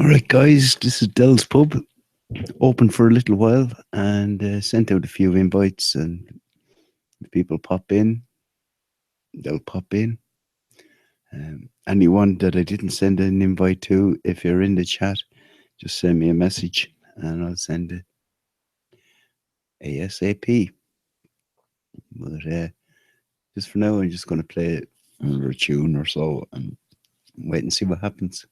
All right, guys, this is Dell's Pub, open for a little while, and sent out a few invites. And if people pop in, they'll pop in. Anyone that I didn't send an invite to, if you're in the chat, just send me a message and I'll send it ASAP. But just for now, I'm just going to play another tune or so and wait and see what happens.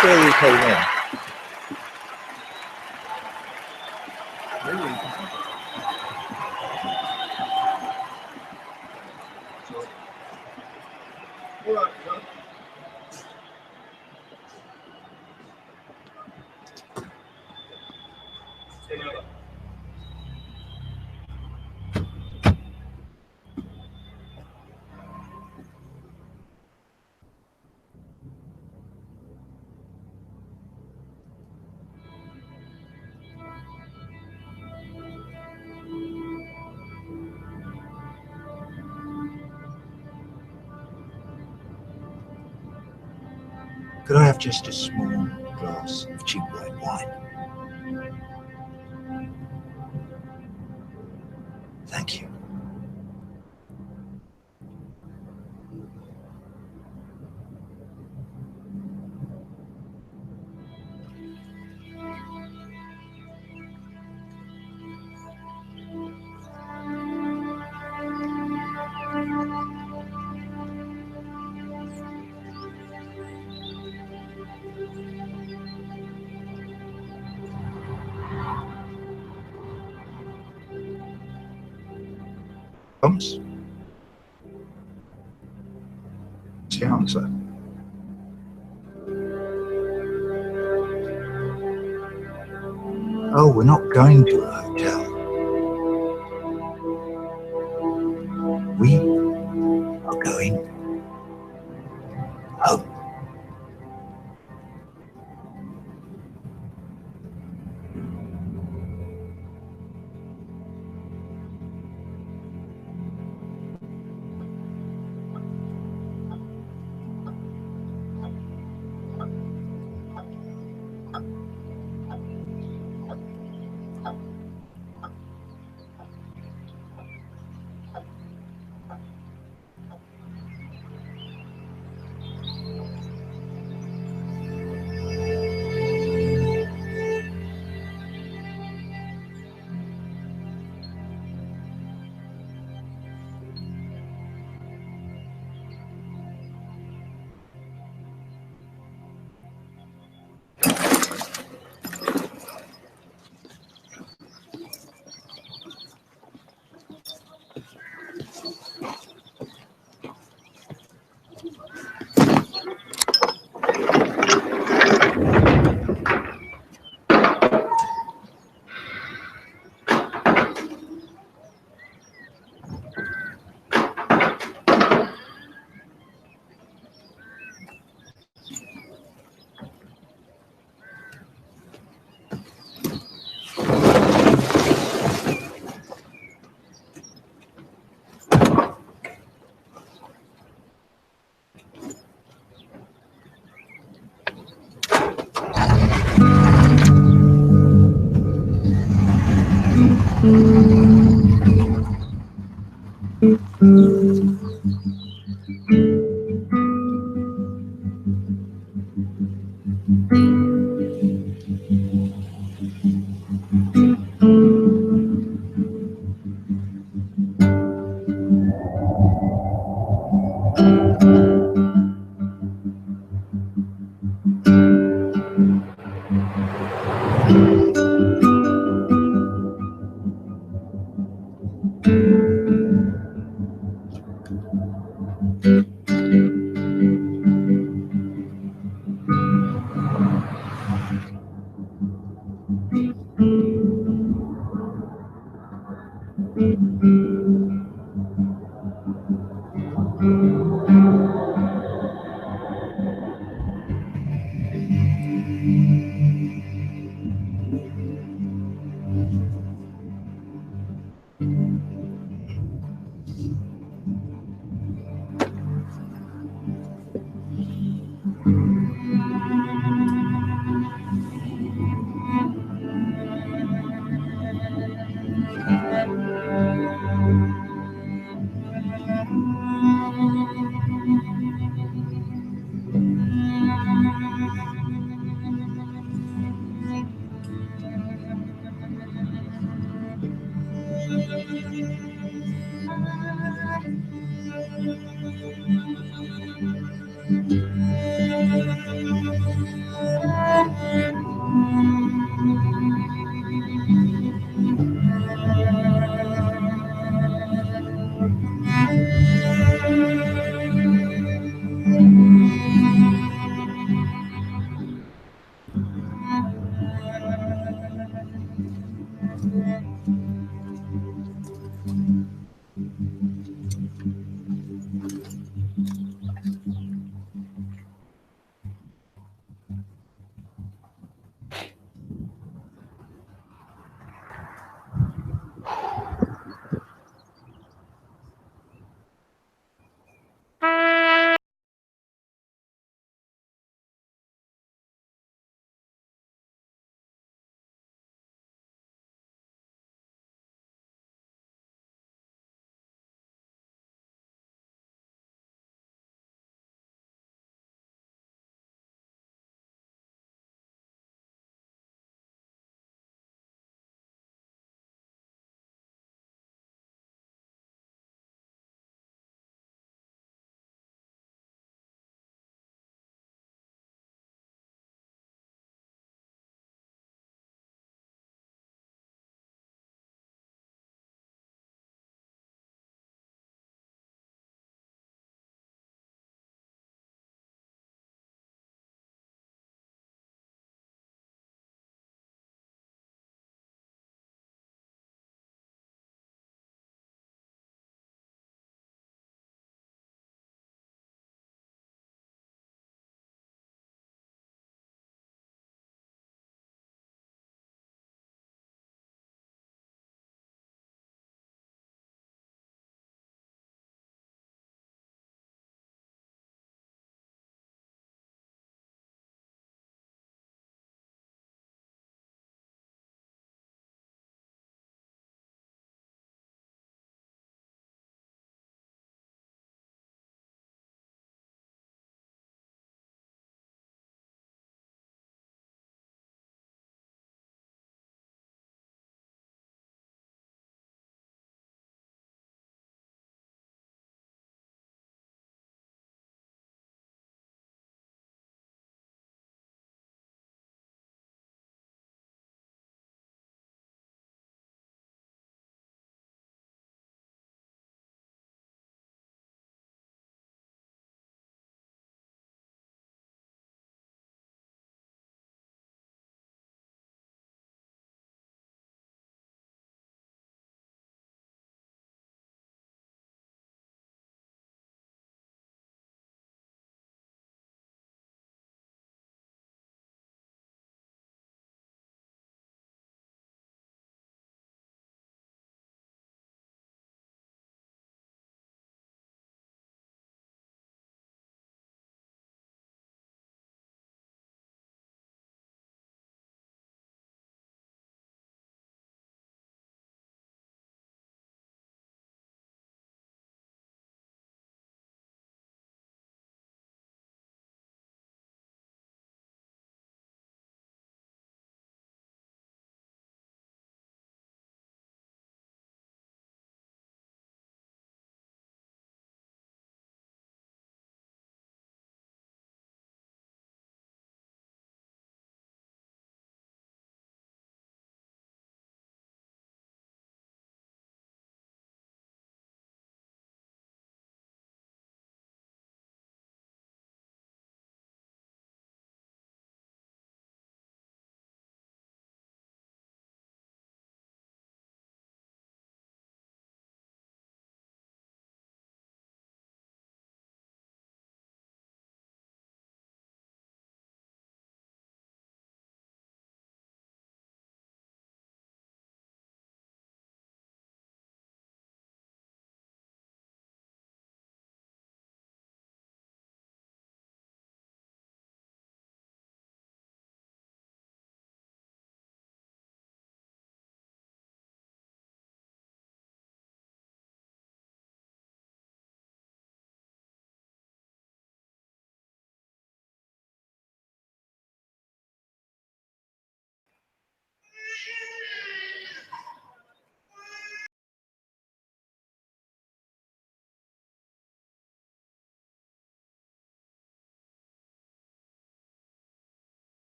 Clearly came in. Could I have just a small glass of cheap red wine? Thank you. Thomas? What's the answer? Oh, we're not going to a hotel. We are going home.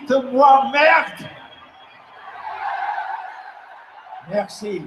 Dites-moi merde. Merci.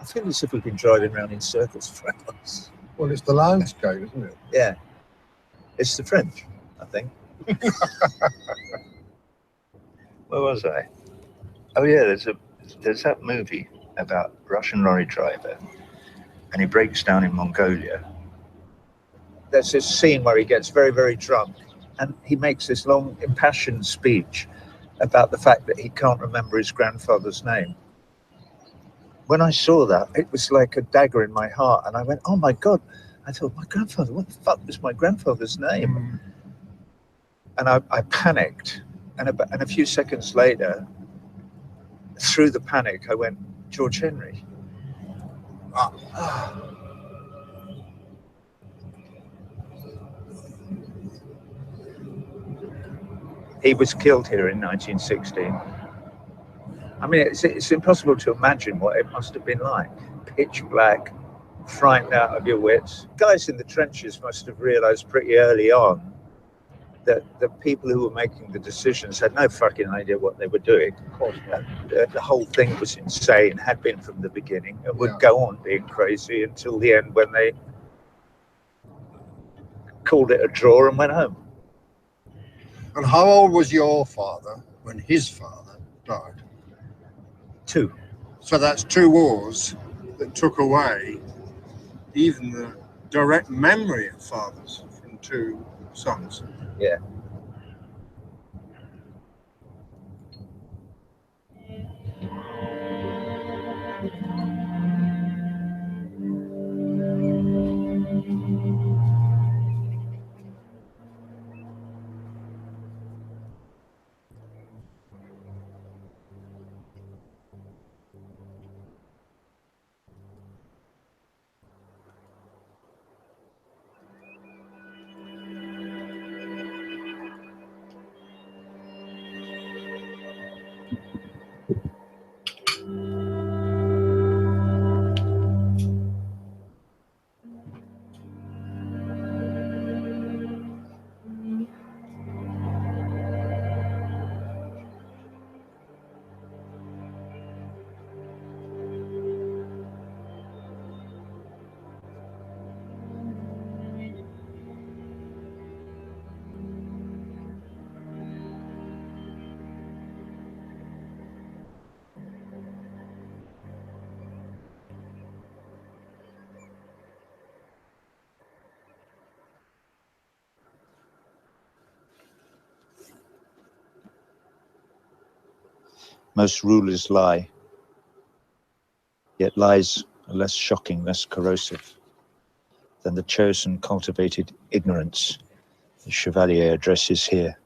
I feel as if we've been driving around in circles for hours. Well, it's the landscape, isn't it? Yeah. It's the French, I think. Where was I? Oh yeah, there's that movie about Russian lorry driver, and he breaks down in Mongolia. There's this scene where he gets very, very drunk, and he makes this long, impassioned speech about the fact that he can't remember his grandfather's name. When I saw that, it was like a dagger in my heart, and I went, oh my God. I thought, my grandfather, what the fuck was my grandfather's name? And I panicked, and a few seconds later, through the panic, I went, George Henry. He was killed here in 1916. I mean, it's impossible to imagine what it must have been like. Pitch black, frightened out of your wits. Guys in the trenches must have realized pretty early on that the people who were making the decisions had no fucking idea what they were doing. Of course, the whole thing was insane, had been from the beginning, and would go on being crazy until the end when they called it a draw and went home. And how old was your father when his father died? 2. So that's 2 wars that took away even the direct memory of fathers from 2 sons. Yeah. Most rulers lie, yet lies are less shocking, less corrosive than the chosen, cultivated ignorance the Chevalier addresses here.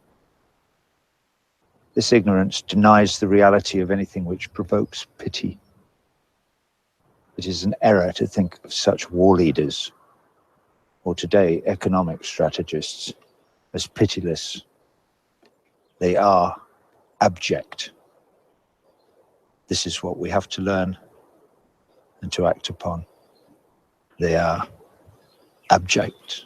This ignorance denies the reality of anything which provokes pity. It is an error to think of such war leaders, or today economic strategists, as pitiless. They are abject. This is what we have to learn and to act upon. They are abject.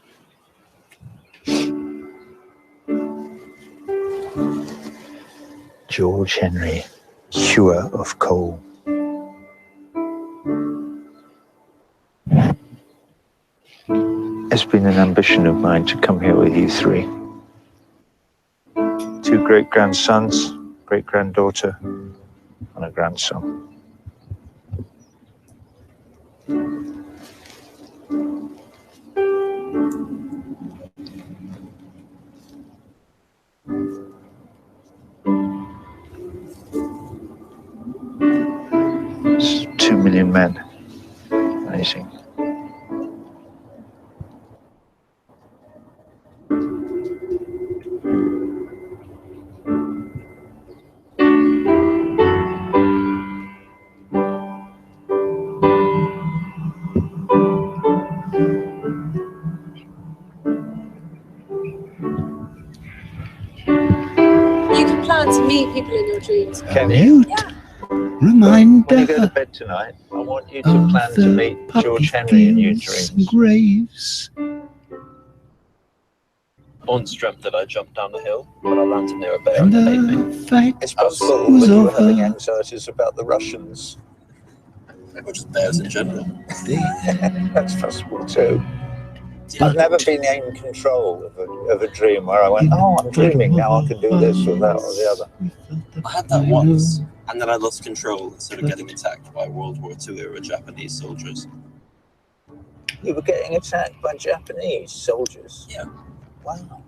George Henry, hewer of coal. It's been an ambition of mine to come here with you 3. 2 great-grandsons, great-granddaughter, and a grandson. It's 2 million men. Amazing. To meet people in your dreams. Can you? Yeah. Reminder when you go to bed tonight, I want you to of plan to the meet George poppy Henry in your fields dreams. and graves. Once dreamt that I jumped down the hill, but I landed near a bear And and it ate me. the fight It's possible was that you were having over. anxieties about the Russians. Or just bears in general. That's possible too. Yeah. I've never been in control of a dream where I went, oh, I'm dreaming, now I can do this or that or the other. I had that once, and then I lost control and started getting attacked by World War II era Japanese soldiers. You were getting attacked by Japanese soldiers? Yeah. Wow.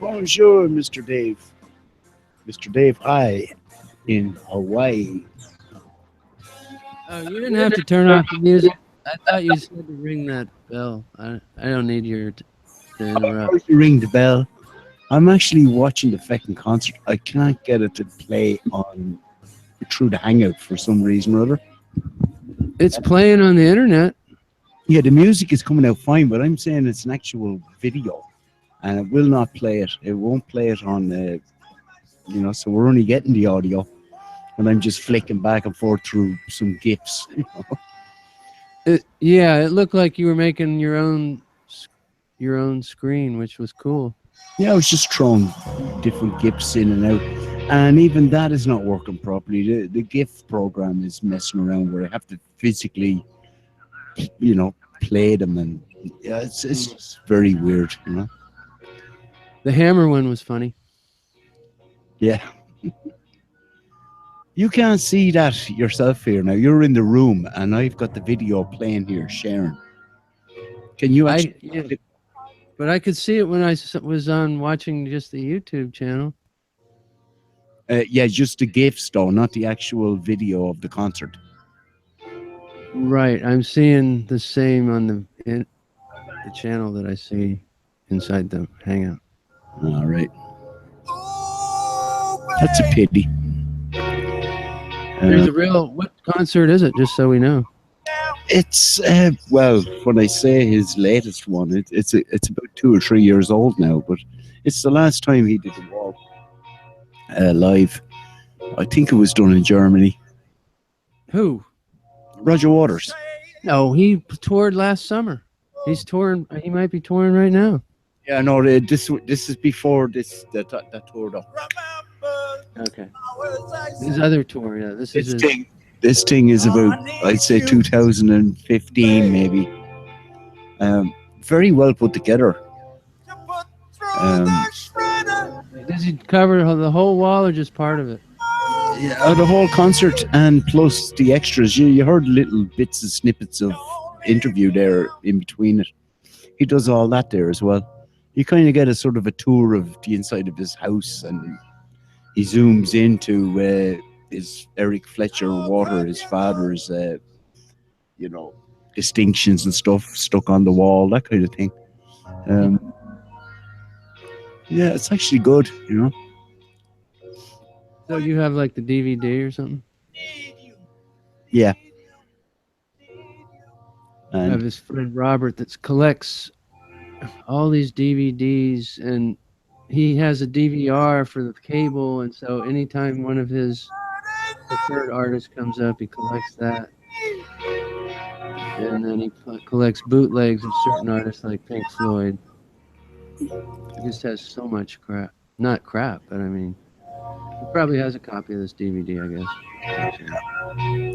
Bonjour, Mr. Dave. Mr. Dave, hi, in Hawaii. Oh, you didn't have to turn off the music. I thought you said to ring that bell. I don't need you to interrupt. First you ring the bell. I'm actually watching the Feck concert. I can't get it to play on through the Hangout for some reason or other. It's playing on the internet. Yeah, the music is coming out fine, but I'm saying it's an actual video, and it will not play it. It won't play it on the, so we're only getting the audio, and I'm just flicking back and forth through some GIFs. Yeah, it looked like you were making your own screen, which was cool. Yeah, I was just throwing different GIFs in and out, and even that is not working properly. The GIF program is messing around where I have to physically, play them, and yeah, it's just very weird, The hammer one was funny. Yeah. You can't see that yourself here now. You're in the room, and I've got the video playing here, sharing. Can you actually? But I could see it when I was on watching just the YouTube channel. Yeah, just the GIFs though, not the actual video of the concert. Right, I'm seeing the same on the channel that I see inside the Hangout. All right, that's a pity. There's a real. What concert is it? Just so we know. It's well, when I say his latest one, it's about 2 or 3 years old now, but it's the last time he did the wall live. I think it was done in Germany. Who? Roger Waters. No, he toured last summer. He's touring. He might be touring right now. Yeah, no, this is before that tour though. Okay. His other tour, yeah. This thing is about, I'd say, 2015 maybe. Very well put together. Does he cover the whole wall or just part of it? Yeah, the whole concert and plus the extras. You heard little bits and snippets of interview there in between it. He does all that there as well. You kind of get a sort of a tour of the inside of his house, and he zooms into his Eric Fletcher Water, his father's, distinctions and stuff stuck on the wall, that kind of thing. Yeah, it's actually good, So you have like the DVD or something? Yeah. I have And his friend Robert that collects all these DVDs, and he has a DVR for the cable, and so anytime one of his preferred artists comes up, he collects that. And then he collects bootlegs of certain artists like Pink Floyd. He just has so much crap. Not crap, but I mean, he probably has a copy of this DVD, I guess.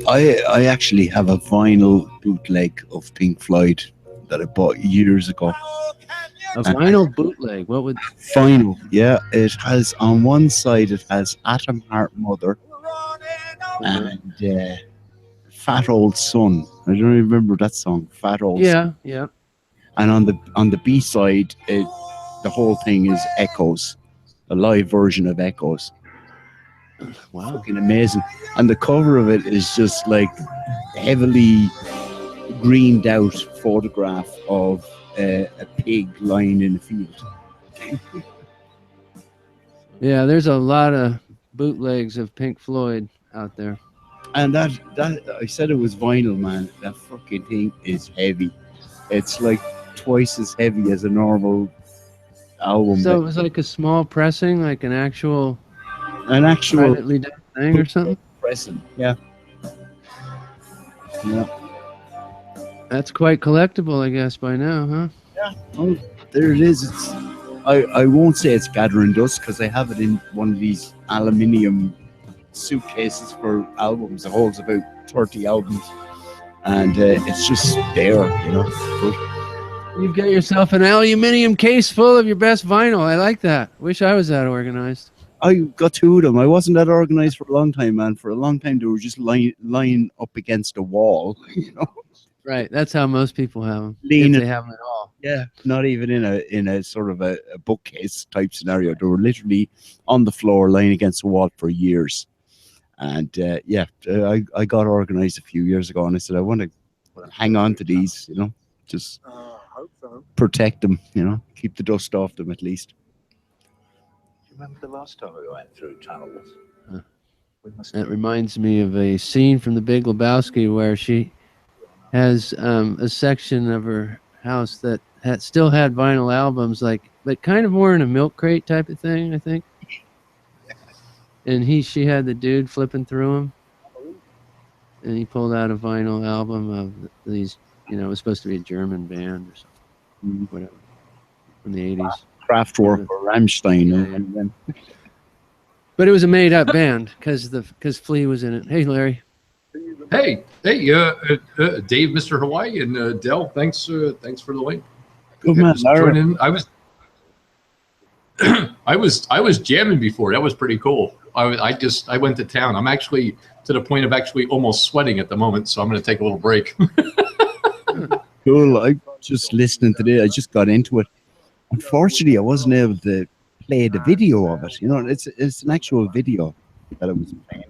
I actually have a vinyl bootleg of Pink Floyd that I bought years ago. A vinyl bootleg? What would... Vinyl, yeah. It has, on one side, it has Atom Heart Mother and Fat Old Son. I don't remember that song, Fat Old Son. Yeah. And on the B side, the whole thing is Echoes, a live version of Echoes. Wow. Fucking amazing. And the cover of it is just like heavily greened out photograph of a pig lying in a field. Yeah, there's a lot of bootlegs of Pink Floyd out there. And that I said it was vinyl, man. That fucking thing is heavy. It's like twice as heavy as a normal album. So it was like a small pressing, like an actual privately done thing or something? Pressing, yeah. Yeah. That's quite collectible, I guess, by now, huh? Yeah. Oh, there it is. It's I won't say it's gathering dust because I have it in one of these aluminium suitcases for albums. It holds about 30 albums, and it's just there, But You've got yourself an aluminium case full of your best vinyl. I like that. Wish I was that organized. I got 2 of them. I wasn't that organized for a long time, man. For a long time, they were just lying up against a wall, Right. That's how most people have them. Lean If it- they have them at all. Yeah, not even in a sort of a bookcase type scenario. They were literally on the floor, lying against the wall for years. And I got organized a few years ago, and I said I want to hang on to these, just Hope so. protect them, keep the dust off them at least. Do you remember the last time we went through tunnels? Huh. We must That reminds me of a scene from The Big Lebowski where she has a section of her house that still had vinyl albums, but kind of more in a milk crate type of thing, I think. And she had the dude flipping through them, and he pulled out a vinyl album of these. It was supposed to be a German band or something, whatever, from the 80s. Kraftwerk or Rammstein. Yeah, yeah. And then, But it was a made-up band because Flea was in it. Hey, Larry. Hey, Dave, Mr. Hawaii, and Dell. Thanks for the link. good man, Just Larry. joining in. I was jamming before. That was pretty cool. I went to town. I'm actually to the point of actually almost sweating at the moment, so I'm going to take a little break. Cool. I just listening to this. I just got into it. Unfortunately, I wasn't able to play the video of it. It's an actual video that I was playing.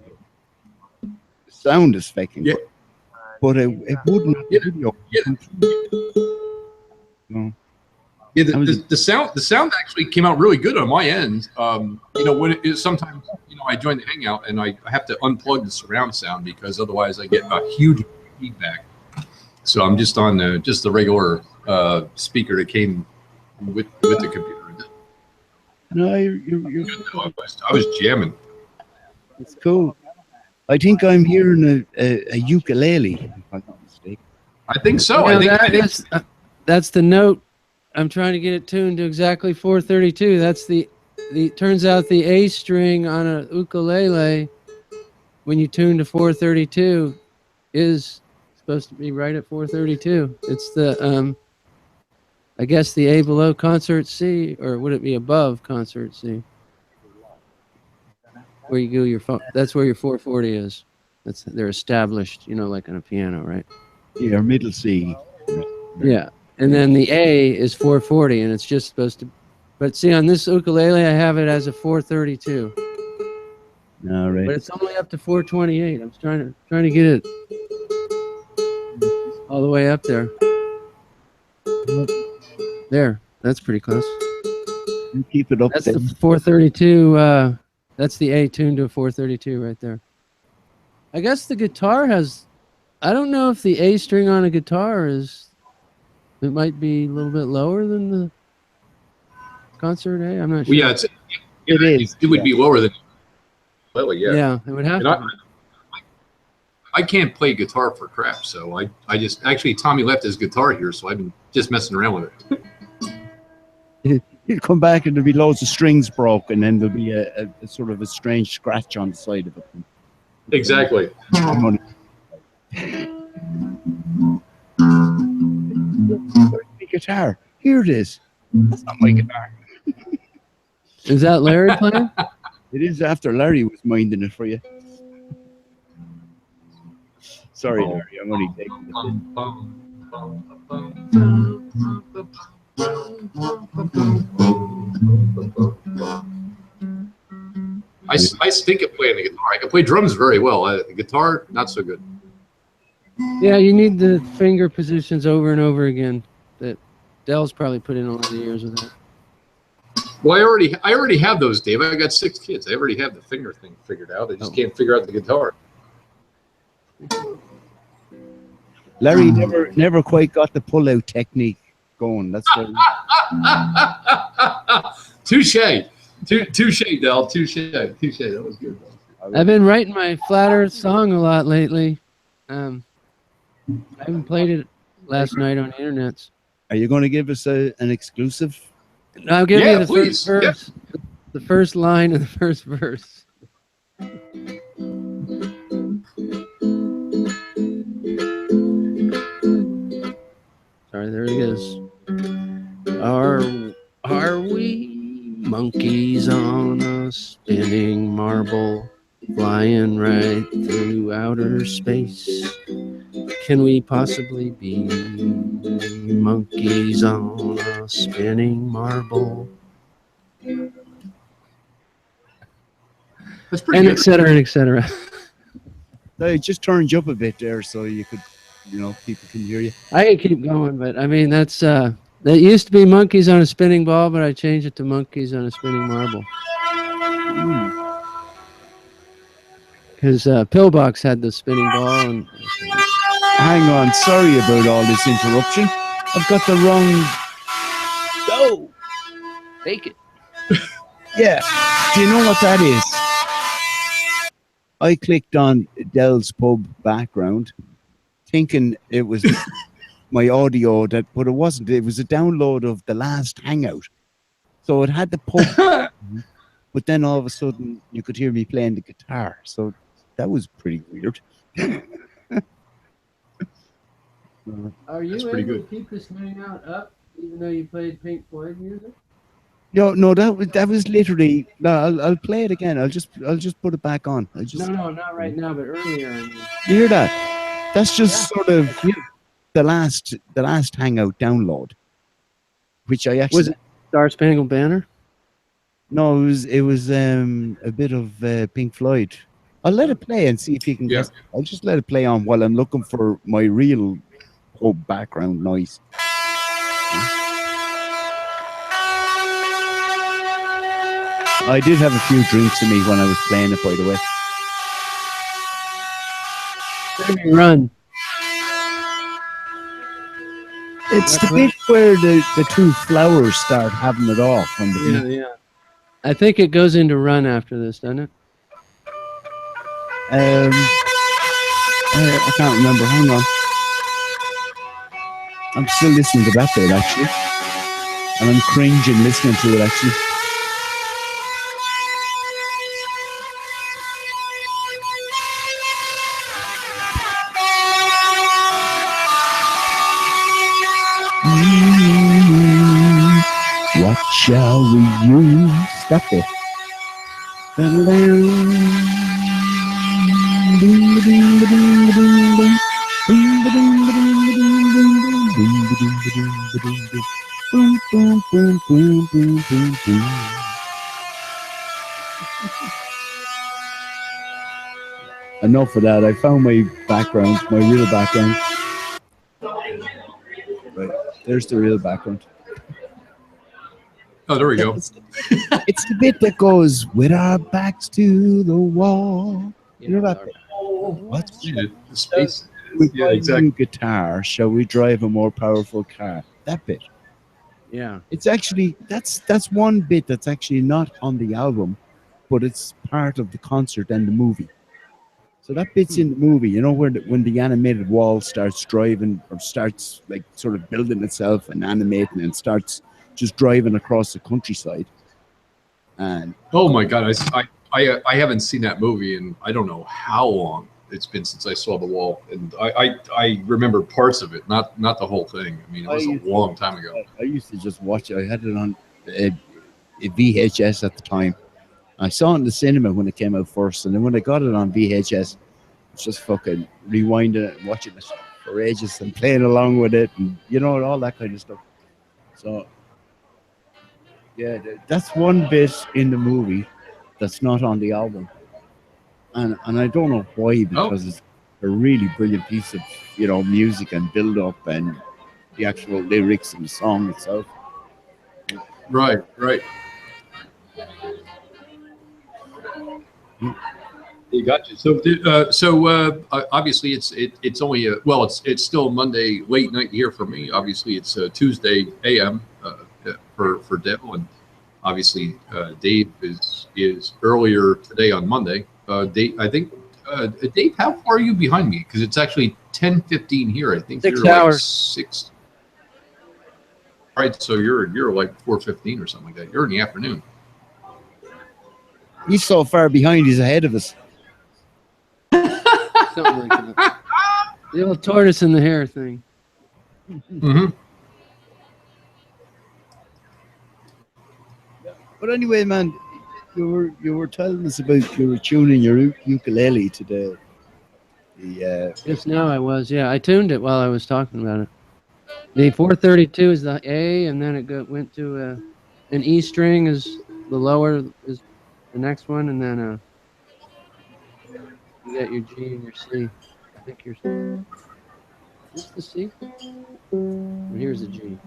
The sound is faking, Yeah. but it wouldn't. Yeah. Video. Yeah. No. Yeah, the sound actually came out really good on my end. Sometimes I join the hangout and I have to unplug the surround sound because otherwise I get a huge feedback. So I'm just on the regular speaker that came with the computer. No, you're I was jamming. it's cool. I think I'm hearing a ukulele. If I'm not mistaken. I think so. I think That's the note. I'm trying to get it tuned to exactly 432. That's the turns out the A string on a ukulele, when you tune to 432, is supposed to be right at 432. It's the I guess the A below concert C, or would it be above concert C? Where you go your phone. That's where your 440 is. They're established, like on a piano, right? Yeah, middle C. Yeah. And then the A is 440, and it's just supposed to. But see, on this ukulele, I have it as a 432, All right. but it's only up to 428. I'm trying to get it all the way up there. There, that's pretty close. You keep it up. That's there. the 432. That's the A tuned to a 432 right there. I guess the guitar has. I don't know if the A string on a guitar is. It might be a little bit lower than the concert A. I'm not sure. Well, yeah, It is. It would be lower than. Well, yeah. Yeah, it would have And to. I can't play guitar for crap, so I just actually Tommy left his guitar here, so I've been just messing around with it. He'll come back and there'll be loads of strings broken, and there'll be a sort of a strange scratch on the side of it. Exactly. My guitar. Here it is. That's not my guitar. Is that Larry playing? It is after Larry was minding it for you. Sorry, Larry. I'm only taking it. I stink at playing the guitar. I can play drums very well. The guitar, not so good. Yeah, you need the finger positions over and over again. That Dell's probably put in a lot of years with that. Well, I already have those, Dave. I got 6 kids. I already have the finger thing figured out. I just can't figure out the guitar. Larry never quite got the pull-out technique going. That's what. Touche, Dell. Touche. That was good. I've been writing my Flat Earth song a lot lately. I haven't played it last night on the internet. Are you going to give us an exclusive? I'll give Yeah, you the please. first verse, the first line of the first verse. Sorry, there it is. Are we monkeys on a spinning marble, flying right through outer space? can we possibly be monkeys on a spinning marble? That's pretty And good. et cetera, and et cetera. I just turned you up a bit there so you could, people can hear you. I could keep going, but I mean, that's that used to be monkeys on a spinning ball, but I changed it to monkeys on a spinning marble. Because Pillbox had the spinning ball, and Hang on, sorry about all this interruption. I've got the wrong. go, take it. Yeah. Do you know what that is? I clicked on Dell's Pub background, thinking it was my audio, but it wasn't. It was a download of the last Hangout. So it had the pub, but then all of a sudden you could hear me playing the guitar. So that was pretty weird. Are you That's able pretty to good. keep this hangout up, even though you played Pink Floyd music? No, that was literally. No, I'll play it again. I'll just put it back on. No, not right now, but earlier. I mean, You hear that? That's just sort of the last Hangout download, which I actually. Was it Star Spangled Banner? No, it was a bit of Pink Floyd. I'll let it play and see if you can guess. I'll just let it play on while I'm looking for my real pub background noise. I did have a few drinks in me when I was playing it, by the way. Let me run. It's the bit where the two flowers start having it off on the beat. Yeah. I think it goes into run after this, doesn't it? I can't remember. Hang on. I'm still listening to that bit, actually. And I'm cringing listening to it, actually. What shall we use? That bit. Enough of that. I found my background, my real background. Right, there's the real background. Oh, there we go. It's the bit that goes with our backs to the wall. You know that bit? What's the space? With Yeah, my exactly. new guitar, shall we drive a more powerful car? That bit. Yeah. It's actually that's one bit that's actually not on the album, but it's part of the concert and the movie. So that bit's in the movie, you know, when the animated wall starts driving or starts like sort of building itself and animating and starts just driving across the countryside. And oh my god, I haven't seen that movie in I don't know how long it's been since I saw The Wall, and I remember parts of it, not the whole thing. I mean, it was a long time ago. I used to just watch it. I had it on a VHS at the time. I saw it in the cinema when it came out first, and then when I got it on VHS, it's just fucking rewinding it and watching it for ages and playing along with it, and you know, all that kind of stuff. So, yeah, that's one bit in the movie that's not on the album, and I don't know why, because it's a really brilliant piece of music and build up and the actual lyrics and the song itself. Right. You got you. So, obviously it's only it's still Monday late night here for me. Obviously it's Tuesday AM for Dale, and obviously Dave is earlier today on Monday. Dave, I think Dave, how far are you behind me? Because it's actually 10:15 here. I think 6 you're hours. like 6. All right, so you're like 4:15 or something like that. You're in the afternoon. He's so far behind, he's ahead of us. Something like that. The old tortoise in the hare thing. Mm-hmm. But anyway, man, you were telling us about you were tuning your ukulele to Yeah. Just now I was. Yeah, I tuned it while I was talking about it. The 432 is the A, and then went to an E string is the lower is the next one, and then you got your G and your C. I think you're. Is this the C? And here's the G.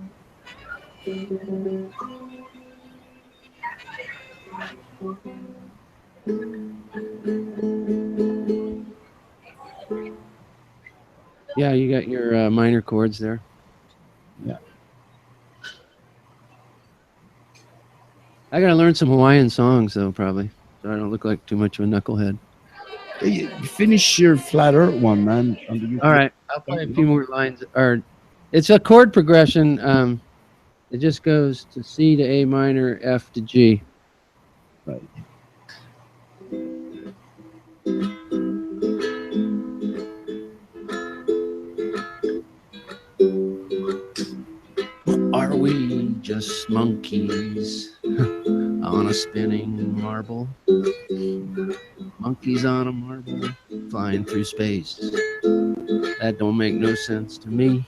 Yeah, you got your minor chords there. Yeah. I gotta learn some Hawaiian songs though, probably, so I don't look like too much of a knucklehead. You finish your flat earth one, man. On the All right, I'll play a few more lines. It's a chord progression. It just goes to C to A minor, F to G. Right. Are we just monkeys on a spinning marble? Monkeys on a marble flying through space. That don't make no sense to me.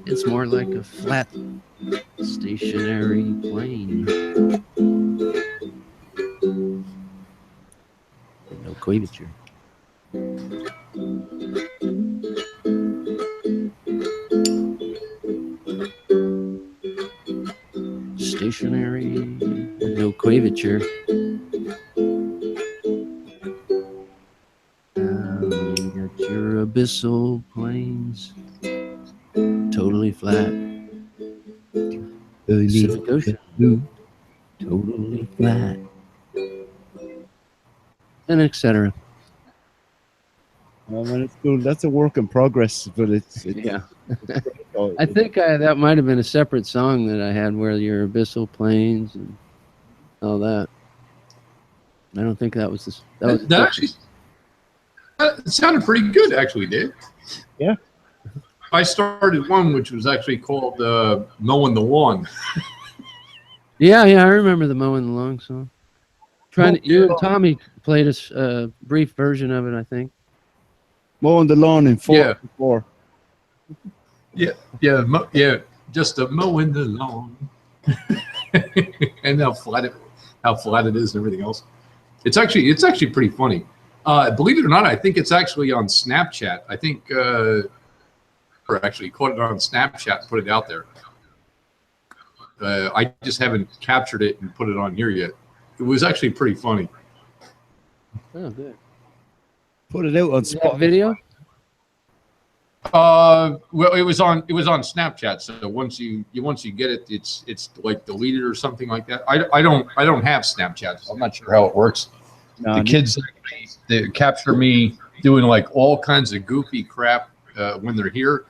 It's more like a flat, stationary plane. No curvature. Stationary, no curvature. You got your abyssal plains, totally flat. Pacific Ocean, totally flat, and etc. Well, man, it's cool. That's a work in progress, but it's yeah. I think that might have been a separate song that I had where your abyssal plains and all that. I don't think that was this. That actually it sounded pretty good, actually, Dave. Yeah. I started one which was actually called "Mowing the Lawn." Yeah, I remember the Mowing the Lawn song. You and Tommy played a brief version of it, I think. Mowing the lawn in 4. Yeah, just a mowing the lawn, and how flat it is, and everything else. It's actually pretty funny. Believe it or not, I think it's actually on Snapchat. I think actually caught it on Snapchat and put it out there. I just haven't captured it and put it on here yet. It was actually pretty funny. Oh, good. Put it out on spot video. Well, it was on Snapchat. So once you get it, it's like deleted or something like that. I don't have Snapchat, so I'm not sure how it works. No, the kids they capture me doing like all kinds of goofy crap when they're here.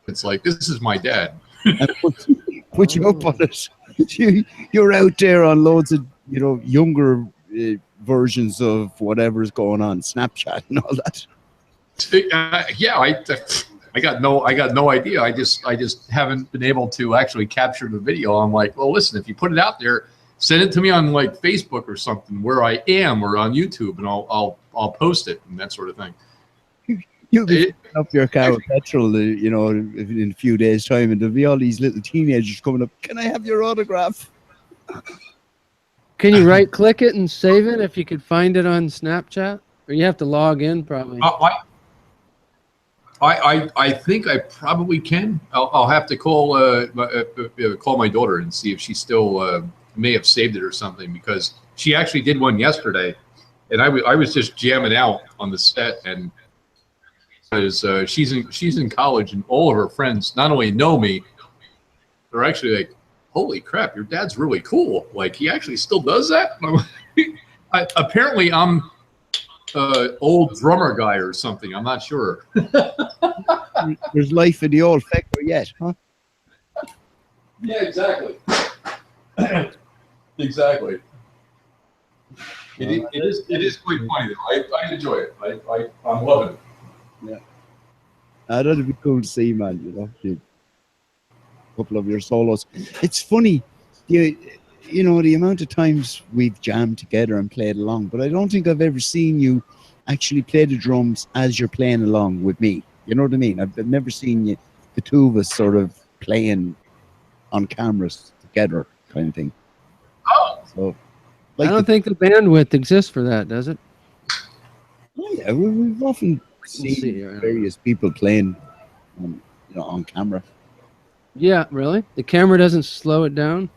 It's like, this is my dad. Put you up on it. You're out there on loads of younger versions of whatever's going on, Snapchat and all that. Yeah, I got no idea. I just haven't been able to actually capture the video. I'm like, well, listen, if you put it out there, send it to me on like Facebook or something where I am, or on YouTube, and I'll post it and that sort of thing. You'll be filling up your car with petrol, in a few days' time, and there'll be all these little teenagers coming up. Can I have your autograph? Can you right-click it and save it if you could find it on Snapchat, or you have to log in probably? I think I probably can. I'll have to call my daughter and see if she still may have saved it or something, because she actually did one yesterday, and I was just jamming out on the set, and because she's in college, and all of her friends not only know me, they're actually like, holy crap, your dad's really cool. Like, he actually still does that? Apparently I'm old drummer guy or something. I'm not sure. There's life in the old Feck yet, huh? Yeah, exactly. Exactly. It is quite funny though. I enjoy it. I'm loving it. Yeah. That'd be cool to see, man. A couple of your solos. It's funny. you know, the amount of times we've jammed together and played along, but I don't think I've ever seen you actually play the drums as you're playing along with me. You know what I mean? I've never seen you, the two of us, sort of playing on cameras together, kind of thing. Oh, So, I don't think the bandwidth exists for that, does it? Oh, yeah, we've often seen see, I don't various people playing, you know, on camera. Yeah, really? The camera doesn't slow it down?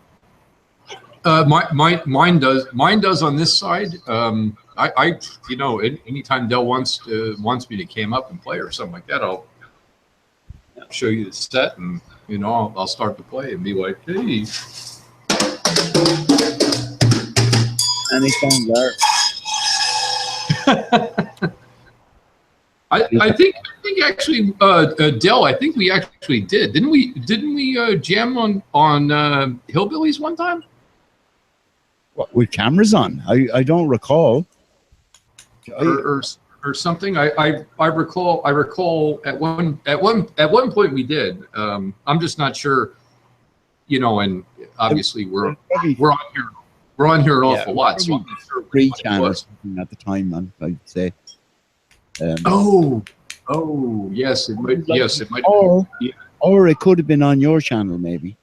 mine does. Mine does on this side. I you know, anytime Dell wants me to cam up and play or something like that, I'll show you the set, and you know, I'll start to play and be like, hey. Anytime there. I think actually, Dell, I think we actually didn't we jam on Hillbillies one time? What, with cameras on? I don't recall. Or something. I recall at one point we did. I'm just not sure, you know, and obviously we're on here an awful lot, so I'm not sure Free what it channels was. at the time, man, I'd say. Oh yes, it might. Yes, it might. Or it could have been on your channel, maybe,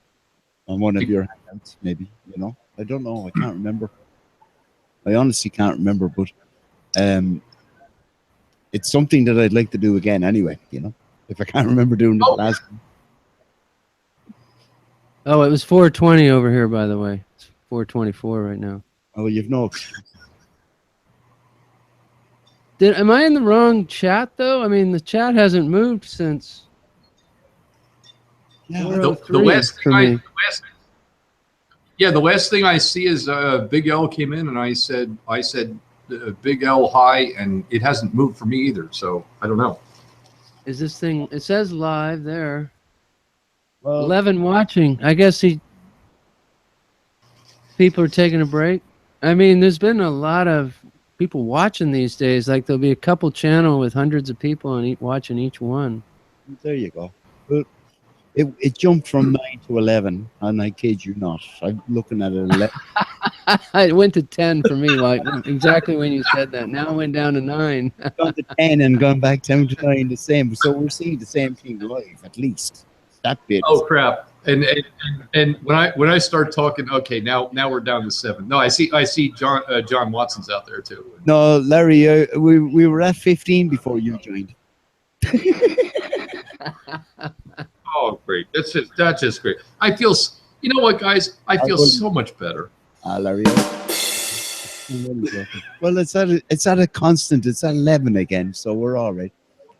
on one of your hangouts, maybe. You know, I don't know. I can't remember. I honestly can't remember, but it's something that I'd like to do again anyway. You know, if I can't remember doing it last time. Oh, it was 420 over here, by the way. It's 424 right now. Oh, you've no. Am I in the wrong chat though? I mean, the chat hasn't moved since. Yeah, the last thing the last thing I see is Big L came in, and I said Big L hi, and it hasn't moved for me either. So I don't know. Is this thing? It says live there. Well, 11 watching. I guess people are taking a break. I mean, there's been a lot of people watching these days. Like there'll be a couple channel with hundreds of people on watching each one. there you go. Well, it jumped from 9 to 11, and I kid you not. I'm looking at it 11. It went to 10 for me, like exactly when you said that. Now it went down to 9. Gone to 10 and gone back down to 9 the same. So we're seeing the same thing live, at least. That bit. Oh crap! And when I start talking, okay, now we're down to 7. No, I see John Watson's out there too. No, Larry, we were at 15 before you joined. Oh, great! That's just great. I feel, you know what, guys? I feel so much better. Larry. Well, it's at a constant. It's at 11 again, so we're all right.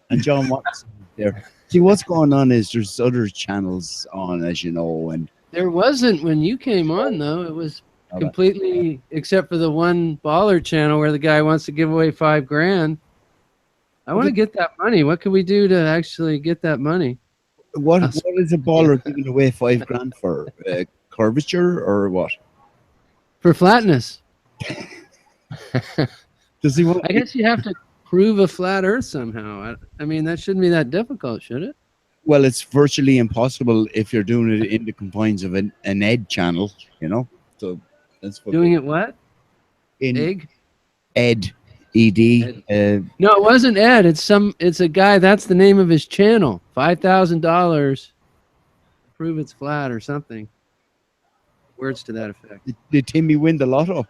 And John Watson there. See, what's going on is there's other channels on, as you know, and There wasn't when you came on, though. It was completely, except for the one baller channel where the guy wants to give away $5,000. I want to get that money. What can we do to actually get that money? What is a baller giving away $5,000 for? Curvature or what? For flatness. Does he want? I guess you have to prove a flat Earth somehow. I mean, that shouldn't be that difficult, should it? Well, it's virtually impossible if you're doing it in the confines of an Ed channel, you know. So that's what doing it what? In Egg? Ed, ED. No, it wasn't Ed. It's a guy. That's the name of his channel. $5,000. Prove it's flat or something. Words to that effect. Did Timmy win the lotto?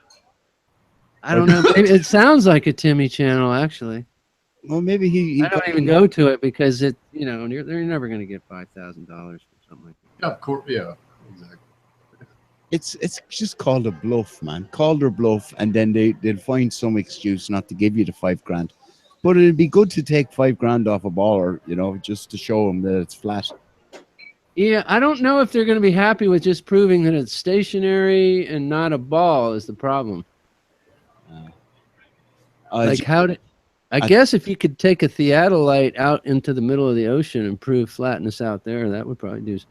I don't know. Maybe it sounds like a Timmy channel, actually. Well, maybe he I don't even go to it because it, you know, they're never going to get $5,000 for something like that. Yeah, of course. Yeah, exactly. It's just called a bluff, man. Call their bluff, and then they'll find some excuse not to give you the $5,000. But it'd be good to take $5,000 off a baller, you know, just to show them that it's flat. Yeah, I don't know if they're going to be happy with just proving that it's stationary and not a ball is the problem. Like I guess if you could take a theodolite out into the middle of the ocean and prove flatness out there, that would probably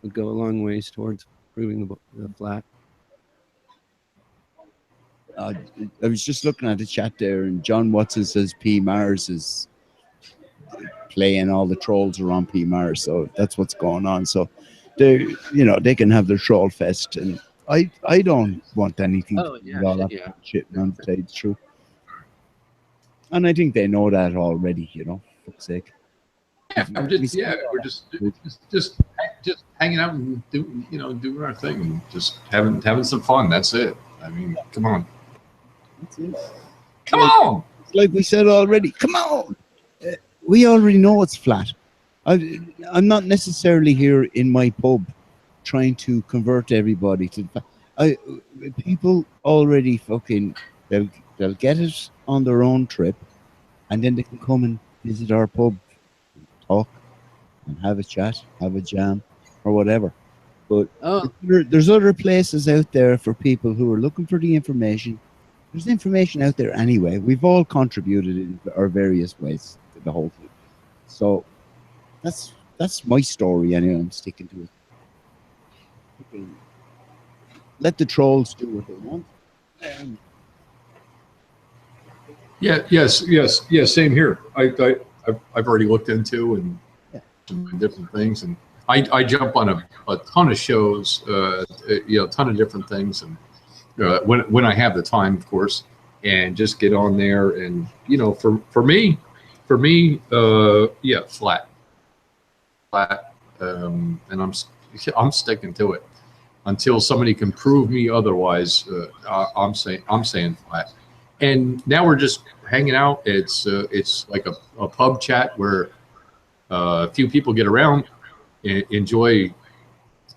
would go a long ways towards proving the flat. I was just looking at the chat there, and John Watson says P. Mars is playing all the trolls around P. Mars, so that's what's going on. So they can have their troll fest, and I don't want anything Oh, to do yeah, with all shit, that yeah. shit, man, to tell you the truth. And I think they know that already, you know, fuck's sake. Yeah, We we're just see yeah, all we're that. just hanging out and doing our thing and just having some fun. That's it. I mean, come on, That's it. come Like, on. like we said already, come on. We already know it's flat. I'm not necessarily here in my pub trying to convert everybody to the fact. People already fucking they'll get it on their own trip, and then they can come and visit our pub, talk, and have a chat, have a jam, or whatever. But Oh, there's other places out there for people who are looking for the information. There's information out there anyway. We've all contributed in our various ways to the whole thing. So that's my story anyway. I'm sticking to it. Let the trolls do what they want. Yeah, yes. Same here. I've already looked into and Yeah. different things, and I jump on a ton of shows, a ton of different things, and when I have the time, of course, and just get on there, and for me, yeah, flat, and I'm sticking to it until somebody can prove me otherwise. I'm saying flat. And now we're just hanging out. It's like a pub chat where a few people get around, enjoy,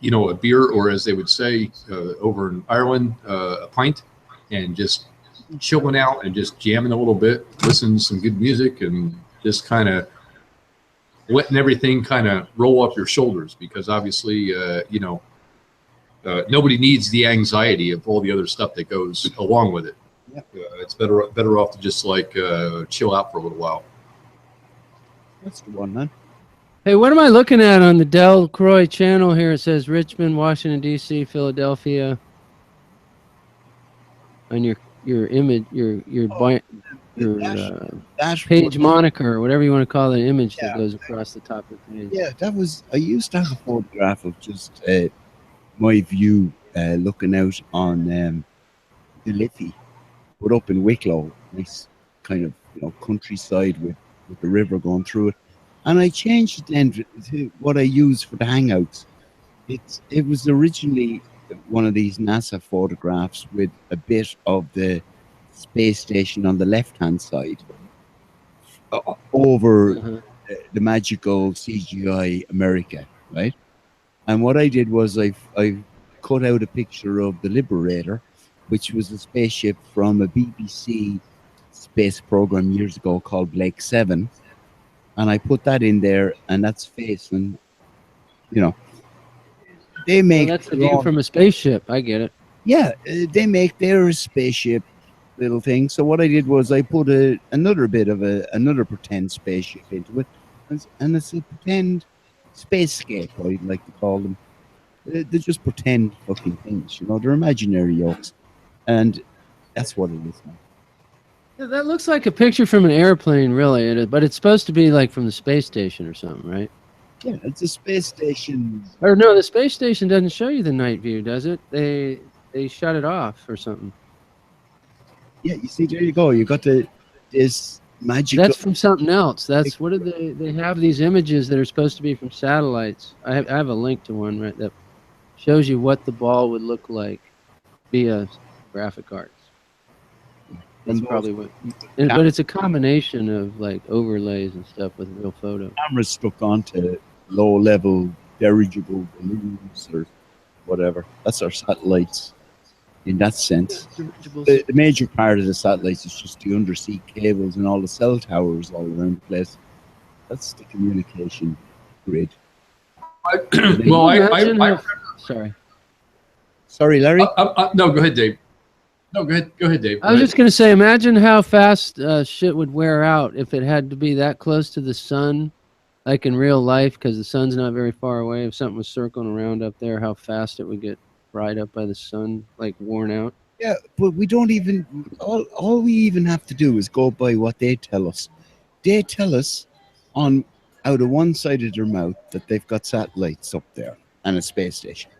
a beer, or as they would say over in Ireland, a pint, and just chilling out and just jamming a little bit, listening to some good music, and just kind of letting everything kind of roll off your shoulders, because obviously, nobody needs the anxiety of all the other stuff that goes along with it. Yeah. It's better off to just chill out for a little while. That's the one, man. hey, what am I looking at on the Del Croy channel here? It says Richmond, Washington, D.C., Philadelphia. On your image, your That page was- moniker, or whatever you want to call the image that goes across the top of the page. Yeah, that was. I used to have a photograph of just my view looking out on the Liffey, but up in Wicklow, nice kind of countryside with the river going through it. And I changed it then to what I use for the hangouts. It was originally one of these NASA photographs with a bit of the space station on the left hand side over Uh-huh. the magical CGI America, right? And what I did was I cut out a picture of the Liberator, which was a spaceship from a BBC space program years ago called Blake 7, and I put that in there, and that's facing, they Well, make that's the their view own- from a spaceship. I get it. yeah, they make their spaceship little thing. So what I did was I put another bit of another pretend spaceship into it, and it's a pretend spacescape, I'd like to call them. They're just pretend fucking things, they're imaginary yokes, and that's what it is, man. Yeah, that looks like a picture from an airplane, really. But it's supposed to be like from the space station or something, right? Yeah, it's a space station. Or no, the space station doesn't show you the night view, does it? They shut it off or something. Yeah, you see, there you go. You got this magical. That's from something else. That's what did they have these images that are supposed to be from satellites. I have a link to one right that shows you what the ball would look like via graphic arts. That's probably what. But it's a combination of like overlays and stuff with real photos. Cameras stuck onto low-level dirigible balloons or whatever. That's our satellites. In that sense, the major part of the satellites is just the undersea cables and all the cell towers all around the place. That's the communication grid. Sorry, Larry. No, go ahead, Dave. No, go ahead, Dave. I was just going to say, imagine how fast shit would wear out if it had to be that close to the sun, like in real life, because the sun's not very far away. If something was circling around up there, how fast it would get fried up by the sun, like worn out. Yeah, but we don't even, all we even have to do is go by what they tell us. They tell us out of one side of their mouth that they've got satellites up there and a space station.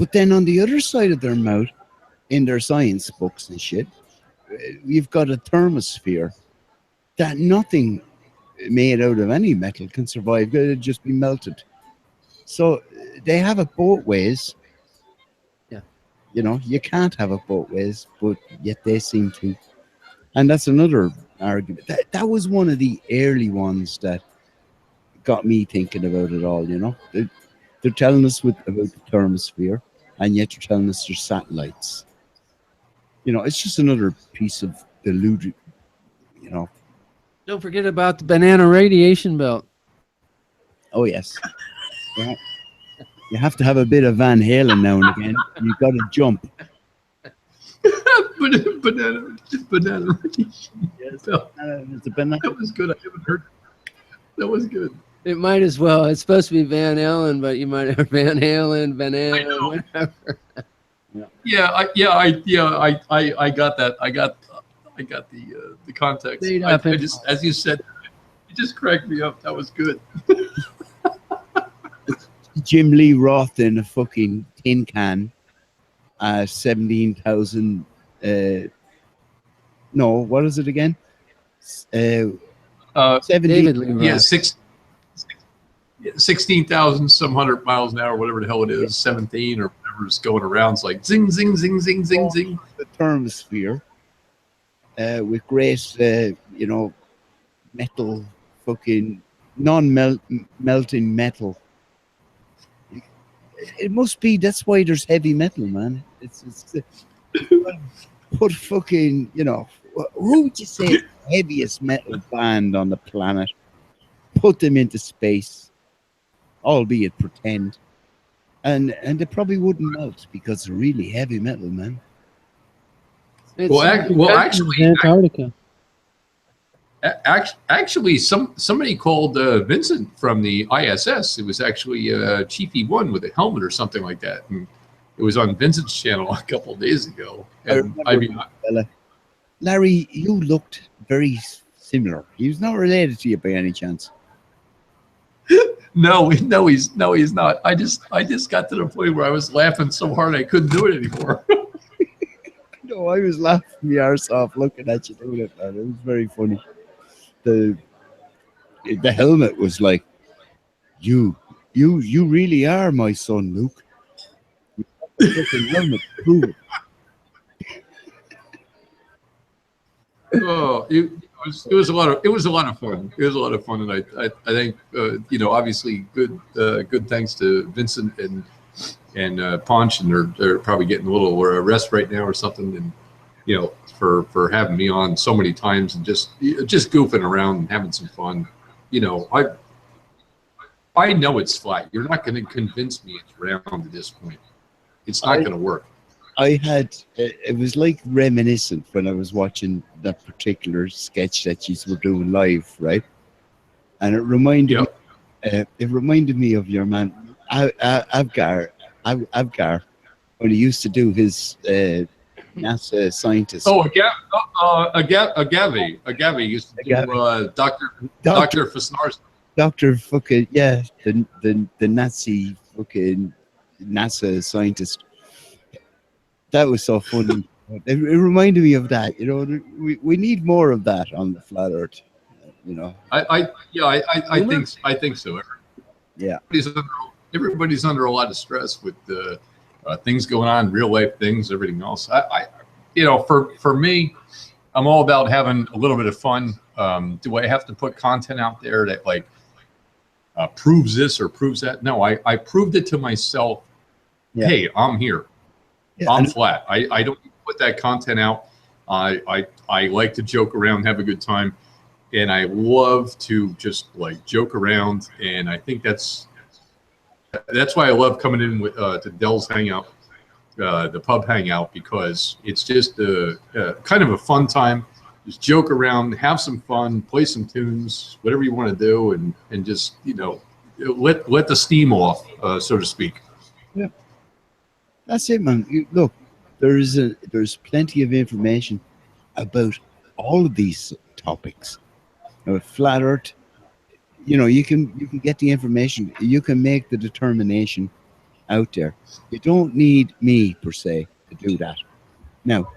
But then on the other side of their mouth, in their science books and shit, you've got a thermosphere that nothing made out of any metal can survive. It'd just be melted. So they have it both ways. Yeah. You know, you can't have it both ways, but yet they seem to. And that's another argument. That was one of the early ones that got me thinking about it all, you know. They're telling us about the thermosphere, and yet you're telling us there's satellites. You know, it's just another piece of delusion, you know. Don't forget about the banana radiation belt. Oh, yes. Yeah. You have to have a bit of Van Halen now and again. You've got to jump. banana radiation. Yes. belt. It's a banana. That was good. I haven't heard. That was good. It might as well. It's supposed to be Van Allen, but you might have Van Halen, banana, whatever. I got that. I got the context. I just, as you said, it just cracked me up. That was good. Jim Lee Roth in a fucking tin can. 17,000. No, what is it again? 70. David Lee Roth. Yeah, 16,000 some hundred miles an hour, whatever the hell it is, 17 or whatever is going around. It's like zing, zing, zing, zing, zing, zing. The thermosphere with great, you know, metal, fucking non-melting metal. It must be, that's why there's heavy metal, man. It's put fucking, you know, who would you say is the heaviest metal band on the planet? Put them into space, albeit pretend, and they probably wouldn't melt because they're really heavy metal, man. Actually, Antarctica. Actually, somebody called Vincent from the ISS. It was actually Chief E1 with a helmet or something like that, and it was on Vincent's channel a couple of days ago. And Larry, you looked very similar. He was not related to you by any chance. No, he's not. I just got to the point where I was laughing so hard I couldn't do it anymore. No, I was laughing my arse off looking at you doing it, man. It was very funny. The helmet was like, you really are my son, Luke. The helmet, prove it. Oh, it was a lot of fun. It was a lot of fun, and I think you know, obviously good thanks to Vincent and Ponch, and they're probably getting a little rest right now or something, and you know, for having me on so many times and just goofing around and having some fun. You know, I know it's flat. You're not going to convince me it's round at this point. It's not going to work. It was like reminiscent when I was watching that particular sketch that you were doing live, right? And it reminded me of your man Avgar, when he used to do his NASA scientist. Oh, Agavi used to do Dr. Fasnars. Dr. fucking, yeah, the Nazi fucking NASA scientist. That was so funny. It reminded me of that. You know, we need more of that on the flat Earth. You know. I think so. Yeah. Everybody's under a lot of stress with the things going on, real life things, everything else. I you know, for me, I'm all about having a little bit of fun. Do I have to put content out there that like proves this or proves that? No, I proved it to myself. Yeah. Hey, I'm here. Yeah, I'm flat. I don't put that content out. I like to joke around, have a good time, and I love to just like joke around. And I think that's why I love coming in with to Dell's Hangout, the pub hangout, because it's just kind of a fun time. Just joke around, have some fun, play some tunes, whatever you want to do, and just, you know, let the steam off, so to speak. Yeah. That's it, man. Look, there's plenty of information about all of these topics. Flat Earth, you know, you can get the information, you can make the determination, out there. You don't need me per se to do that. Now,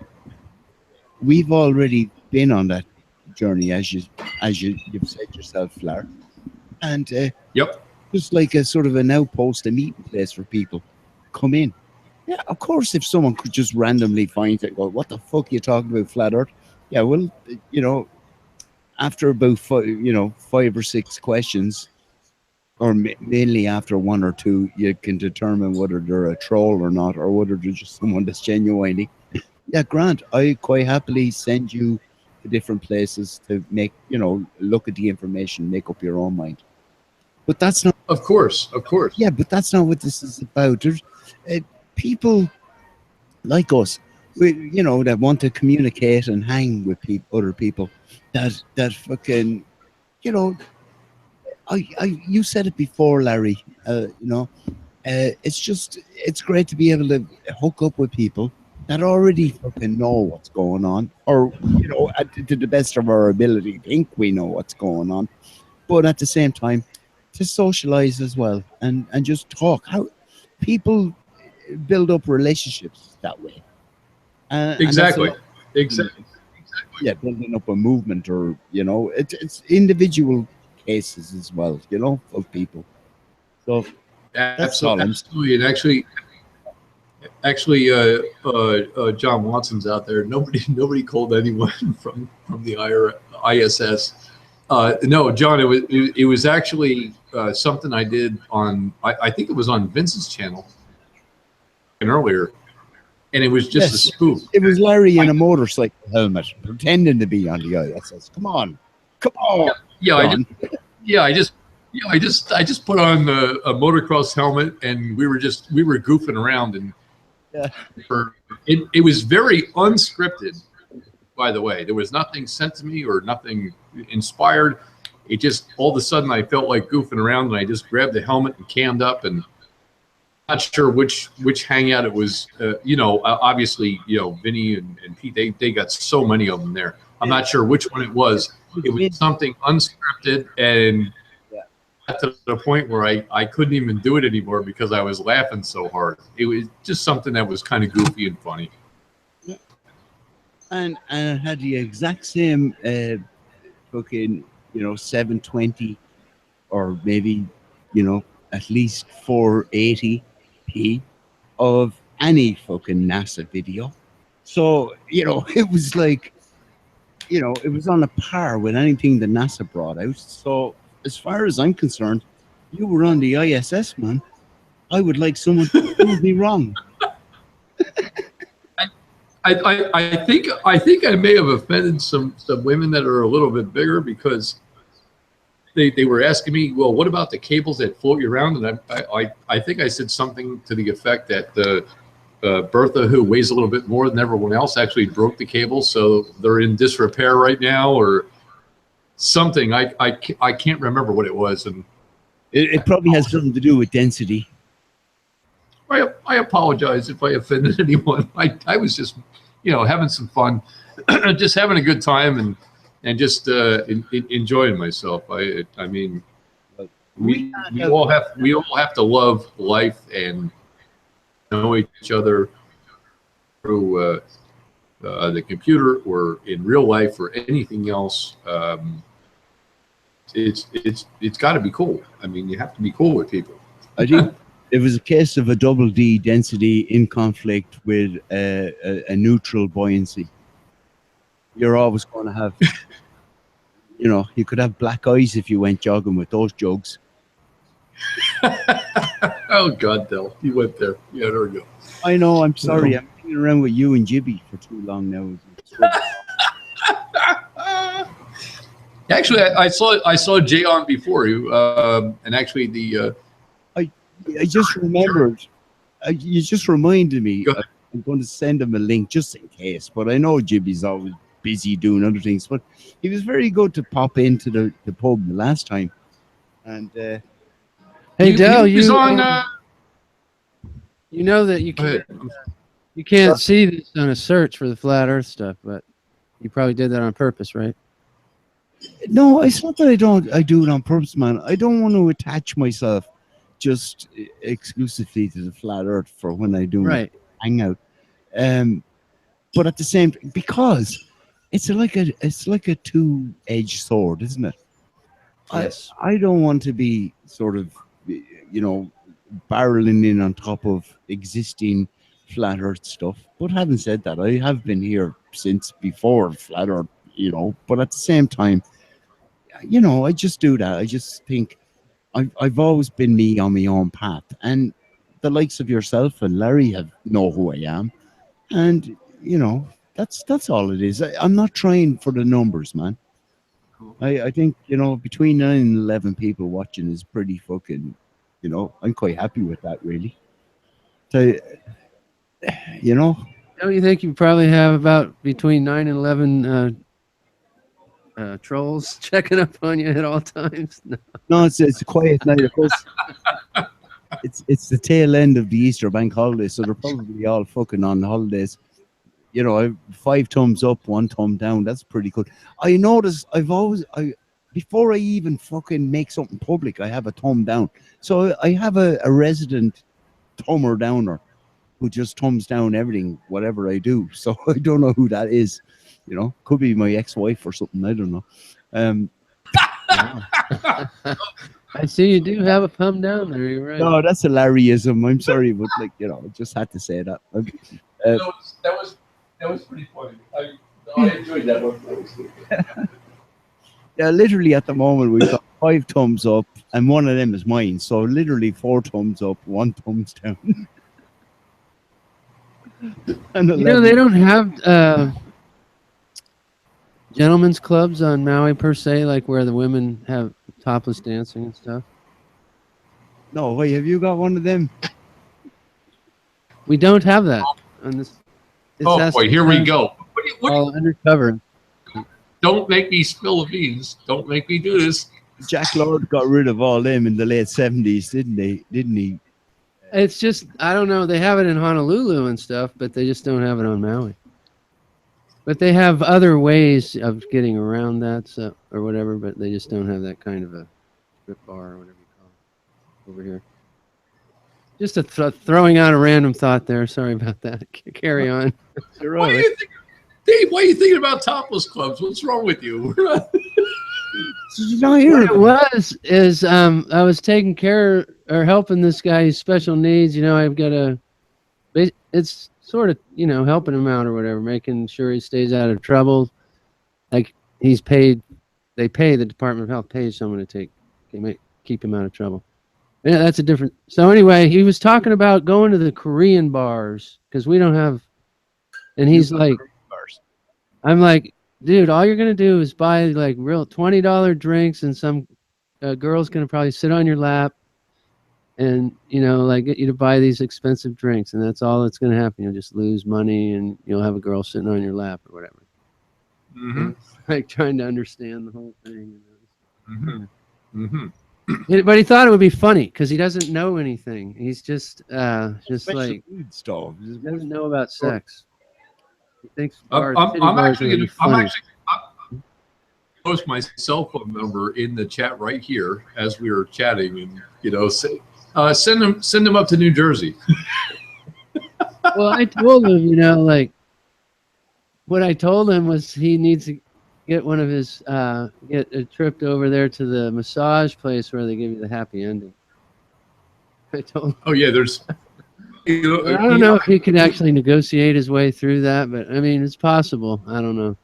we've already been on that journey, you've said yourself, Flar, and Yep. just like a sort of an outpost, a meeting place for people. Come in. Yeah, of course. If someone could just randomly find it, go, "What the fuck are you talking about, flat Earth?" Yeah, well, after about 5 or 6 questions, or mainly after 1 or 2, you can determine whether they're a troll or not, or whether they're just someone that's genuinely. Yeah, Grant, I quite happily send you to different places to make, look at the information, make up your own mind. But that's not. Of course. Yeah, but that's not what this is about. There's people like us, that want to communicate and hang with other people. That fucking, you know, you said it before, Larry. It's great to be able to hook up with people that already fucking know what's going on, or to the best of our ability, think we know what's going on, but at the same time, to socialize as well and just talk. How people build up relationships that way. Exactly. And exactly. Yeah, building up a movement, or it's individual cases as well, of people. So absolutely, and actually, John Watson's out there. Nobody called anyone from the ISS. No, John, it was actually something I did on. I think it was on Vince's channel earlier, and it was just a spoof. It was Larry in a motorcycle helmet pretending to be on the ISS. Come on. I just put on a motocross helmet, and we were goofing around, and it was very unscripted. By the way, there was nothing sent to me or nothing inspired. It just, all of a sudden, I felt like goofing around, and I just grabbed the helmet and cammed up, and not sure which hangout it was. Obviously, Vinny and Pete, they got so many of them there. I'm not sure which one it was. It was something unscripted, and got to the point where I couldn't even do it anymore because I was laughing so hard. It was just something that was kind of goofy and funny. Yeah. And it had the exact same fucking 720, or maybe at least 480p of any fucking NASA video. So it was like it was on a par with anything that NASA brought out. So as far as I'm concerned, you were on the ISS, man. I would like someone to prove me wrong. I think I may have offended some women that are a little bit bigger, because they were asking me, well, what about the cables that float you around? And I think I said something to the effect that Bertha, who weighs a little bit more than everyone else, actually broke the cables, so they're in disrepair right now, or something. I can't remember what it was, and it probably has something to do with density. I apologize if I offended anyone. I was just having some fun, just having a good time, and just enjoying myself. I mean, we all have to love life and know each other through the computer or in real life or anything else. It's got to be cool. I mean, you have to be cool with people. I think it was a case of a double D density in conflict with a neutral buoyancy. You're always going to have, you could have black eyes if you went jogging with those jugs. Oh God, Del, you went there. Yeah, there we go. I know. I'm sorry. I'm hanging around with you and Jibby for too long now. Actually, I saw Jay on before you, and actually I just remembered. You just reminded me. I'm going to send him a link just in case. But I know Jibby's always busy doing other things. But he was very good to pop into the pub the last time. And hey, Del, he was on. You know that you can't see this on a search for the flat Earth stuff, but you probably did that on purpose, right? No, it's not that I do it on purpose, man. I don't want to attach myself just exclusively to the flat Earth for when I do Right. hangout. But at the same, because it's like a two-edged sword, isn't it? Yes. I don't want to be sort of, barreling in on top of existing flat Earth stuff. But having said that, I have been here since before flat Earth, But at the same time, I just do that. I just think I've always been me on my own path, and the likes of yourself and Larry know who I am, and that's all it is. I'm not trying for the numbers, man. I think between 9 and 11 people watching is pretty fucking. I'm quite happy with that, really. So, Don't you think you probably have about between 9 and 11 trolls checking up on you at all times? No. No, it's a quiet night. Of course, it's the tail end of the Easter bank holiday, so they're probably all fucking on holidays. I 5 thumbs up, 1 thumb down. That's pretty good. I notice before I even fucking make something public, I have a thumb down. So I have a resident thumber downer who just thumbs down everything, whatever I do. So I don't know who that is. Could be my ex-wife or something. I don't know. I see you do have a thumb down there. You're right. No, that's hilariousm. I'm sorry, but I just had to say that. That was pretty funny. I enjoyed that one. Yeah, literally at the moment we've got 5 thumbs up, and one of them is mine. So literally 4 thumbs up, 1 thumbs down. And they don't have gentlemen's clubs on Maui per se, like where the women have topless dancing and stuff. No, wait, have you got one of them? We don't have that on this. Oh boy, here we go. All undercover. Don't make me spill the beans. Don't make me do this. Jack Lord got rid of all them in the late 70s, didn't he? It's just, I don't know. They have it in Honolulu and stuff, but they just don't have it on Maui. But they have other ways of getting around that, or whatever. But they just don't have that kind of a strip bar or whatever you call it over here. Just throwing out a random thought there. Sorry about that. Carry on. You're What right. are you thinking, Dave? Why are you thinking about topless clubs? What's wrong with you? Did you not hear What it? it was I was taking care or helping this guy who's special needs. I've got it's sort of, helping him out or whatever, making sure he stays out of trouble. Like he's paid, the Department of Health pays someone to keep him out of trouble. Yeah, that's a different. So anyway, he was talking about going to the Korean bars because we don't have, and he's like, I'm like, dude, all you're gonna do is buy like real $20 drinks, and some girl's gonna probably sit on your lap, and like get you to buy these expensive drinks, and that's all that's gonna happen. You'll just lose money, and you'll have a girl sitting on your lap or whatever. Mm-hmm. Like trying to understand the whole thing. Mm-hmm. Mm-hmm. But he thought it would be funny because he doesn't know anything. He's just Special like needs stuff. he doesn't know about sex. He thinks I'm actually going to post my cell phone number in the chat right here as we were chatting, and send them up to New Jersey. Well, I told him, like what I told him was he needs to get one of his get a trip over there to the massage place where they give you the happy ending. I told him. Oh yeah, there's. I don't know if he could actually negotiate his way through that, but I mean, it's possible. I don't know.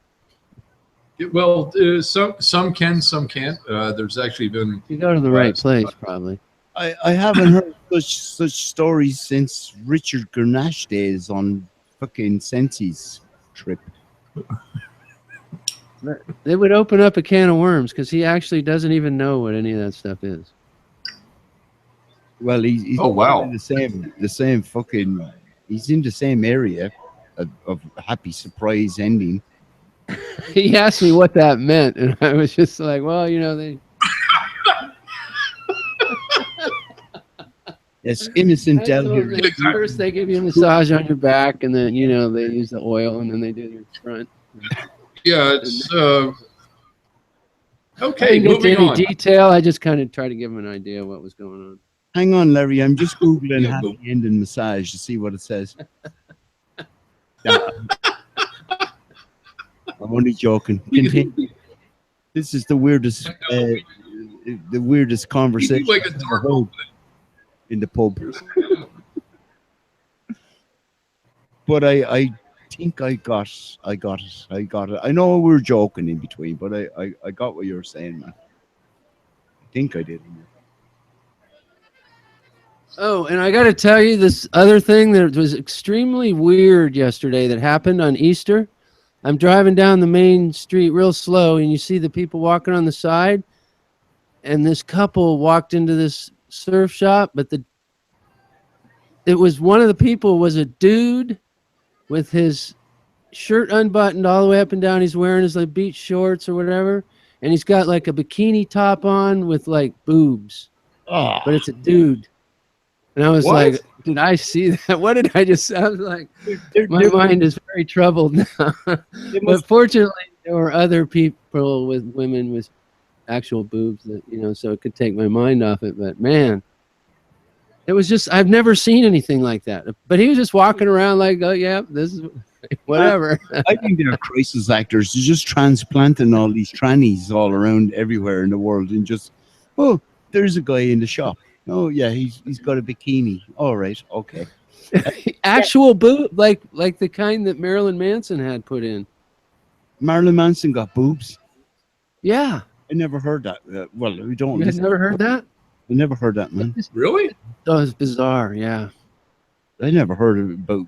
Well, some can, some can't. There's actually been. You go to the right place, probably. I haven't heard such stories since Richard Grenache days on fucking Sensi's trip. It would open up a can of worms because he actually doesn't even know what any of that stuff is. Well, he's oh wow, in the same fucking. He's in the same area of happy surprise ending. He asked me what that meant, and I was just like, "Well, they." Yes, innocent devil. First, they give you a massage on your back, and then they use the oil, and then they do your front. Yeah, it's okay. I didn't get Moving into any on. detail. I just kind of tried to give him an idea of what was going on. Hang on, Larry. I'm just googling Yeah, happy ending massage to see what it says. Yeah, I'm only joking. Continue. This is the weirdest You conversation do like a I've ever dark heard opening. in the pub. Yeah. But I think I got it. I know we were joking in between, but I got what you were saying, man. I think I did. Oh, and I got to tell you this other thing that was extremely weird yesterday that happened on Easter. I'm driving down the main street real slow, and you see the people walking on the side. And this couple walked into this surf shop, but it was one of the people was a dude with his shirt unbuttoned all the way up and down. He's wearing his like beach shorts or whatever, and he's got like a bikini top on with like boobs, Oh, but it's a dude. And I was What? like, did I see that? What did I just? I was like, they're- my they're- mind is very troubled now. they But must- fortunately, there were other people with women with actual boobs that so it could take my mind off it. But man, it was just I've never seen anything like that. But he was just walking around like, oh yeah, this is whatever. I think they're crisis actors. They're just transplanting all these trannies all around everywhere in the world, and just, oh, there's a guy in the shop. Oh yeah, he's got a bikini. All right, okay. Actual boob, like the kind that Marilyn Manson had put in. Marilyn Manson got boobs. Yeah, I never heard that. Well, we don't. you had Listen. never heard that? I never heard that, man. Really? That was bizarre. Yeah. I never heard about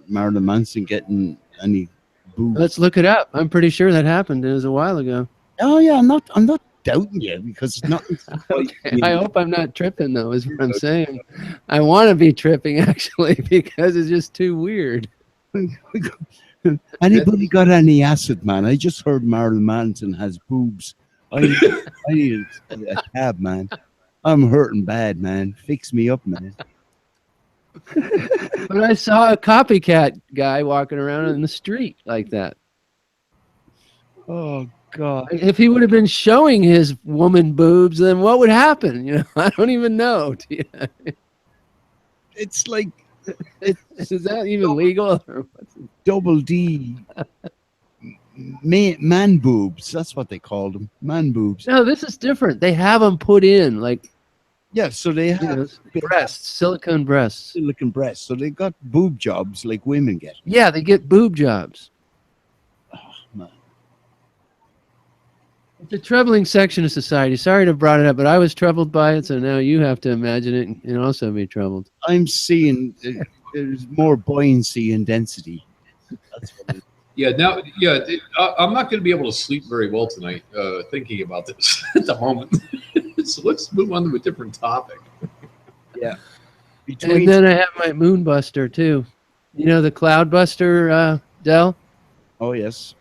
Marilyn Manson getting any boobs. Let's look it up. I'm pretty sure that happened. It was a while ago. Oh yeah, I'm not doubting you because it's not. Okay. I hope I'm not tripping though, is what I'm saying. I want to be tripping actually because it's just too weird. Anybody got any acid, man? I just heard Marilyn Manson has boobs. I need a cab, man. I'm hurting bad, man. Fix me up, man. But I saw a copycat guy walking around in the street like that. Oh God. If he would have been showing his woman boobs, then what would happen? I don't even know. It's like Is that even legal? Or what's it? double D man boobs. That's what they called them. Man boobs. No, this is different. They have them put in like Yeah, so they have breasts, silicone breasts. silicon breasts. So they got boob jobs like women get. Yeah, they get boob jobs. Oh, man. It's a troubling section of society. Sorry to have brought it up, but I was troubled by it, so now you have to imagine it and also be troubled. I'm seeing there's more buoyancy and density. That's what it is. Yeah. Now, I'm not going to be able to sleep very well tonight thinking about this at the moment. So let's move on to a different topic. Yeah. And then I have my Moonbuster too. You know the Cloudbuster, Dell? Oh yes.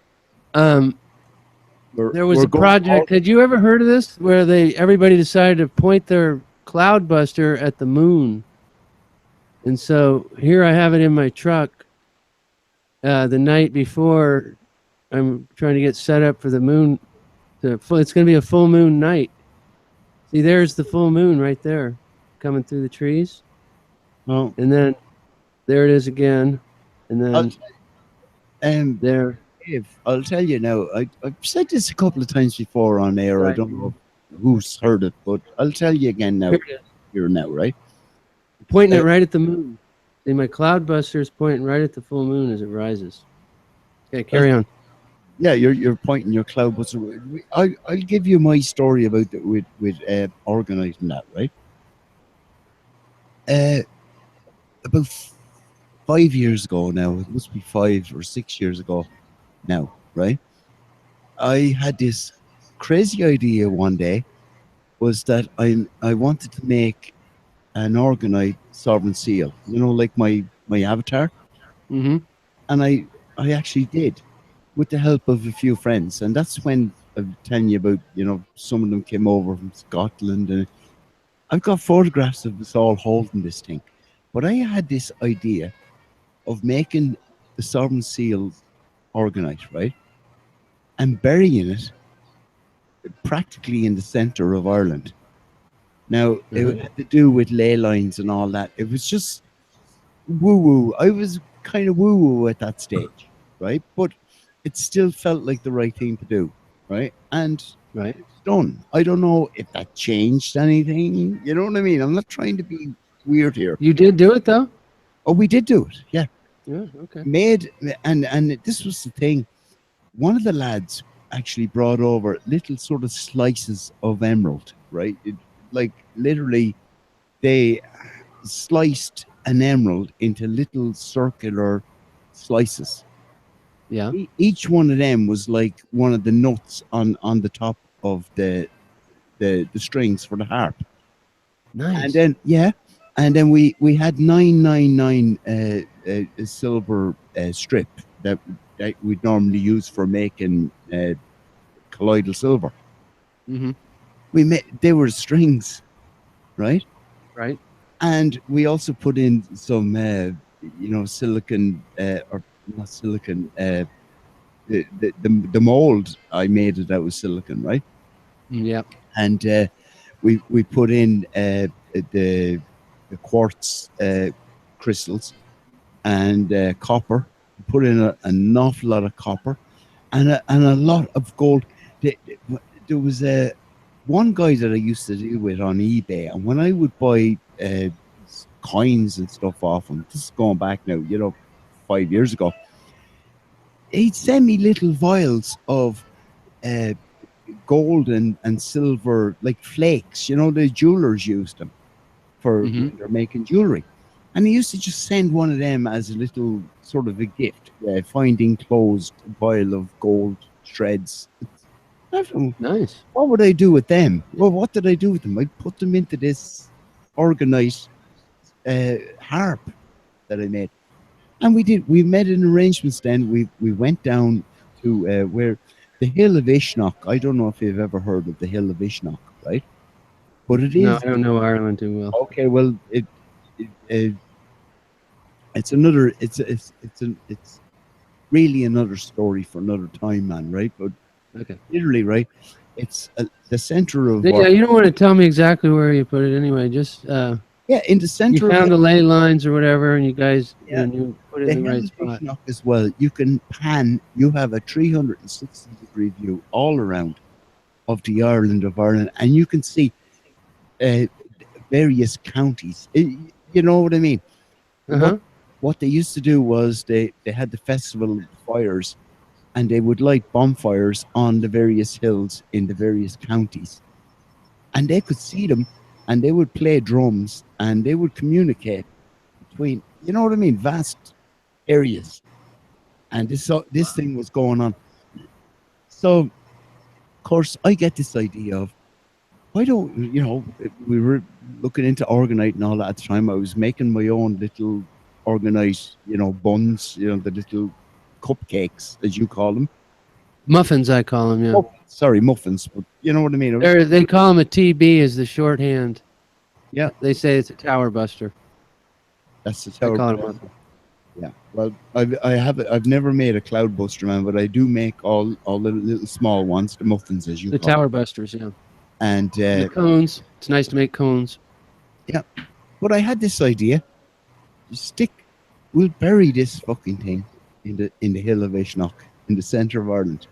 There was a project. Had you ever heard of this? Where everybody decided to point their Cloudbuster at the moon. And so here I have it in my truck. The night before, I'm trying to get set up for the moon. It's going to be a full moon night. See, there's the full moon right there, coming through the trees. Oh. And then there it is again. And then there. I'll tell you now. I've said this a couple of times before on air. Right. I don't know who's heard it, but I'll tell you again now. Here now, right? Pointing it right at the moon. See, my Cloudbuster is pointing right at the full moon as it rises. Okay, carry on. Yeah, you're pointing your Cloudbuster. I'll give you my story about with organizing that, right? About 5 years ago now, it must be 5 or 6 years ago now, right? I had this crazy idea one day, was that I wanted to make an organized sovereign seal, like my avatar. Mm-hmm. And I actually did, with the help of a few friends. And that's when I'm telling you about, some of them came over from Scotland. And I've got photographs of us all holding this thing. But I had this idea of making the sovereign seal organized, right? And burying it practically in the center of Ireland. Now, it had to do with ley lines and all that. It was just woo woo. I was kind of woo woo at that stage, right? But it still felt like the right thing to do, right? And Right. it's done. I don't know if that changed anything. You know what I mean? I'm not trying to be weird here. You did do it though? Oh, we did do it. Yeah. Yeah. Okay. Made and this was the thing. One of the lads actually brought over little sort of slices of emerald, right? Like literally, they sliced an emerald into little circular slices. Yeah. Each one of them was like one of the nuts on the top of the strings for the harp. Nice. And then and then we had 999 a silver strip that we'd normally use for making colloidal silver. Mm-hmm. We made they were strings, right? Right. And we also put in some silicon or not silicon the mold. I made it out with silicon, right? Yeah. And we put in the quartz crystals and copper. Put in an awful lot of copper and a lot of gold. There was one guy that I used to deal with on eBay, and when I would buy coins and stuff off him, this is going back now, 5 years ago, he'd send me little vials of gold and silver, like flakes. The jewelers used them for when they're making jewelry. And he used to just send one of them as a little sort of a gift, finding closed vial of gold shreds. Nice. What would I do with them? Well, what did I do with them? I put them into this organized harp that I made. And we made an arrangements then. We went down to where the Hill of Ishnock. I don't know if you've ever heard of the Hill of Ishnock, right? But it is. No, I don't know Ireland too well. Okay, well, it's another. It's really another story for another time, man. Right? But Okay. literally, right? It's the center of. Yeah, you don't want to tell me exactly where you put it anyway. Just in the center. You found the ley lines or whatever, and you guys and you put it in the right spot. As well, you can pan. You have a 360-degree view all around of the island of Ireland, and you can see various counties. You know what I mean? What they used to do was they had the festival of fires, and they would light bonfires on the various hills in the various counties, and they could see them, and they would play drums, and they would communicate between, you know what I mean, vast areas. And this thing was going on. So, of course, I get this idea of, why don't, we were looking into Organite and all that at the time. I was making my own little Organite, buns, the little cupcakes, as you call them. Muffins, I call them, yeah. Sorry, muffins, but you know what I mean. They call them a TB as the shorthand. Yeah. They say it's a tower buster. That's the tower buster. Yeah. Well, I've never made a cloud buster, man, but I do make all the little small ones, the muffins, as you call them. The tower busters, yeah. And the cones. It's nice to make cones. Yeah. But I had this idea. We'll bury this fucking thing in the Hill of Ishnock, in the center of Ireland.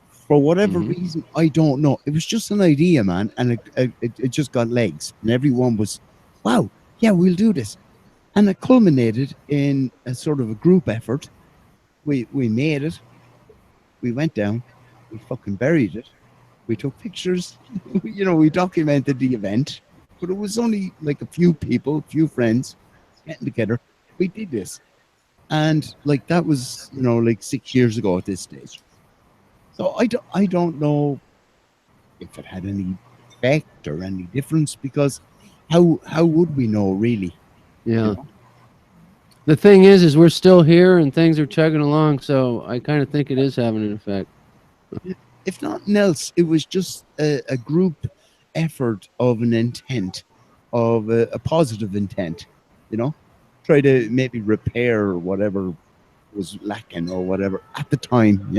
For whatever reason, I don't know. It was just an idea, man, and it just got legs. And everyone was, wow, yeah, we'll do this. And it culminated in a sort of a group effort. We made it. We went down. We fucking buried it. We took pictures. We documented the event. But it was only like a few people, a few friends getting together. We did this. And like that was, like 6 years ago at this stage. So I don't know if it had any effect or any difference, because how would we know, really? Yeah. The thing is we're still here and things are chugging along, so I kind of think it is having an effect. If nothing else, it was just a group effort of an intent, of a positive intent, try to maybe repair whatever was lacking or whatever at the time,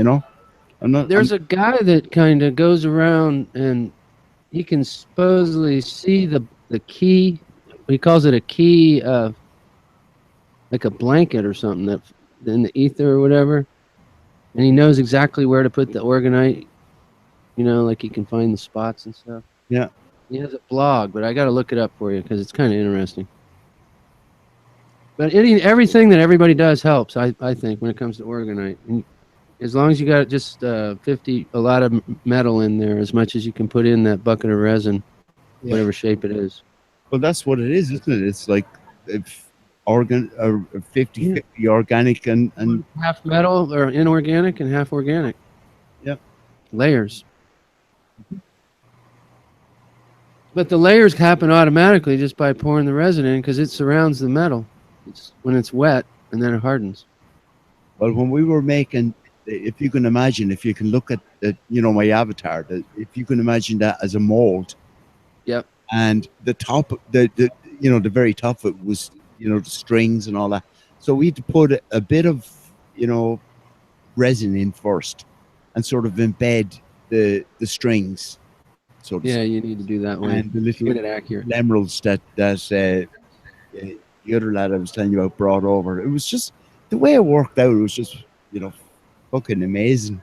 There's a guy that kind of goes around and he can supposedly see the key. He calls it a key, like a blanket or something that in the ether or whatever. And he knows exactly where to put the organite. You know, like he can find the spots and stuff. Yeah. He has a blog, but I got to look it up for you because it's kind of interesting. But everything that everybody does helps, I think, when it comes to organite. And as long as you got just a lot of metal in there, as much as you can put in that bucket of resin, whatever shape it is. Well, that's what it is, isn't it? It's like if 50-50 organic and half metal or inorganic and half organic. Yep. Layers. But the layers happen automatically just by pouring the resin in because it surrounds the metal. When it's wet, and then it hardens. Well, when we were making, if you can imagine, if you can look at my avatar, if you can imagine that as a mold. Yep. And the top, the very top of it was, the strings and all that. So we had to put a bit of, resin in first and sort of embed the strings. So you need to do that way. And the little get it accurate. emeralds that the other lad I was telling you about brought over. It was just the way it worked out. It was just, fucking amazing.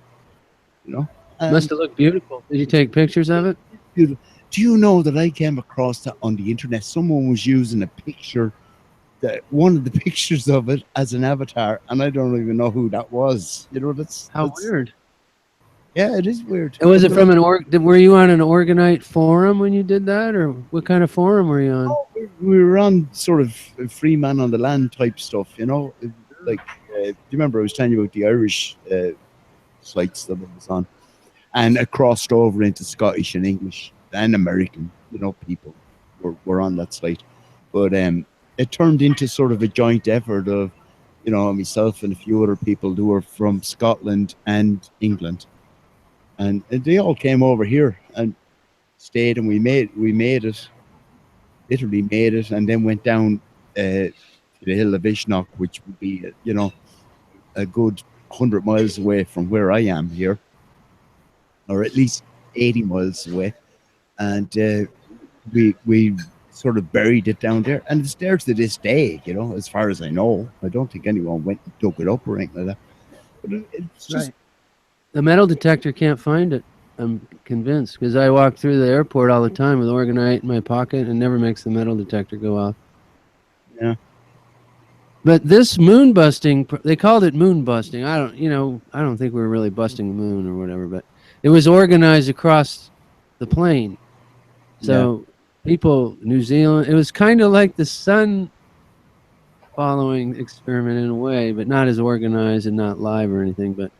Must have looked beautiful. Did you take pictures of it? Beautiful. Do you know that I came across that on the internet? Someone was using a picture, one of the pictures of it as an avatar, and I don't even know who that was. That's weird. Yeah, it is weird. And was it from were you on an Organite forum when you did that, or what kind of forum were you on? Oh, we were on sort of free man on the land type stuff, like, do you remember I was telling you about the Irish sites that I was on, and it crossed over into Scottish and English and American, people were on that site. But it turned into sort of a joint effort of, myself and a few other people who were from Scotland and England. And they all came over here and stayed, and we made it, literally made it, and then went down to the hill of Ishnock, which would be, a good 100 miles away from where I am here, or at least 80 miles away. And we sort of buried it down there, and it's there to this day, as far as I know. I don't think anyone went and dug it up or anything like that. But it's just... Right. The metal detector can't find it, I'm convinced, because I walk through the airport all the time with Organite in my pocket and never makes the metal detector go off. Yeah. But this moon busting, they called it moon busting. I don't think we were really busting the moon or whatever, but it was organized across the plane. So people, New Zealand, it was kind of like the sun following experiment in a way, but not as organized and not live or anything, but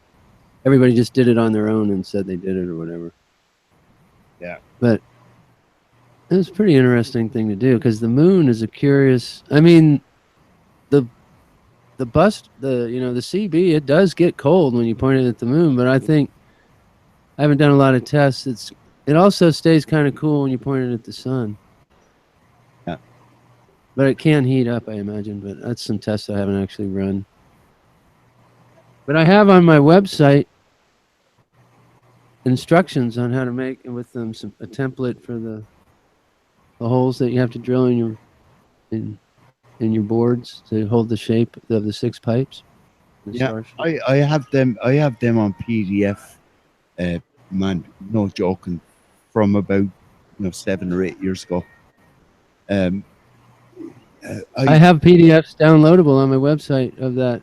everybody just did it on their own and said they did it or whatever. Yeah. But it was a pretty interesting thing to do because the moon is a curious... I mean, the CB, it does get cold when you point it at the moon, but I think I haven't done a lot of tests. It also stays kind of cool when you point it at the sun. Yeah. But it can heat up, I imagine, but that's some tests I haven't actually run. But I have on my website instructions on how to make with them a template for the holes that you have to drill in your boards to hold the shape of the 6 pipes. Yeah, I have them. I have them on PDF. Man, no joking, from about 7 or 8 years ago. I have PDFs downloadable on my website of that.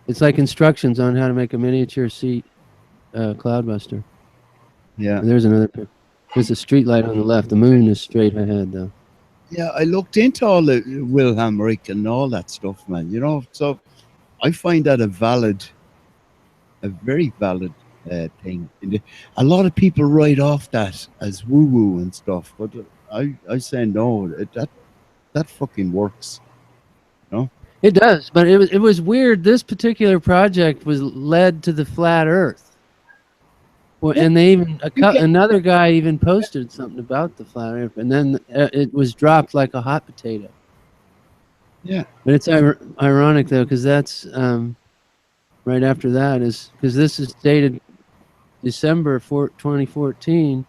It's like instructions on how to make a miniature seat cloudbuster. Yeah. And there's another picture. There's a street light on the left. The moon is straight ahead, though. Yeah, I looked into all the Wilhelm Reich and all that stuff, man. So I find that a very valid thing. A lot of people write off that as woo-woo and stuff, but I say no. That fucking works. It does, but it was weird. This particular project was led to the flat Earth. Well, and they even another guy even posted something about the flat Earth, and then it was dropped like a hot potato. Yeah, but it's ironic though, because that's right after that is because this is dated December 2014.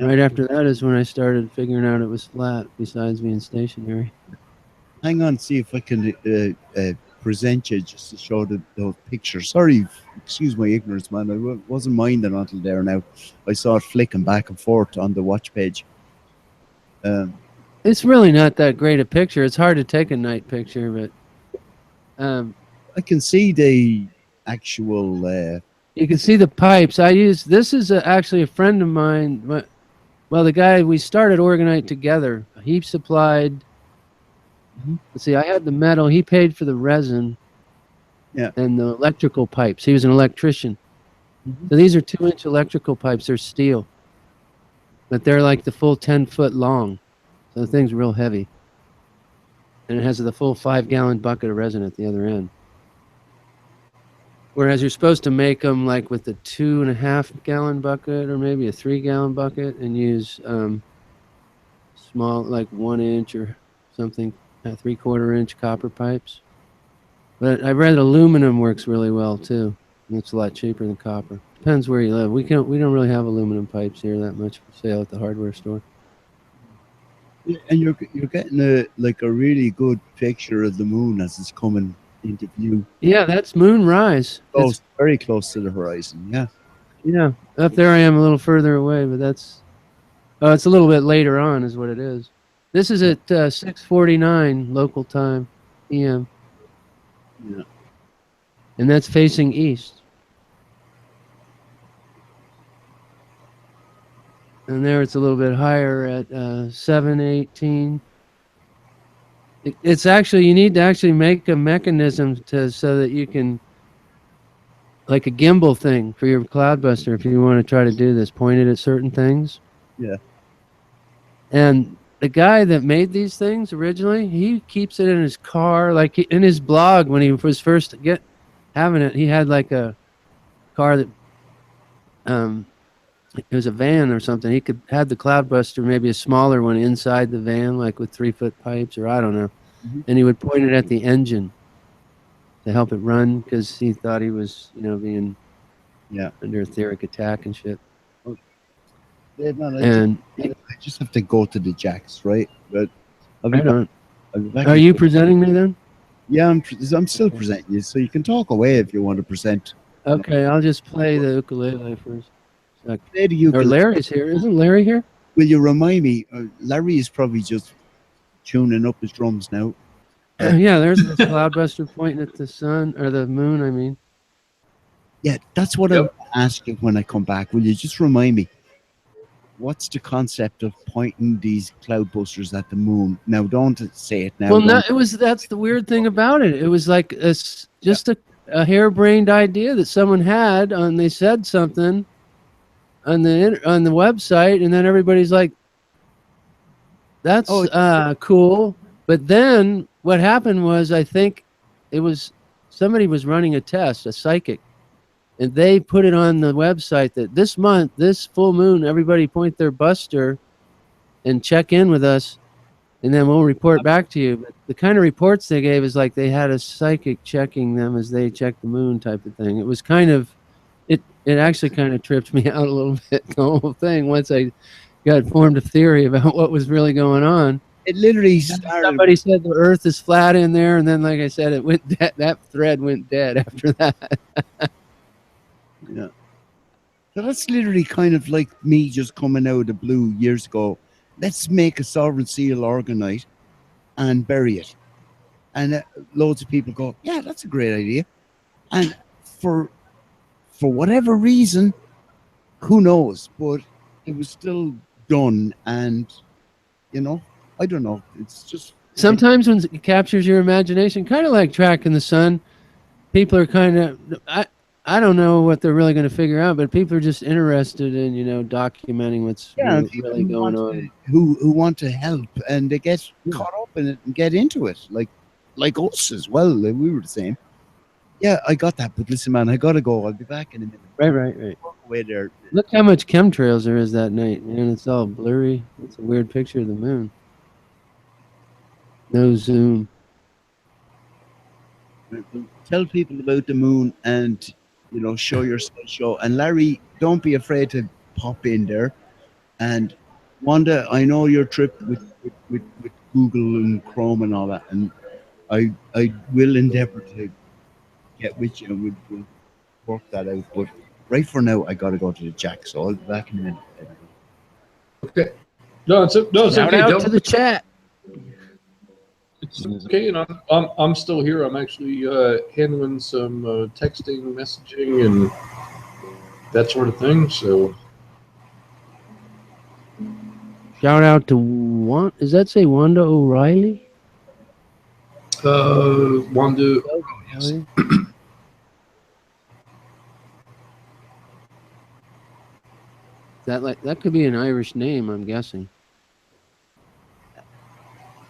Right after that is when I started figuring out it was flat, besides being stationary. Hang on, see if I can present you just to show those pictures. Sorry, excuse my ignorance, man. I wasn't minding until there now. I saw it flicking back and forth on the watch page. It's really not that great a picture. It's hard to take a night picture, but I can see the actual. You can see the pipes. This is actually a friend of mine. Well, the guy we started Organite together. He supplied. Let's see, I had the metal. He paid for the resin. Yeah. And the electrical pipes. He was an electrician. So these are 2-inch electrical pipes. They're steel, but they're like the full 10-foot long. So the thing's real heavy, and it has the full 5-gallon bucket of resin at the other end. Whereas you're supposed to make them like with a 2.5-gallon bucket or maybe a 3-gallon bucket and use small, like 1-inch or something, 3/4-inch copper pipes. But I read aluminum works really well too. And it's a lot cheaper than copper. Depends where you live. We don't really have aluminum pipes here that much for sale at the hardware store. And you're getting a really good picture of the moon as it's coming into view. Yeah, that's moonrise. It's very close to the horizon. Yeah. Yeah, up there I am a little further away, but it's a little bit later on, is what it is. This is at 6:49 local time, PM. Yeah. And that's facing east. And there it's a little bit higher at 7:18. It's actually, you need to actually make a mechanism so that you can, like a gimbal thing for your Cloudbuster, if you want to try to do this, point it at certain things. Yeah. And the guy that made these things originally, he keeps it in his car, like in his blog when he was first having it. He had like a car that it was a van or something. He could have the Cloudbuster, maybe a smaller one inside the van, like with 3-foot pipes, or I don't know. And he would point it at the engine to help it run, because he thought he was, being under etheric attack and shit. Yeah, man, I just have to go to the jacks, right? But I'll be back. Are you presenting me then? Yeah, I'm still presenting you, so you can talk away if you want to present. Okay, I'll just play the ukulele first. Play the ukulele. Or Larry's here. Isn't Larry here? Will you remind me? Larry is probably just tuning up his drums now. Yeah, there's the Cloudbuster pointing at the sun, or the moon, I mean. Yeah, that's what I'll ask you when I come back. Will you just remind me? What's the concept of pointing these Cloudbusters at the moon? Now, don't say it now. Well, that's the weird thing about it. It was like just a harebrained idea that someone had, and they said something on the website, and then everybody's like, "That's cool." But then what happened was, I think it was somebody was running a test, a psychic, and they put it on the website that this month, this full moon, everybody point their buster and check in with us, and then we'll report back to you. But the kind of reports they gave is like they had a psychic checking them as they checked the moon type of thing. It was kind of, it actually kind of tripped me out a little bit, the whole thing, once I got formed a theory about what was really going on. It literally started. Somebody said the Earth is flat in there, and then, like I said, it went that thread went dead after that. Yeah. So that's literally kind of like me just coming out of the blue years ago. Let's make a sovereign seal Organite and bury it. And loads of people go, yeah, that's a great idea. And for whatever reason, who knows? But it was still done. And, I don't know. It's just... Sometimes when it captures your imagination, kind of like Tracking the Sun, people are kind of... I don't know what they're really going to figure out, but people are just interested in, documenting what's really going on. Who want to help, and they get caught up in it and get into it, like us as well. Like we were the same. Yeah, I got that. But listen, man, I gotta go. I'll be back in a minute. Right. Away there. Look how much chemtrails there is that night, man. It's all blurry. It's a weird picture of the moon. No zoom. Tell people about the moon and show your show. And Larry, don't be afraid to pop in there. And Wanda, I know your trip with Google and Chrome and all that, and I will endeavor to get with you, and we'll work that out. But right for now, I got to go to the Jack, so I'll be back in a minute. Okay. No, it's Shout okay. out to the chat. It's okay, and I'm still here. I'm actually handling some texting, messaging, and that sort of thing. So Shout out to Does that say Wanda O'Reilly? Wanda. Yes. That could be an Irish name, I'm guessing.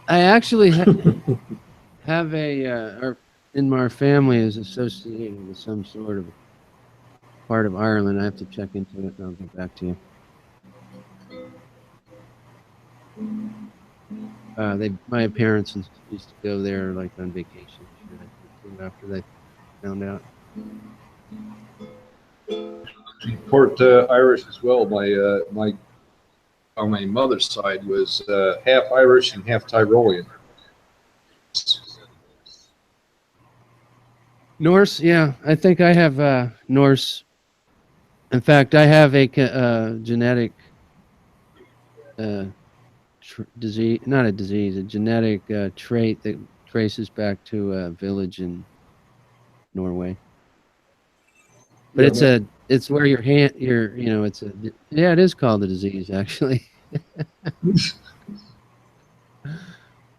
I actually have in our family is associated with some sort of part of Ireland. I have to check into it and I'll get back to you. My parents used to go there like on vacation after they found out. Part Irish as well. My on my mother's side was half Irish and half Tyrolean. Norse, yeah, I think I have Norse. In fact, I have a genetic disease, not a disease, a genetic trait that traces back to a village in Norway. But Yeah, it's where it is called a disease actually.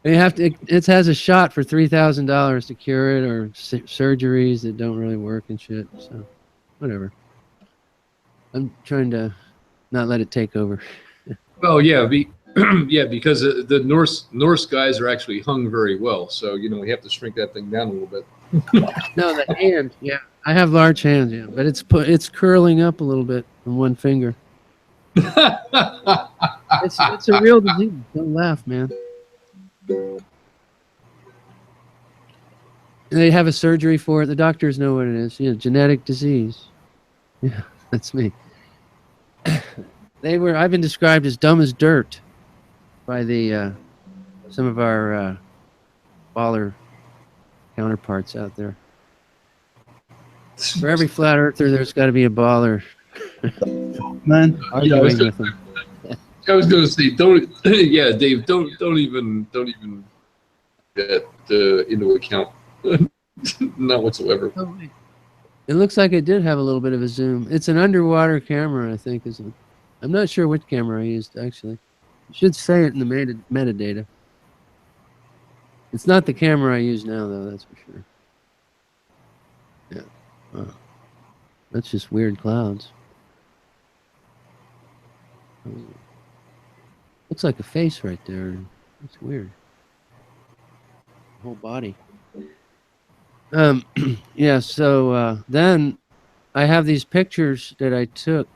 You have to. It has a shot for $3,000 to cure it, or surgeries that don't really work and shit. So, whatever. I'm trying to not let it take over. Well, yeah, because the Norse guys are actually hung very well. So we have to shrink that thing down a little bit. No, the hand. Yeah, I have large hands. Yeah, but it's curling up a little bit on one finger. It's a real disease. Don't laugh, man. They have a surgery for it. The doctors know what it is. Genetic disease. Yeah, that's me. I've been described as dumb as dirt by some of our baller counterparts out there. For every flat earther, there's got to be a baller. Man, arguing with them. I was going to say, don't. Yeah, Dave, don't even get into account. Not whatsoever. It looks like it did have a little bit of a zoom. It's an underwater camera, I think, isn't it? I'm not sure which camera I used, actually. It should say it in the metadata. It's not the camera I use now, though, that's for sure. Yeah. Wow. That's just weird clouds. Looks like a face right there. It's weird. Whole body. Yeah, so then I have these pictures that I took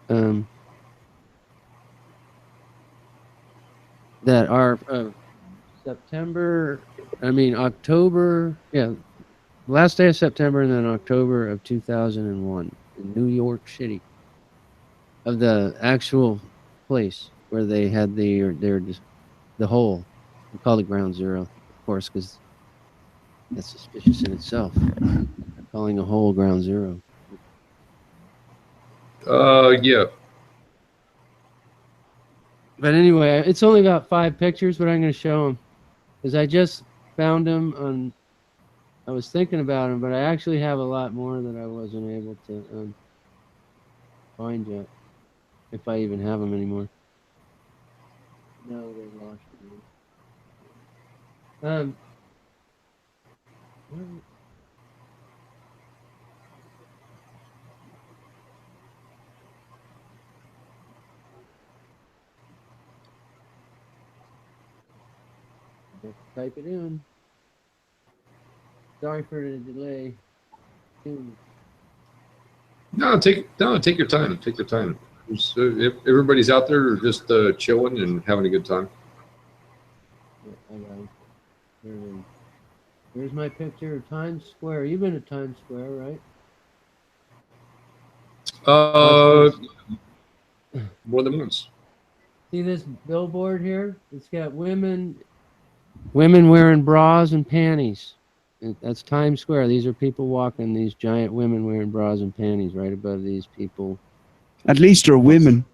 that are October, last day of September and then October of 2001 in New York City, of the actual place where they had the hole. We call it Ground Zero, of course, because that's suspicious in itself. Calling a hole Ground Zero. Yeah. But anyway, it's only about 5 pictures, but I'm going to show them because I just found them I was thinking about them, but I actually have a lot more that I wasn't able to find yet, if I even have them anymore. No, they lost them. Type it in. Sorry for the delay. No, take your time. Take your time. If everybody's out there just chilling and having a good time. Yeah, I got it. Here's my picture of Times Square. You've been to Times Square, right? More than once. See this billboard here? It's got women wearing bras and panties. That's Times Square. These are people walking. These giant women wearing bras and panties right above these people. At least they're women.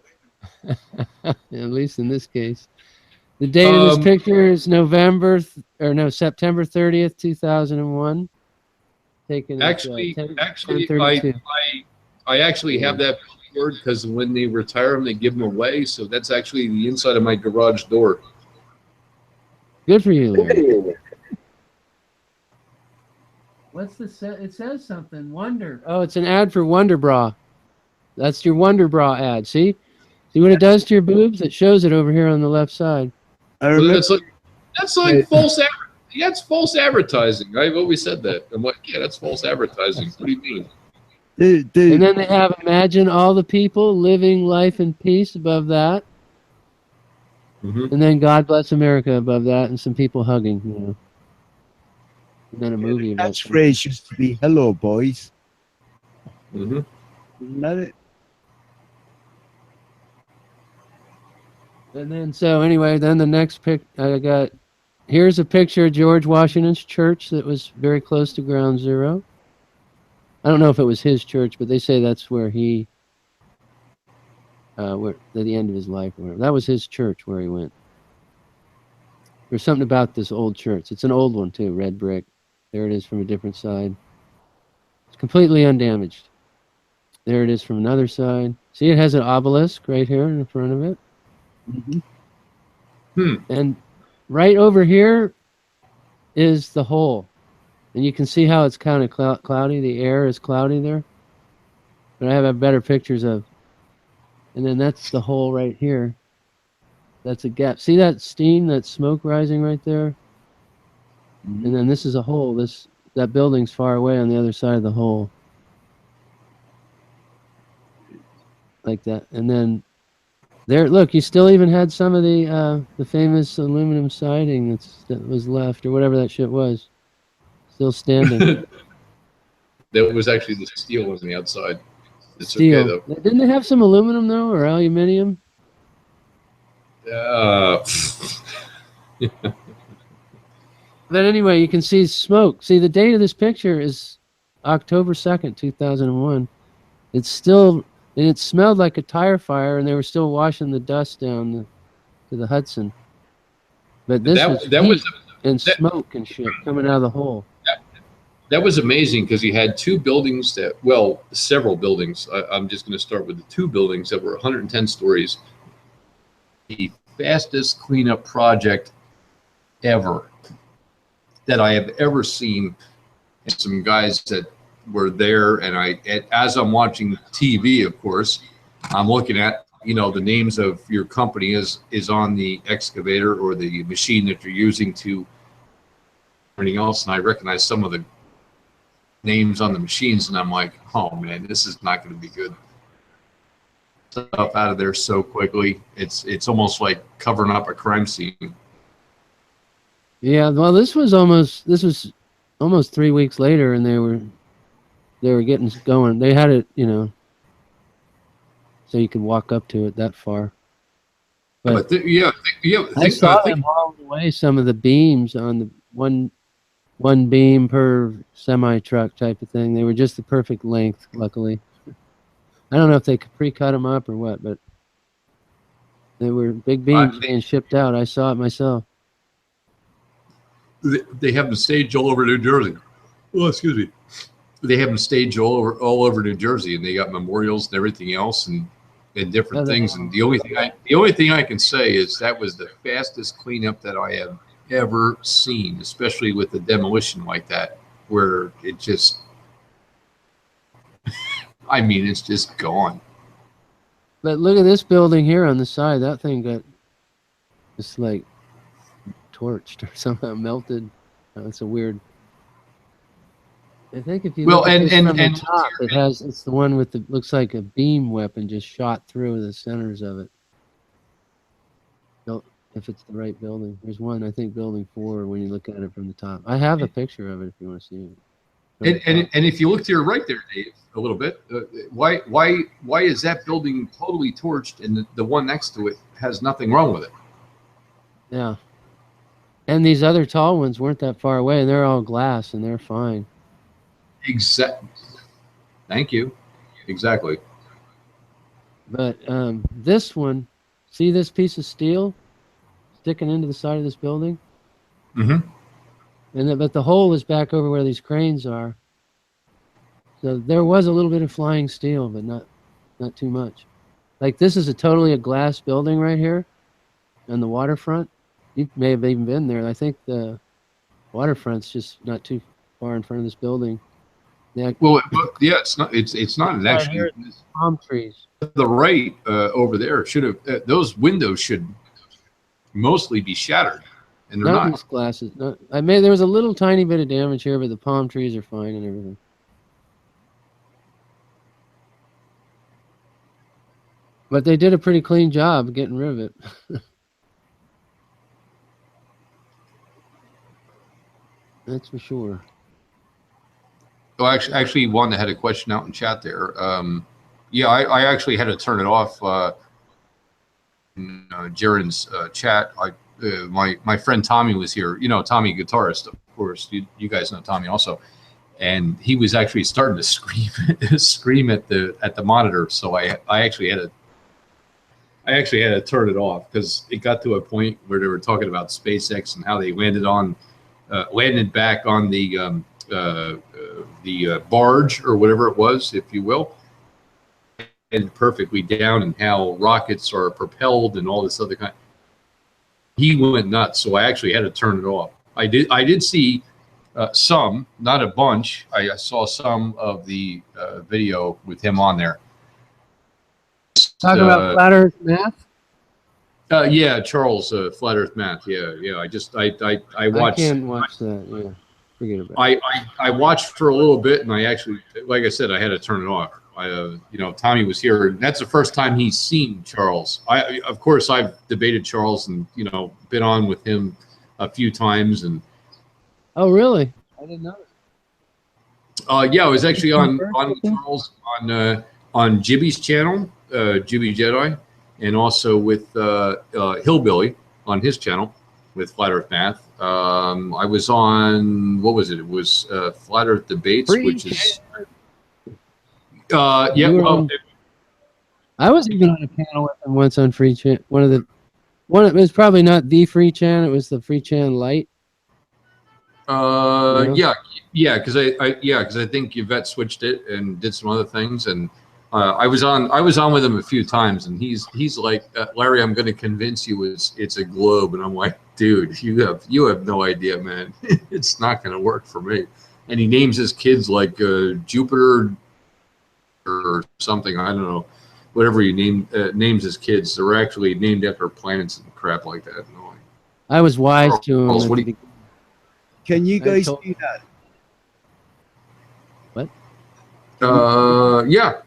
At least in this case. The date of this picture is September 30th, 2001. Taken at, Actually, 10:32. I actually have that billboard because when they retire them, they give them away. So that's actually the inside of my garage door. Good for you, Larry. What's the set? It says something. Wonder. Oh, it's an ad for Wonder Bra. That's your Wonder Bra ad. See what it does to your boobs? It shows it over here on the left side. Well, that's like false. Yeah, it's false advertising. I've always said that. I'm like, yeah, that's false advertising. What do you mean? And then they have imagine all the people living life in peace above that. Mm-hmm. And then God Bless America above that, and some people hugging, you know. And then a movie about that phrase used to be "Hello, boys." Mm-hmm. Isn't that it? And then then the next pic I got. Here's a picture of George Washington's church that was very close to Ground Zero. I don't know if it was his church, but they say that's where he, where at the end of his life, or whatever. That was his church where he went. There's something about this old church. It's an old one too, red brick. There it is from a different side. It's completely undamaged. There it is from another side. See, it has an obelisk right here in front of it. Mm-hmm. And right over here is the hole. And you can see how it's kind of cloudy. The air is cloudy there. But I have better pictures of. And then that's the hole right here. That's a gap. See that steam, that smoke rising right there? Mm-hmm. And then this is a hole. That building's far away on the other side of the hole. Like that. And then there, look, you still even had some of the famous aluminum siding that was left, or whatever that shit was. Still standing. That was actually the steel on the outside. It's steel. Okay, though. Didn't they have some aluminum though, or aluminium? But anyway, you can see smoke. See, the date of this picture is October 2nd, 2001. It's still, and it smelled like a tire fire, and they were still washing the dust down to the Hudson. But this was smoke and shit coming out of the hole. That was amazing because you had two buildings several buildings. I'm just going to start with the two buildings that were 110 stories. The fastest cleanup project ever that I have ever seen. And some guys that were there, and as I'm watching TV, of course, I'm looking at, the names of your company is on the excavator or the machine that you're using to everything else, and I recognize some of the names on the machines, and I'm like, oh man, this is not going to be good. Stuff out of there so quickly. It's almost like covering up a crime scene. Yeah, well, this was almost 3 weeks later, and they were getting going. They had it, so you could walk up to it that far. But I saw them hauling away some of the beams on the one beam per semi truck type of thing. They were just the perfect length, luckily. I don't know if they could pre-cut them up or what, but they were big beams being shipped out. I saw it myself. They have them staged all over New Jersey. Oh, excuse me. They have them staged all over New Jersey, and they got memorials and everything else, and different things. And the only thing I can say is that was the fastest cleanup that I have ever seen, especially with the demolition like that, where it just, it's just gone. But look at this building here on the side. That thing got just like torched or somehow melted. It's a weird. I think if you look at this from the top, it's the one with the looks like a beam weapon just shot through the centers of it. if it's the right building. There's one, I think, building 4 when you look at it from the top. I have a picture of it if you want to see it. And if you look to your right there, Dave, a little bit, why is that building totally torched and the one next to it has nothing wrong with it? Yeah. And these other tall ones weren't that far away, and they're all glass, and they're fine. Exactly. Thank you. Exactly. But this one, see this piece of steel sticking into the side of this building? Mm-hmm. But the hole is back over where these cranes are. So there was a little bit of flying steel, but not too much. Like this is totally a glass building right here on the waterfront. You may have even been there. I think the waterfront's just not too far in front of this building. Yeah. Well, yeah, it's not. It's not an actually. Palm trees. The right over there should have. Those windows should mostly be shattered, and they're not. These glasses. There was a little tiny bit of damage here, but the palm trees are fine and everything. But they did a pretty clean job of getting rid of it. That's for sure. Oh, actually, one that had a question out in chat there. Yeah, I actually had to turn it off in Jaren's chat. My friend Tommy was here. You know, Tommy, guitarist, of course. You guys know Tommy also, and he was actually starting to scream at the monitor. So I actually had to turn it off because it got to a point where they were talking about SpaceX and how they landed back on the barge or whatever it was, if you will, and perfectly down, and how rockets are propelled and all this other kind. He went nuts, so I actually had to turn it off. I did see some, not a bunch. I saw some of the video with him on there. Talking about flat Earth math. Yeah, Charles, Flat Earth Math. Yeah. I watched. I can't watch that. Yeah, forget about it. I watched for a little bit, and I actually, like I said, I had to turn it off. Tommy was here, and that's the first time he's seen Charles. Of course, I've debated Charles, and been on with him a few times, and. Oh, really? I didn't know that. Yeah, I was actually on Charles on Jibby's channel, Jibby Jedi. And also with Hillbilly on his channel with Flat Earth Math. I was on, what was it? It was Flat Earth Debates, which is... yeah, well... I was even on a panel with him once on Free Chan. It was probably not the Free Chan, it was the Free Chan Lite. Yeah, because I think Yvette switched it and did some other things, and I was on with him a few times, and he's like, Larry, I'm going to convince you it's a globe, and I'm like, dude, you have no idea, man. It's not going to work for me. And he names his kids like Jupiter or something. I don't know, whatever he names his kids. They're actually named after planets and crap like that. No, I was wise to him. Can you guys see that? What? Yeah.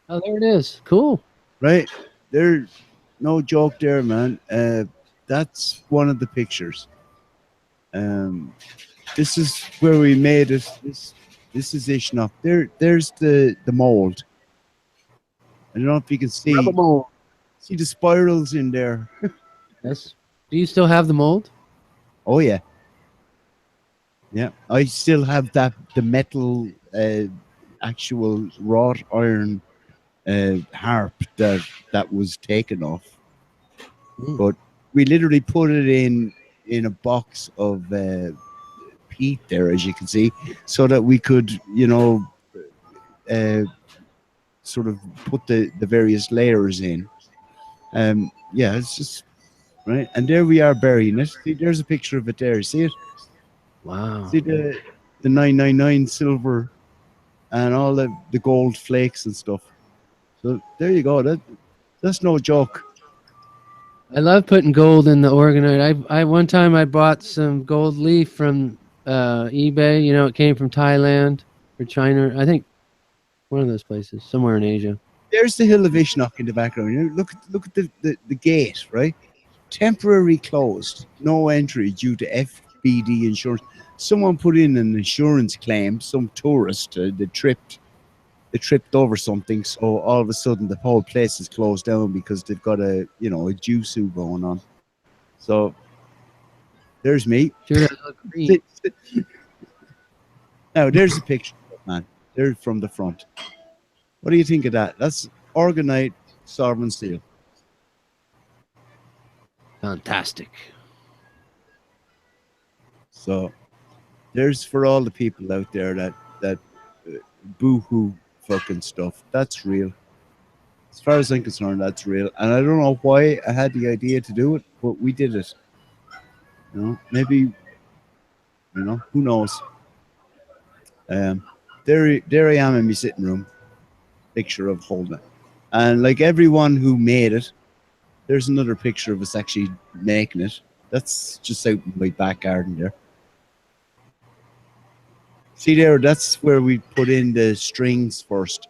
Oh, there it is. Cool. Right. There's no joke there, man. That's one of the pictures. This is where we made it. This is Ishnok. There's the mold. I don't know if you can see. See the spirals in there. Yes. Do you still have the mold? Oh yeah. Yeah, I still have the metal actual wrought iron harp that was taken off. But we literally put it in a box of peat there, as you can see, so that we could, sort of put the various layers in. Yeah, it's just right. And there we are burying it. See, there's a picture of it there. See it? Wow. See the 999 silver and all the gold flakes and stuff. So there you go. That's no joke. I love putting gold in the organoid. I one time I bought some gold leaf from eBay. It came from Thailand or China. I think one of those places, somewhere in Asia. There's the hill of Ishnok in the background. Look at the gate, right? temporary closed, no entry due to FBD insurance. Someone put in an insurance claim, some tourist, they tripped over something, so all of a sudden the whole place is closed down because they've got a juice going on. So there's me. Sure does look green. Now there's a picture, man. They're from the front. What do you think of that? That's Organite Sovereign Seal. Fantastic. So there's for all the people out there that boo-hoo fucking stuff. That's real. As far as I'm concerned, that's real. And I don't know why I had the idea to do it, but we did it. Maybe, who knows? There I am in my sitting room. Picture of holding it. And like everyone who made it, there's another picture of us actually making it. That's just out in my back garden there. See there, that's where we put in the strings first,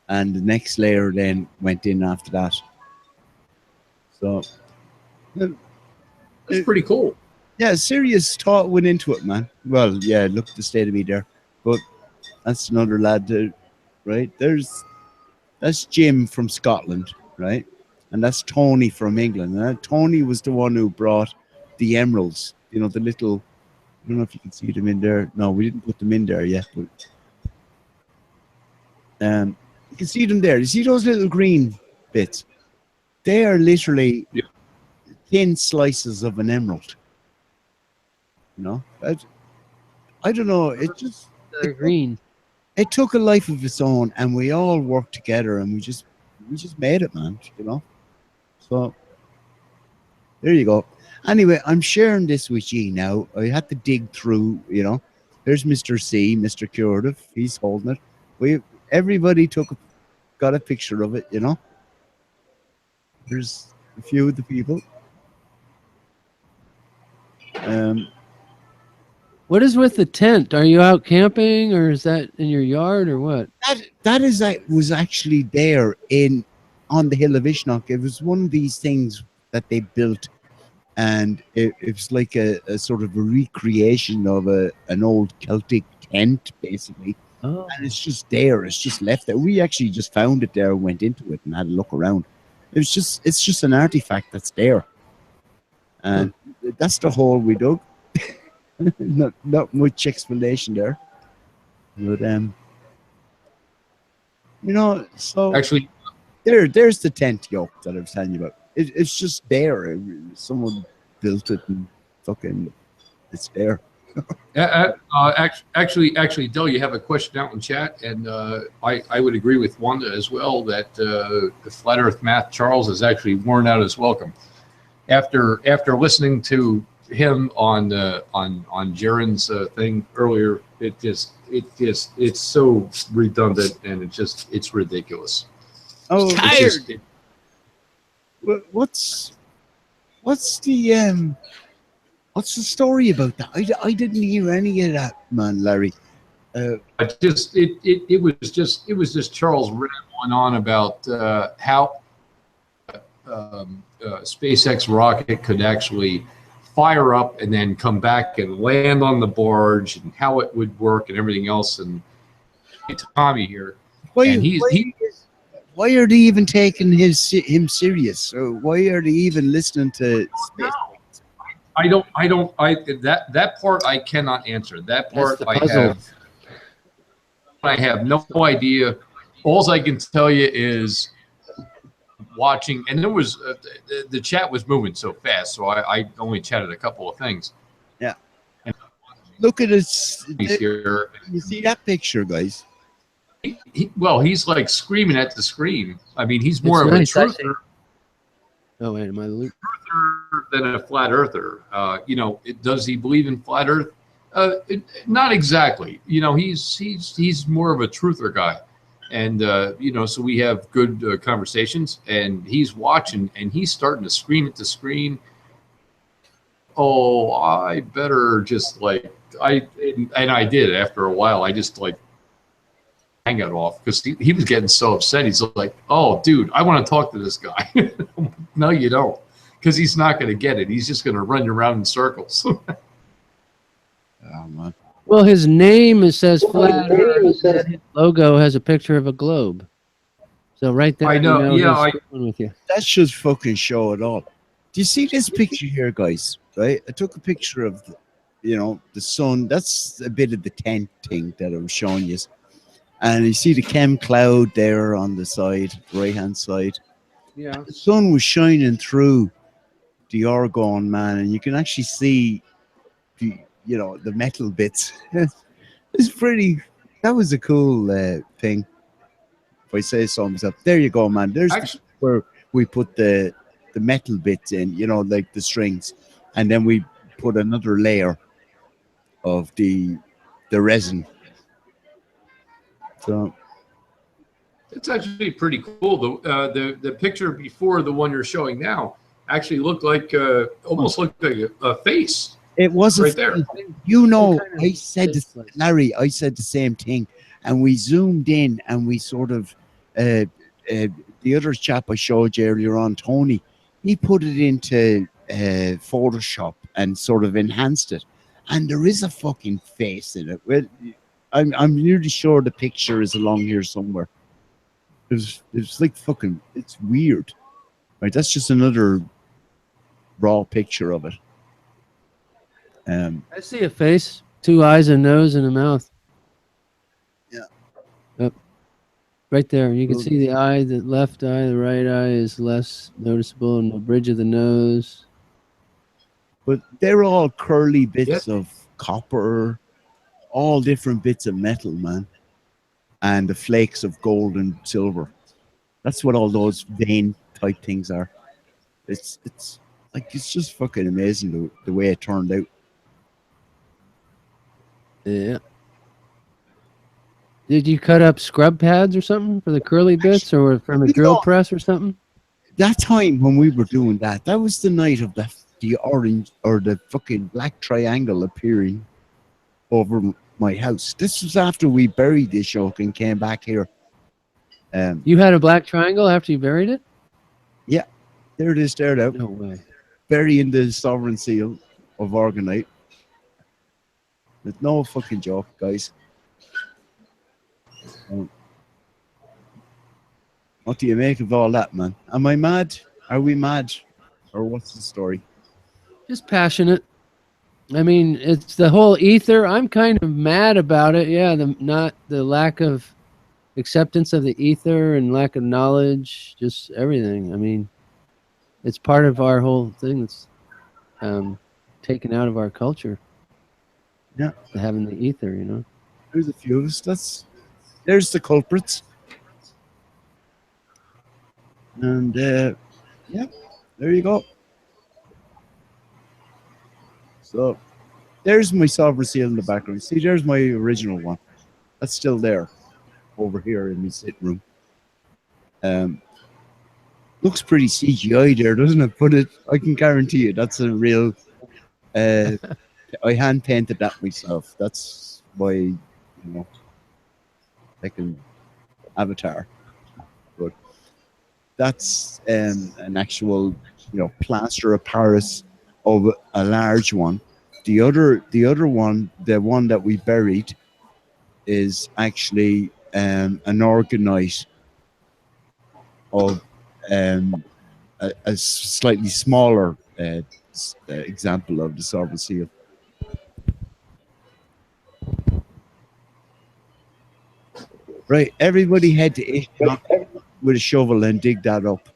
and the next layer then went in after that. So That's pretty cool. Yeah, serious thought went into it, man. Well, yeah, look at the state of me there. But that's another lad there, right? That's Jim from Scotland, right? And that's Tony from England. And Tony was the one who brought the emeralds, the little, I don't know if you can see them in there. No, we didn't put them in there yet, but you can see them there. You see those little green bits? They are literally thin slices of an emerald. I don't know. They're green. It took a life of its own, and we all worked together, and we just made it, man. So there you go. Anyway, I'm sharing this with you now. I had to dig through. There's Mr. C, Mr. Curative. He's holding it. Everybody got a picture of it. There's a few of the people. What is with the tent? Are you out camping, or is that in your yard, or what? That was actually there on the hill of Ishnok. It was one of these things that they built, and it was like a sort of a recreation of an old Celtic tent, basically. Oh. And it's just there. It's just left there. We actually just found it there, went into it, and had a look around. It's just an artifact that's there, and that's the hole we dug. Not much explanation there, but so Actually, there's the tent yoke that I was telling you about. It's just there. Someone built it and fucking it's there. actually, Del, you have a question out in chat, and I would agree with Wanda as well that the Flat Earth Math Charles is actually worn out his welcome after listening to him on Jaren's thing earlier. It's so redundant, and it's ridiculous. Oh, tired. What's the story about that? I didn't hear any of that, man, Larry. It was just Charles rambling on about how SpaceX rocket could actually fire up and then come back and land on the barge, and how it would work and everything else. And Tommy here, why are they even taking him serious? Why are they even listening to space? That part I cannot answer. That part I have no idea. All I can tell you is watching, and there was the chat was moving so fast, so I only chatted a couple of things. Yeah. And look at us here. You see that picture, guys? He's like screaming at the screen. I mean, he's more of a truther. Oh wait, am I the than a flat earther? Does he believe in flat Earth? Not exactly. He's more of a truther guy. And, so we have good conversations, and he's watching, and he's starting to scream at the screen. Oh, I better just I did after a while. I just hang it off because he was getting so upset. He's like, oh, dude, I want to talk to this guy. No, you don't. because he's not going to get it. He's just going to run you around in circles. Oh, man. Well, his name, it says flat Earth. His logo has a picture of a globe. So right there, I know, you yeah, he's screwing with you. That should fucking show it all. Do you see this picture here, guys? Right? I took a picture of, the sun. That's a bit of the tent thing that I was showing you. And you see the chem cloud there on the side, right-hand side. Yeah. The sun was shining through the argon, man, and you can actually see the metal bits. It's pretty. That was a cool thing. If I say so myself, there you go, man. There's Actually, where we put the metal bits in, like the strings, and then we put another layer of the resin. So it's actually pretty cool. The picture before the one you're showing now actually looked like almost looked like a face. it was right there. I said this, Larry. I said the same thing, and we zoomed in, and we sort of the other chap I showed you earlier on, Tony. He put it into Photoshop and sort of enhanced it, and there is a fucking face in it. Well, I'm nearly sure the picture is along here somewhere. It's like fucking. It's weird, right? That's just another raw picture of it. I see a face, 2 eyes, a nose, and a mouth. Yeah. Yep. Right there. You can see the eye, the left eye, the right eye is less noticeable, and the bridge of the nose. But they're all curly bits of copper, all different bits of metal, man. And the flakes of gold and silver. That's what all those vein type things are. It's just fucking amazing the way it turned out. Yeah. Did you cut up scrub pads or something for the curly bits, or from a drill press or something? That time when we were doing that was the night of the orange or the fucking black triangle appearing over my house. This was after we buried this yoke and came back here. You had a black triangle after you buried it? Yeah, there it is, there now. No way. Burying the sovereign seal of Organite. It's no fucking joke, guys. What do you make of all that, man? Am I mad? Are we mad? Or what's the story? Just passionate. I mean, it's the whole ether. I'm kind of mad about it. Yeah, the lack of acceptance of the ether and lack of knowledge, just everything. I mean, it's part of our whole thing that's taken out of our culture. Yeah, having the ether, There's a few of us. There's the culprits. And yeah, there you go. So there's my sovereign seal in the background. See, there's my original one. That's still there over here in my sitting room. Looks pretty CGI there, doesn't it? But I can guarantee you that's a real I hand painted that myself. That's my like an avatar. But that's an actual plaster of Paris of a large one. The other one, the one that we buried, is actually an organite of a slightly smaller example of the sovereign seal. Right, everybody head to it with a shovel and dig that up.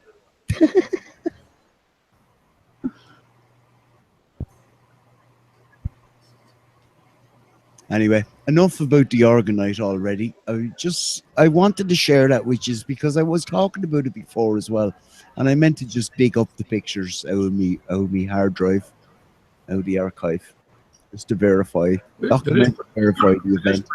Anyway, enough about the organite already. I wanted to share that with you because I was talking about it before as well, and I meant to just dig up the pictures out of me hard drive, out of the archive, just to document, verify the event.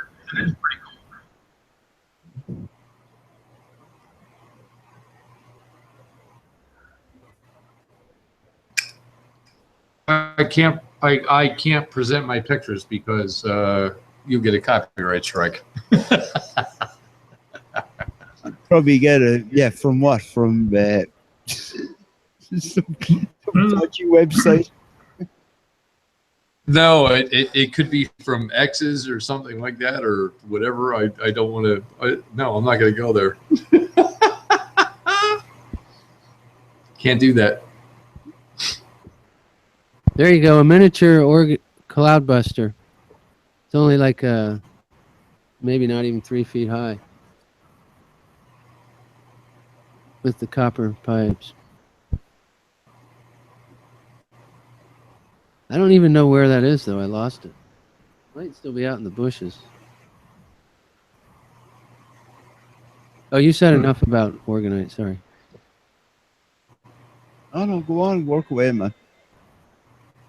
I can't present my pictures because you get a copyright strike. Probably get from what? From dodgy website. No, it could be from exes or something like that or whatever. I don't want to. No, I'm not going to go there. Can't do that. There you go, a miniature cloudbuster. It's only like maybe not even 3 feet high with the copper pipes. I don't even know where that is, though. I lost it. Might still be out in the bushes. Oh, you said enough about Organite. Sorry. Oh no, go on, work away, man.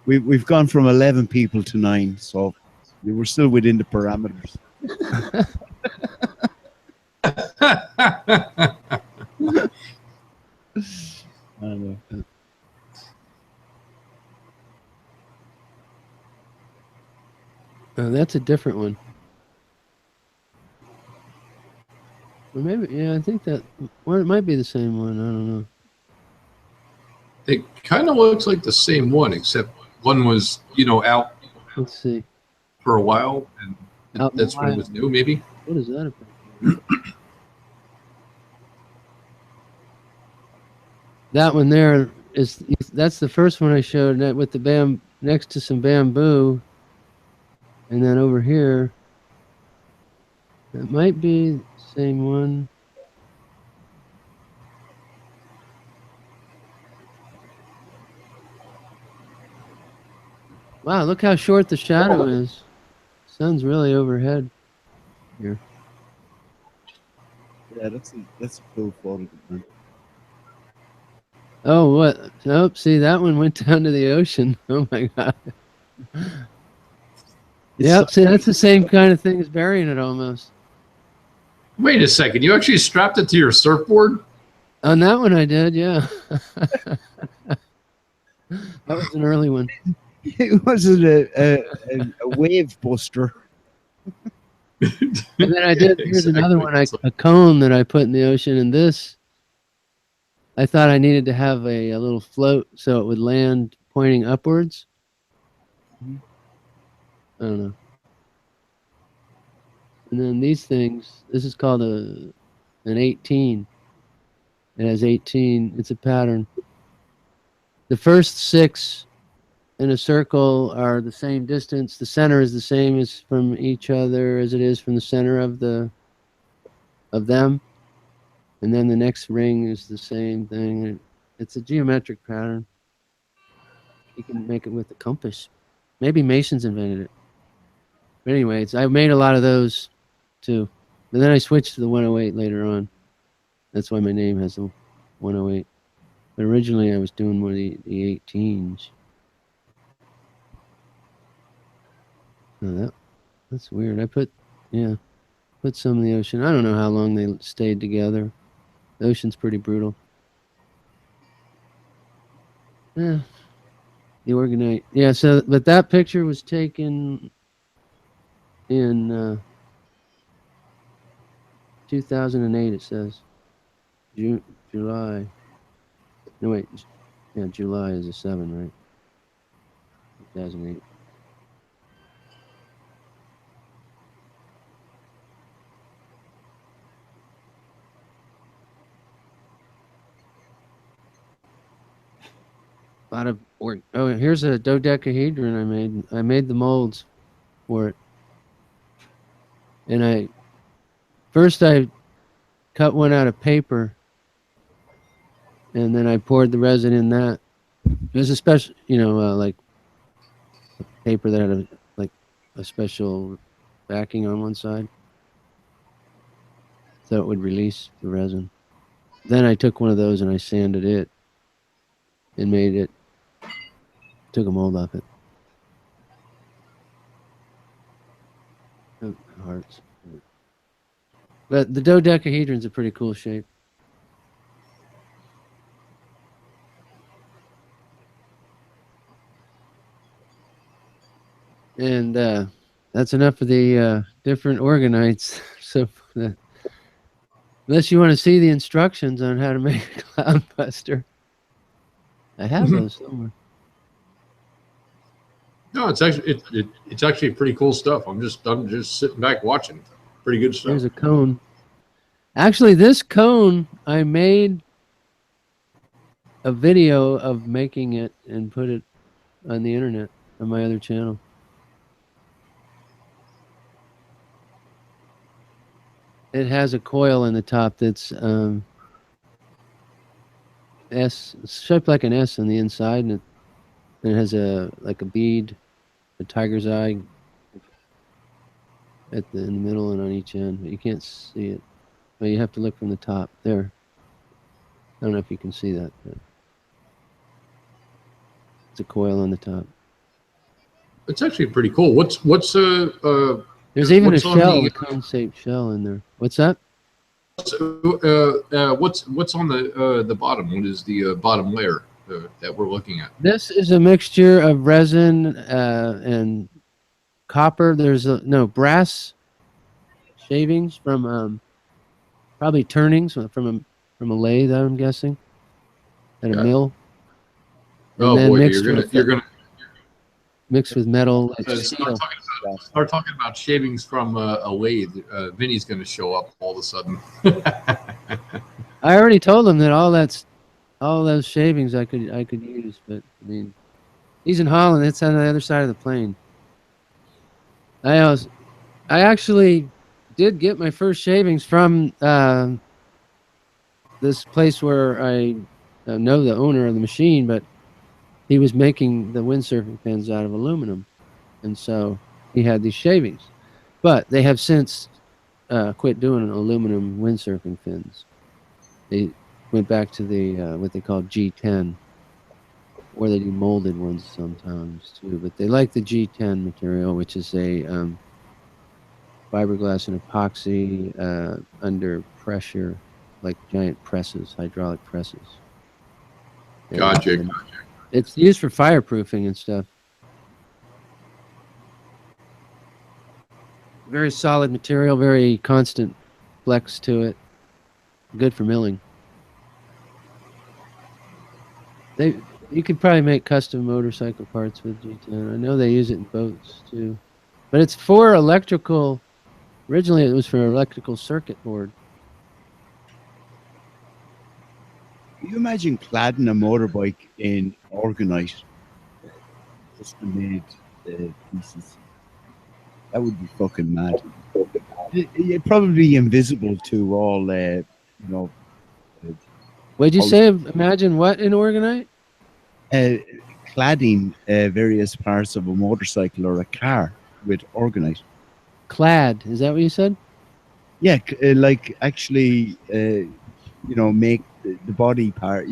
We've gone from 11 people to 9, so we were still within the parameters. I know. Oh, that's a different one. Or maybe, yeah, I think that, or it might be the same one. I don't know. It kind of looks like the same one, except one was, out Let's see. for a while, and Out in that's the when it wild. was new, maybe. What is that about? That one there that's the first one I showed, that with the next to some bamboo, and then over here, it might be the same one. Wow, look how short the shadow is. Sun's really overhead here. Yeah, that's a cool photo, man. Oh, what? Nope, see, that one went down to the ocean. Oh my God. Yep, see, that's the same kind of thing as burying it almost. Wait a second. You actually strapped it to your surfboard? On that one I did, yeah. That was an early one. It wasn't a wave buster. And then I did, here's Exactly. another one, a cone that I put in the ocean, and this, I thought I needed to have a little float so it would land pointing upwards. I don't know. And then these things, this is called an 18. It has 18, it's a pattern. The first 6 in a circle are the same distance. The center is the same as from each other as it is from the center of them. And then the next ring is the same thing. It's a geometric pattern. You can make it with a compass. Maybe Masons invented it. But anyways, I made a lot of those too. But then I switched to the 108 later on. That's why my name has the 108. But originally I was doing one of the 18s. Oh, that's weird. I put some in the ocean. I don't know how long they stayed together. The ocean's pretty brutal. Yeah. The Organite. Yeah, so, but that picture was taken in 2008, it says. July. No, wait. Yeah, July is a 7, right? 2008. A lot of work. Oh, here's a dodecahedron I made. I made the molds for it. And first I cut one out of paper, and then I poured the resin in that. It was a special, like paper that had a special backing on one side, so it would release the resin. Then I took one of those and I sanded it and took a mold off it. Oh, hearts. But the dodecahedron's a pretty cool shape. And that's enough of the different organites. So unless you want to see the instructions on how to make a cloudbuster. I have those somewhere. No, it's actually it's actually pretty cool stuff. I'm just sitting back watching. Pretty good stuff. Here's a cone. Actually, this cone, I made a video of making it and put it on the internet on my other channel. It has a coil in the top that's it's shaped like an S on the inside, and it has like a bead, a tiger's eye in the middle and on each end. But you can't see it. But you have to look from the top there. I don't know if you can see that. But it's a coil on the top. It's actually pretty cool. What's There's even what's a on shell, the- a cone-shaped shell in there. What's that? what's on the bottom? What is the bottom layer that we're looking at? This is a mixture of resin and copper. There's brass shavings from probably turnings from a lathe, I'm guessing, at a Yeah. mill. And Oh then boy, mixed you're gonna mixed with metal like start steel. talking about shavings from a lathe. Vinny's gonna show up all of a sudden. I already told him that all those shavings I could use, but I mean, he's in Holland. It's on the other side of the plane. I actually did get my first shavings from this place where I know the owner of the machine, but he was making the windsurfing fins out of aluminum, and so he had these shavings. But they have since quit doing aluminum windsurfing fins. They went back to the what they call G10, or they do molded ones sometimes too. But they like the G10 material, which is a fiberglass and epoxy under pressure, like giant presses, hydraulic presses. Gotcha. It's used for fireproofing and stuff. Very solid material, very constant flex to it. Good for milling. You could probably make custom motorcycle parts with G10. I know they use it in boats too. But it's for electrical. Originally it was for electrical circuit board. Can you imagine cladding a motorbike in organite? Custom-made pieces. That would be fucking mad. It'd probably be invisible to all, What'd you say? Imagine what in organite? Cladding various parts of a motorcycle or a car with organite. Clad. Is that what you said? Yeah, like actually, make the body part.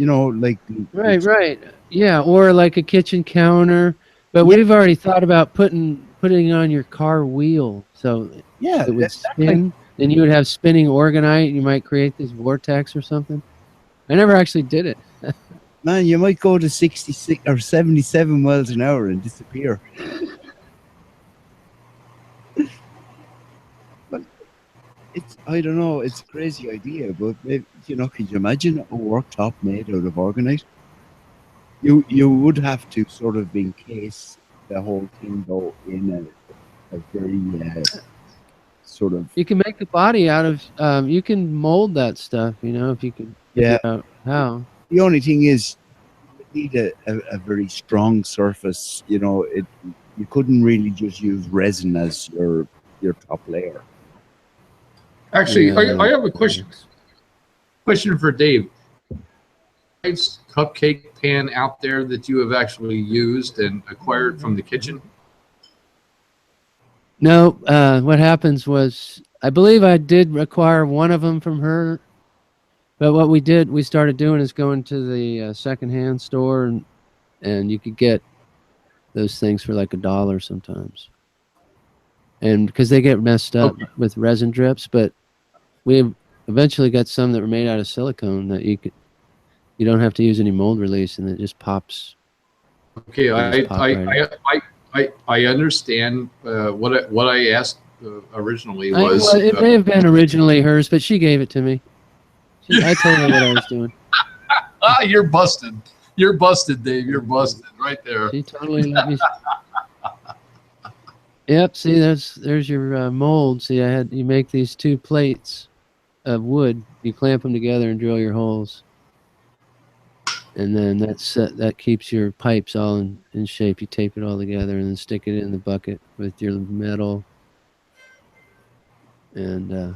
Right. Yeah, or like a kitchen counter. But we've already thought about putting on your car wheel, so yeah, it would spin, and you would have spinning organite. You might create this vortex or something. I never actually did it. Man, you might go to 66 or 77 miles an hour and disappear. But I don't know, it's a crazy idea, but maybe, could you imagine a worktop made out of organite? You would have to sort of encase the whole thing though in a very sort of. You can make a body out of. You can mold that stuff. If you can. Yeah. Figure out how. The only thing is, you need a very strong surface. You couldn't really just use resin as your top layer. Actually, I have a question. Question for Dave. Nice cupcake pan out there that you have actually used and acquired from the kitchen? No. What happens was, I believe I did acquire one of them from her. But what we started doing is going to the secondhand store, and you could get those things for like $1 sometimes. And because they get messed up with resin drips, but we eventually got some that were made out of silicone that you don't have to use any mold release, and it just pops. Okay, I understand. What I asked originally was. It may have been originally hers, but she gave it to me. I told her what I was doing. You're busted. You're busted, Dave. You're busted right there. She totally let me. Yep. See, there's your mold. See, you make these two plates of wood. You clamp them together and drill your holes, and then that keeps your pipes all in shape. You tape it all together and then stick it in the bucket with your metal, and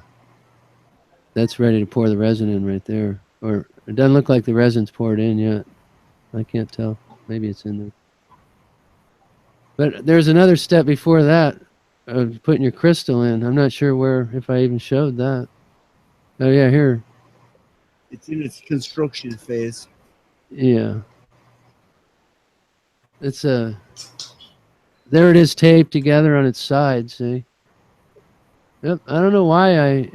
that's ready to pour the resin in right there. Or it doesn't look like the resin's poured in yet. I can't tell. Maybe it's in there. But there's another step before that of putting your crystal in. I'm not sure if I even showed that. Oh yeah, here. It's in its construction phase. Yeah. It's there it is taped together on its side, see? Yep. I don't know why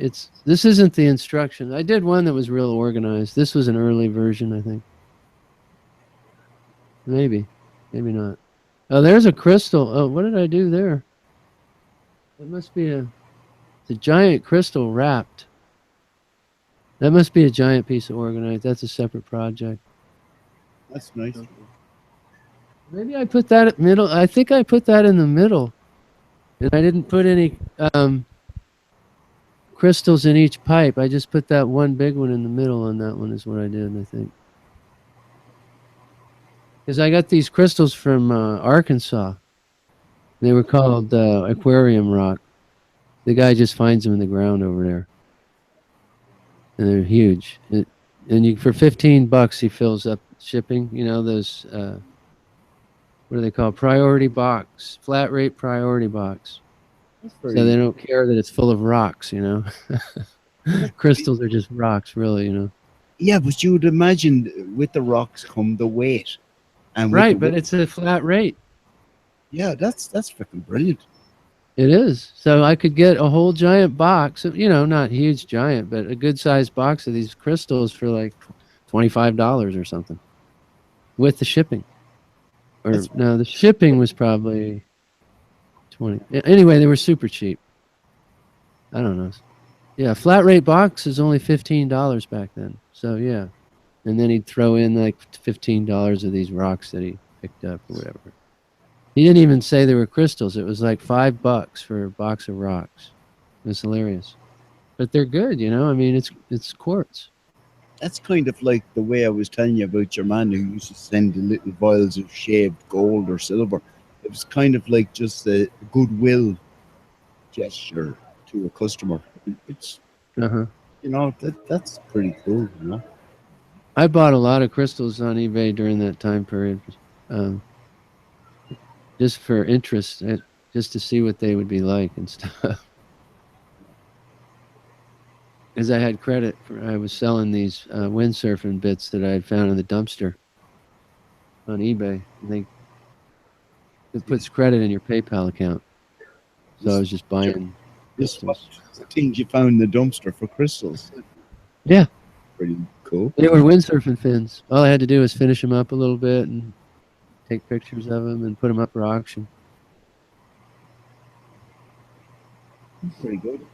this isn't the instruction. I did one that was real organized. This was an early version, I think. Maybe not. Oh, there's a crystal. Oh, what did I do there? It must be the giant crystal wrapped. That must be a giant piece of organite. That's a separate project. That's nice. Maybe I put that at middle. I think I put that in the middle, and I didn't put any crystals in each pipe. I just put that one big one in the middle on that one is what I did, I think. Because I got these crystals from Arkansas. They were called aquarium rock. The guy just finds them in the ground over there. And they're huge. For $15 he fills up shipping. You know, those, what do they call? Priority box. Flat rate priority box. So they don't care that it's full of rocks, you know. Crystals are just rocks, really, you know. Yeah, but you would imagine with the rocks come the weight. And right, but it's a flat rate. Yeah, that's freaking brilliant. It is. So I could get a whole giant box, you know, not huge giant, but a good sized box of these crystals for like $25 or something with the shipping. Or no, the shipping was probably 20. Anyway, they were super cheap. I don't know. Yeah, flat rate box is only $15 back then. So yeah. And then he'd throw in like $15 of these rocks that he picked up or whatever. He didn't even say they were crystals. It was like $5 for a box of rocks. It was hilarious. But they're good, you know. I mean, it's quartz. That's kind of like the way I was telling you about your man who used to send the little vials of shaved gold or silver. It was kind of like just a goodwill gesture to a customer. It's, you know, that's pretty cool, you know. I bought a lot of crystals on eBay during that time period, just for interest, just to see what they would be like and stuff. Because I had credit I was selling these windsurfing bits that I had found in the dumpster on eBay. And it puts credit in your PayPal account. So I was just buying crystals. Things you found in the dumpster for crystals. Yeah. Pretty cool. They were windsurfing fins. All I had to do was finish them up a little bit and take pictures of them and put them up for auction. Pretty good.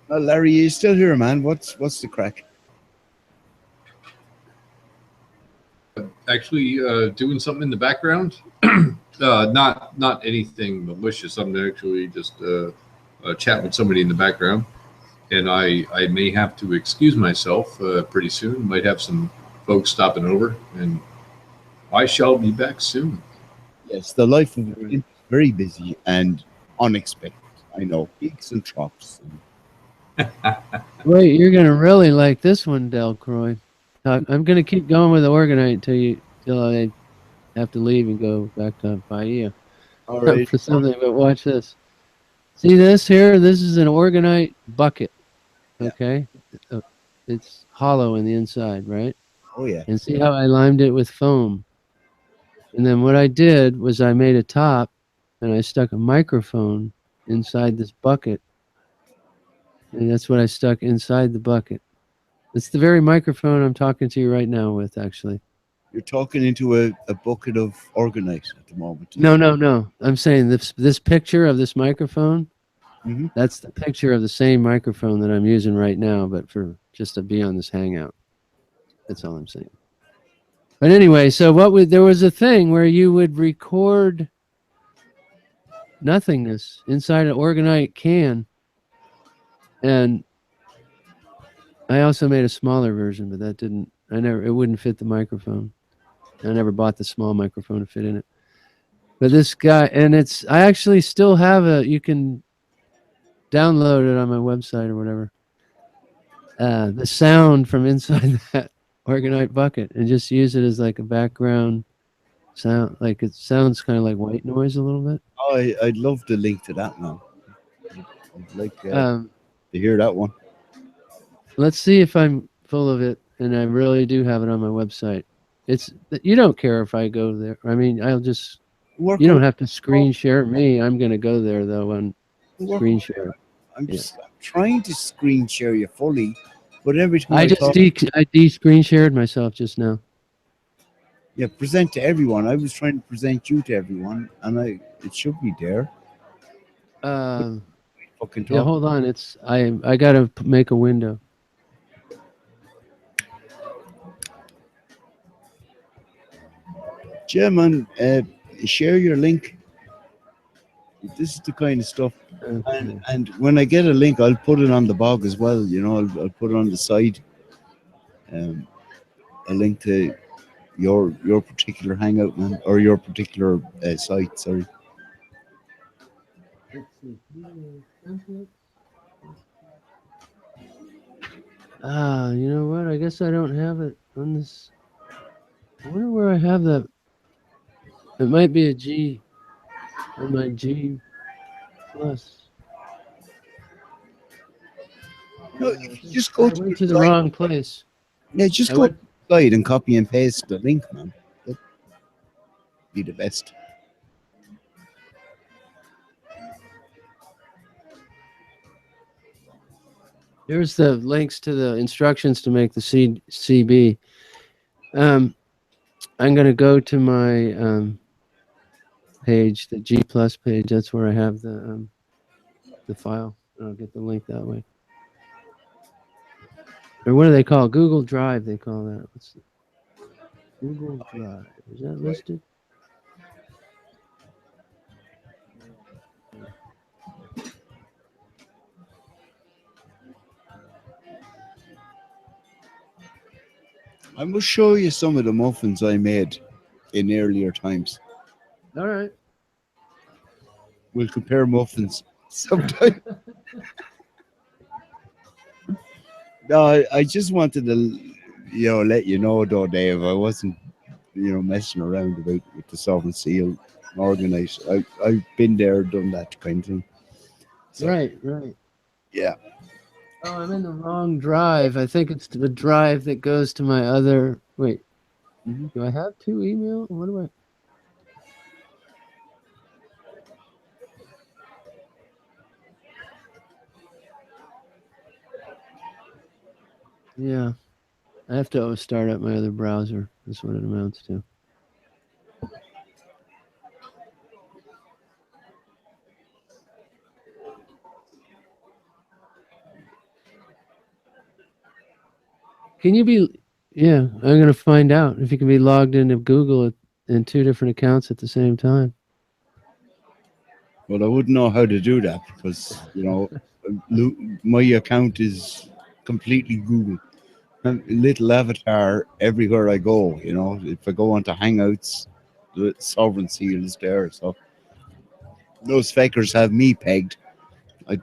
Well, Larry, you still here, man? What's the crack? Actually, doing something in the background. Not anything malicious. I'm actually just chatting with somebody in the background. And I may have to excuse myself pretty soon. Might have some folks stopping over, and I shall be back soon. Yes, the life of it is very busy and unexpected. I know, peaks and troughs. Wait, you're gonna really like this one, Delcroix. I'm gonna keep going with the organite till I have to leave and go back to Bahia. All right. For something, but watch this. See this here? This is an organite bucket. Okay, it's hollow in the inside, right? Oh yeah. And see how I limed it with foam. And then what I did was I made a top, and I stuck a microphone inside this bucket. And that's what I stuck inside the bucket. It's the very microphone I'm talking to you right now with, actually. You're talking into a bucket of organite at the moment. No. I'm saying this picture of this microphone, that's the picture of the same microphone that I'm using right now, but for just to be on this hangout. That's all I'm saying. But anyway, so there was a thing where you would record nothingness inside an organite can, and I also made a smaller version, but that didn't. It wouldn't fit the microphone. I never bought the small microphone to fit in it. But this guy, and I actually still have you can download it on my website or whatever. The sound from inside that organite bucket, and just use it as like a background sound. Like it sounds kind of like white noise a little bit. Oh, I'd love to link to that now. I'd like Um, to hear that one. Let's see if I'm full of it, and I really do have it on my website. You don't care if I go there. I mean, I'll just. You don't have to screen share me. I'm going to go there though and screen share. I'm just trying to screen share you fully, but every time I de-screen shared myself just now. Yeah, present to everyone. I was trying to present you to everyone, and it should be there. Fucking talk. Yeah, hold on. I gotta make a window. Yeah, man, share your link. This is the kind of stuff. And when I get a link, I'll put it on the blog as well. You know, I'll put it on the side. A link to your particular hangout, man, or your particular site. Sorry. Let's see. You know what? I guess I don't have it on this. I wonder where I have that. It might be a G on my G plus. No, just go to the wrong place. Yeah, just go to the site and copy and paste the link, man. That'd be the best. Here's the links to the instructions to make the CB. I'm going to go to my page, the G plus page. That's where I have the file. I'll get the link that way. Or what do they call it? Google Drive, they call that. Google Drive. Is that listed? I must show you some of the muffins I made in earlier times. All right. We'll compare muffins sometime. No, I just wanted to, let you know, though, Dave. I wasn't, messing around with the Sovereign Seal organized. I've been there, done that kind of thing. So, right. Yeah. Oh, I'm in the wrong drive. I think it's the drive that goes to my other. Wait, do I have two email? What do I? Yeah, I have to start up my other browser. That's what it amounts to. Can you be? Yeah, I'm going to find out if you can be logged into Google in two different accounts at the same time. Well, I wouldn't know how to do that because, my account is completely Google. A little avatar everywhere I go, If I go onto Hangouts, the Sovereign Seal is there. So those fakers have me pegged. I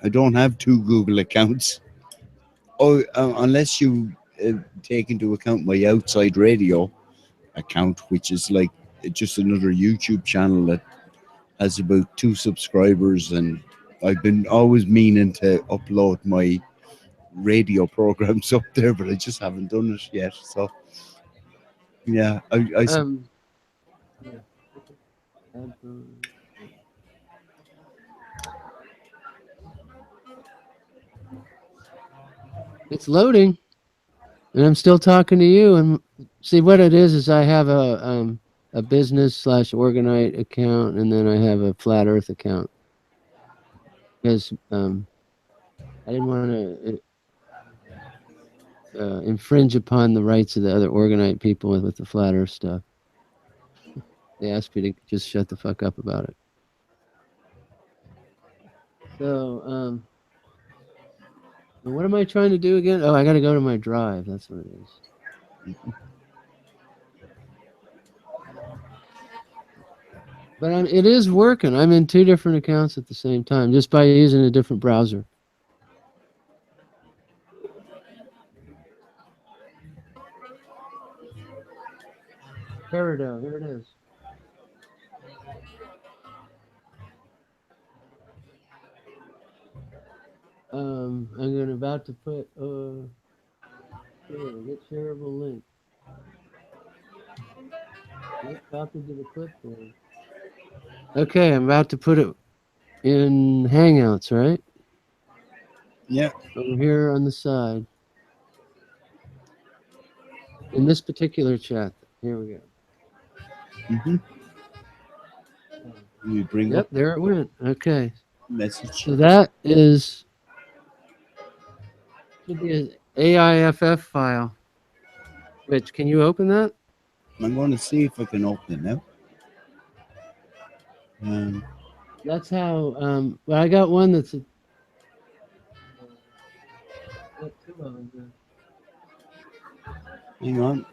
don't have two Google accounts. Oh, unless you take into account my outside radio account, which is like just another YouTube channel that has about 2 subscribers, and I've been always meaning to upload my radio programs up there, but I just haven't done it yet. So yeah, It's loading, and I'm still talking to you. And see what it is I have a business / Organite account, and then I have a Flat Earth account because I didn't want to. infringe upon the rights of the other organite people with the flat Earth stuff. They asked me to just shut the fuck up about it. So, what am I trying to do again? Oh, I got to go to my drive. That's what it is. But it is working. I'm in 2 different accounts at the same time, just by using a different browser. Peridot, here it is. I'm about to put here, get shareable link. Yep, copied to the clipboard. Okay, I'm about to put it in Hangouts, right? Yeah. Over here on the side. In this particular chat. Here we go. Mm-hmm. You bring Yep, up there it went. Okay. message. So that should be an AIFF file. Rich, can you open that? I'm going to see if I can open it now. That's how. Well, I got one that's got 2 of them here. Hang on.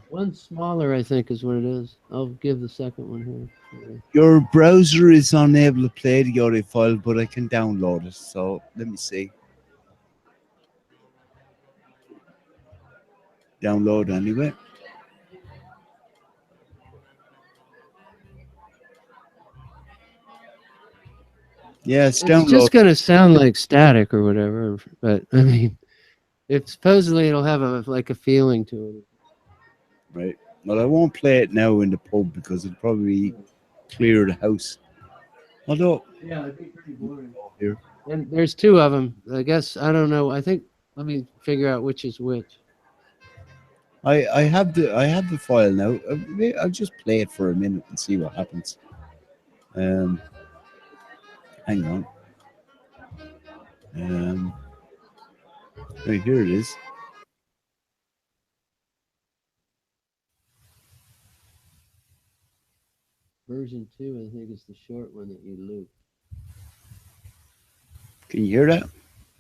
One smaller, I think, is what it is. I'll give the second one here. Your browser is unable to play the audio file, but I can download it. So let me see. Download anyway. Yeah, it's download. just going to sound like static or whatever, but I mean, supposedly it'll have a feeling to it. Right. Well, I won't play it now in the pub because it'll probably clear the house. Although, yeah, it'd be pretty boring. Here. And there's 2 of them. I guess I don't know. I think let me figure out which is which. I have the file now. I'll just play it for a minute and see what happens. Hang on. Right, here it is. Version 2, I think, is the short one that you loop. Can you hear that?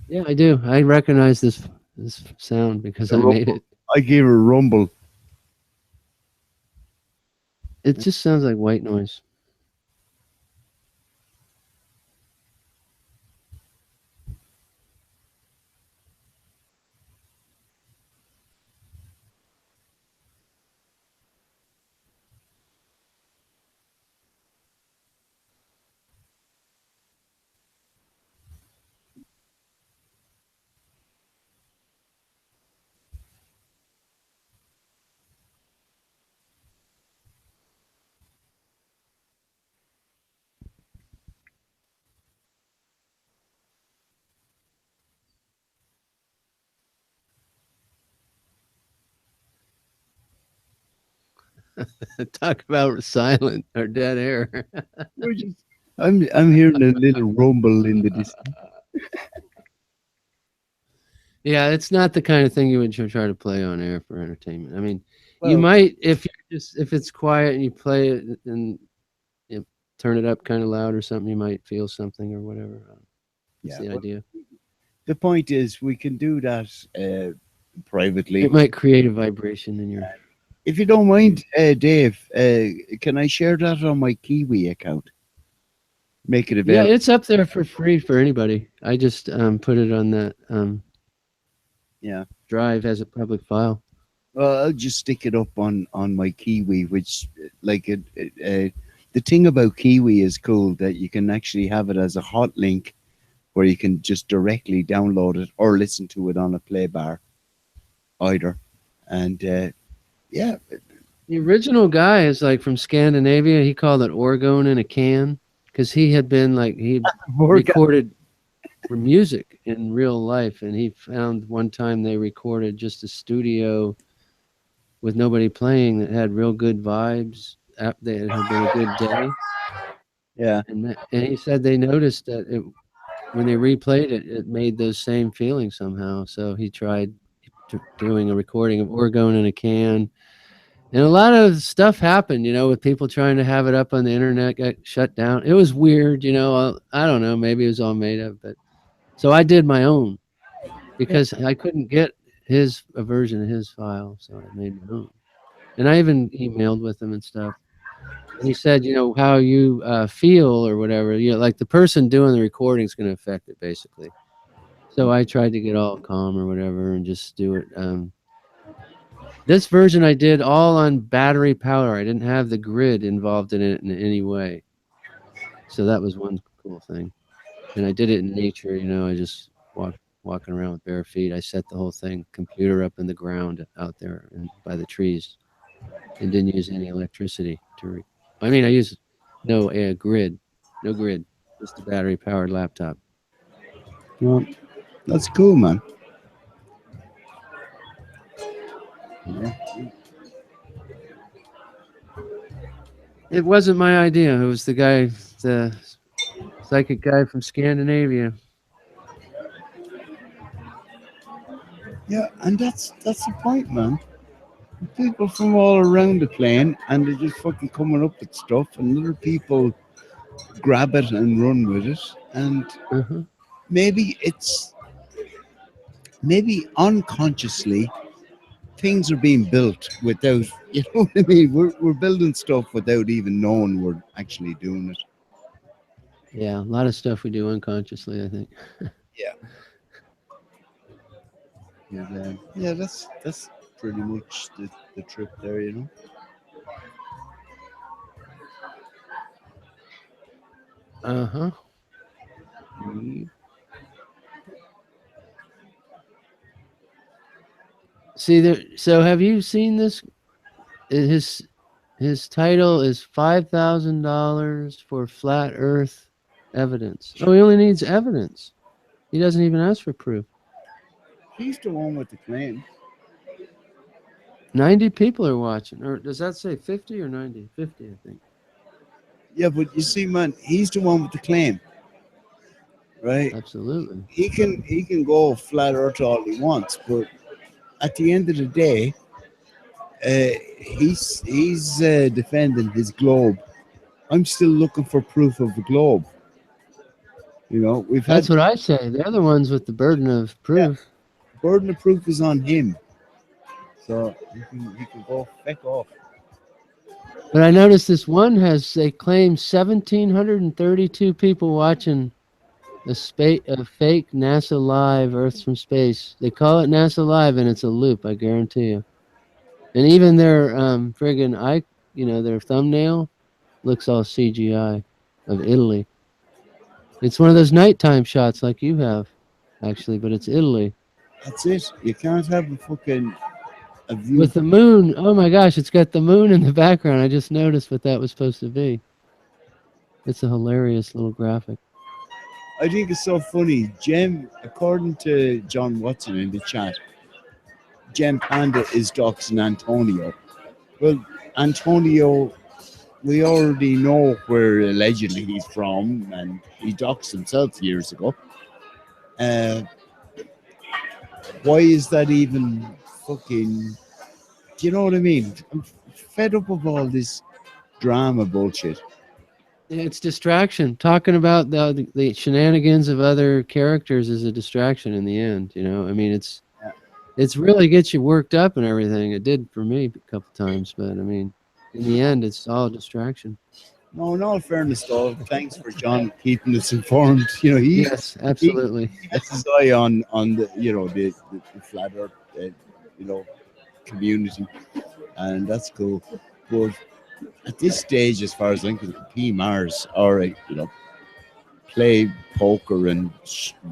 Yeah, I do. I recognize this sound because I made it. I gave it a rumble. It just sounds like white noise. Talk about silent or dead air. I'm hearing a little rumble in the distance. Yeah, it's not the kind of thing you would try to play on air for entertainment. I mean, Well, you might if it's quiet and you play it and you turn it up kind of loud or something, you might feel something or whatever. That's the idea. The point is, we can do that privately. It might create a vibration in your. If you don't mind, Dave, can I share that on my Kiwi account? Make it available. Yeah, it's up there for free for anybody. I just put it on that drive as a public file. Well, I'll just stick it up on my Kiwi, which the thing about Kiwi is cool that you can actually have it as a hot link where you can just directly download it or listen to it on a play bar either. And yeah. The original guy is like from Scandinavia. He called it orgone in a can because he had been he recorded for music in real life, and he found one time they recorded just a studio with nobody playing that had real good vibes. They had been a good day. Yeah, and he said they noticed that when they replayed it, it made those same feelings somehow. So he tried doing a recording of Orgone in a Can. And a lot of stuff happened, with people trying to have it up on the internet, got shut down. It was weird, I don't know, maybe it was all made up, but so I did my own because I couldn't get a version of his file, so I made my own. And I even emailed with him and stuff. And he said, how you feel or whatever, like the person doing the recording is going to affect it basically. So I tried to get all calm or whatever and just do it. This version I did all on battery power. I didn't have the grid involved in it in any way. So that was one cool thing. And I did it in nature, I just walking around with bare feet. I set the whole thing, computer up in the ground out there and by the trees, and didn't use any electricity I used no grid, just a battery powered laptop. Well, that's cool, man. Yeah. It wasn't my idea. It was the psychic guy from Scandinavia. Yeah, and that's the point, man. People from all around the plane, and they're just fucking coming up with stuff, and other people grab it and run with it, and maybe unconsciously things are being built without, you know what I mean? We're building stuff without even knowing we're actually doing it. Yeah, a lot of stuff we do unconsciously, I think. Yeah. Yeah, that's pretty much the trip there, Uh-huh. See there. So have you seen this? His title is $5,000 for flat Earth evidence. Oh, he only needs evidence. He doesn't even ask for proof. He's the one with the claim. 90 people are watching, or does that say 50 or 90? 50, I think. Yeah, but you see, man, he's the one with the claim, right? Absolutely. He can go flat Earth all he wants, but at the end of the day, he's defending his globe. I'm still looking for proof of the globe. That's what I say. They're the ones with the burden of proof. Yeah, burden of proof is on him, so he can go feck off. But I noticed this one they claim 1,732 people watching a fake NASA Live Earth from Space. They call it NASA Live, and it's a loop, I guarantee you. And even their their thumbnail looks all CGI of Italy. It's one of those nighttime shots like you have, actually, but it's Italy. That's it. You can't have a view with the moon. Oh my gosh, it's got the moon in the background. I just noticed what that was supposed to be. It's a hilarious little graphic. I think it's so funny. According to John Watson in the chat, Gem Panda is doxing Antonio. Well, Antonio, we already know where allegedly he's from, and he doxed himself years ago. Why is that even fucking... Do you know what I mean? I'm fed up of all this drama bullshit. It's distraction. Talking about the shenanigans of other characters is a distraction in the end. It's really gets you worked up and everything. It did for me a couple times, but in the end, it's all distraction. No, in all fairness, though, thanks for John keeping us informed. Yes, absolutely. He has his eye on the the flat Earth community, and that's cool. But at this stage, as far as I'm concerned, P Mars, all right, play poker and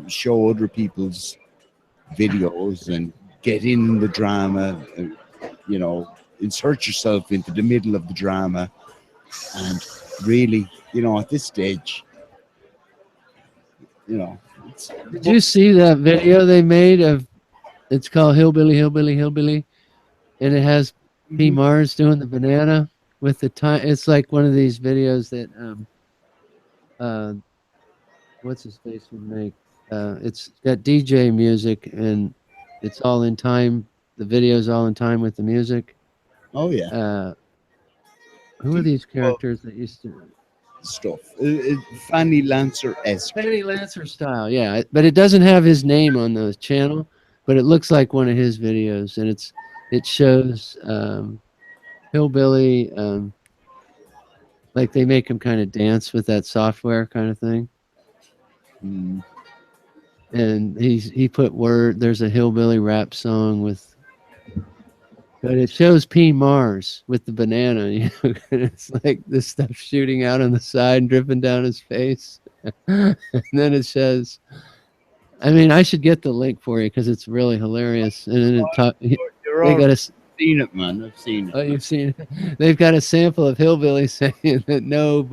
show other people's videos and get in the drama, insert yourself into the middle of the drama, and really, at this stage, Did you see that video they made of? It's called Hillbilly, Hillbilly, Hillbilly, and it has P Mars doing the banana with the time. It's like one of these videos that what's his face would make. It's got DJ music and it's all in time. The video's all in time with the music. Oh yeah, Uh, who are these characters that used to stuff. Fanny Lancer esque. Penny Lancer style? Yeah, but it doesn't have his name on the channel, but it looks like one of his videos, and it shows hillbilly like they make him kind of dance with that software kind of thing. Mm. And he put word. There's a hillbilly rap song with, but it shows P Mars with the banana. You know, and it's like this stuff shooting out on the side, dripping down his face, and then it says. I mean, I should get the link for you because it's really hilarious. And then they got a. Seen it, man. I've seen it. Oh, you've seen it. They've got a sample of hillbilly saying that no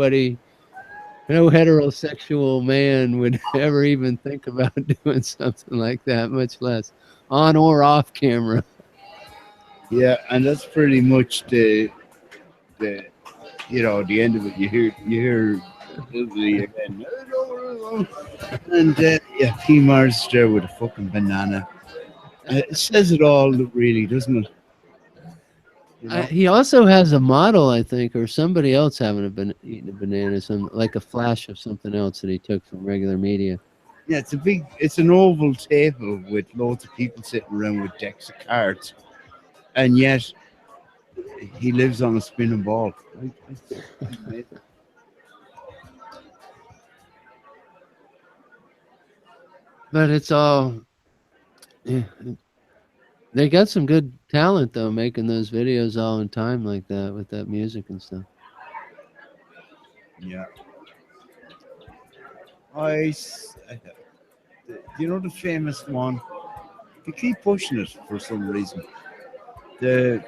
heterosexual man would ever even think about doing something like that, much less on or off camera. Yeah, and that's pretty much the the end of it. You hear Hillbilly again, and yeah, P Mars there with a fucking banana. It says it all, really, doesn't it? You know? He also has a model, I think, or somebody else having eating a banana, like a flash of something else that he took from regular media. Yeah, it's an oval table with loads of people sitting around with decks of cards, and yet he lives on a spinning ball. But it's all, yeah. They got some good talent though, making those videos all in time like that with that music and stuff. Yeah. You know the famous one? They keep pushing it for some reason. The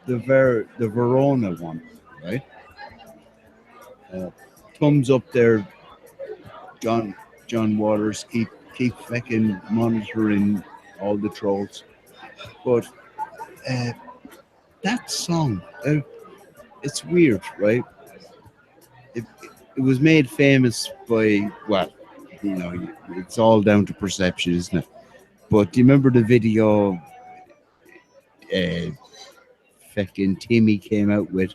Verona one, right? Thumbs up there, John Waters. Keep fucking monitoring all the trolls. But that song, it's weird, right? It was made famous by, well, it's all down to perception, isn't it? But do you remember the video fucking Timmy came out with,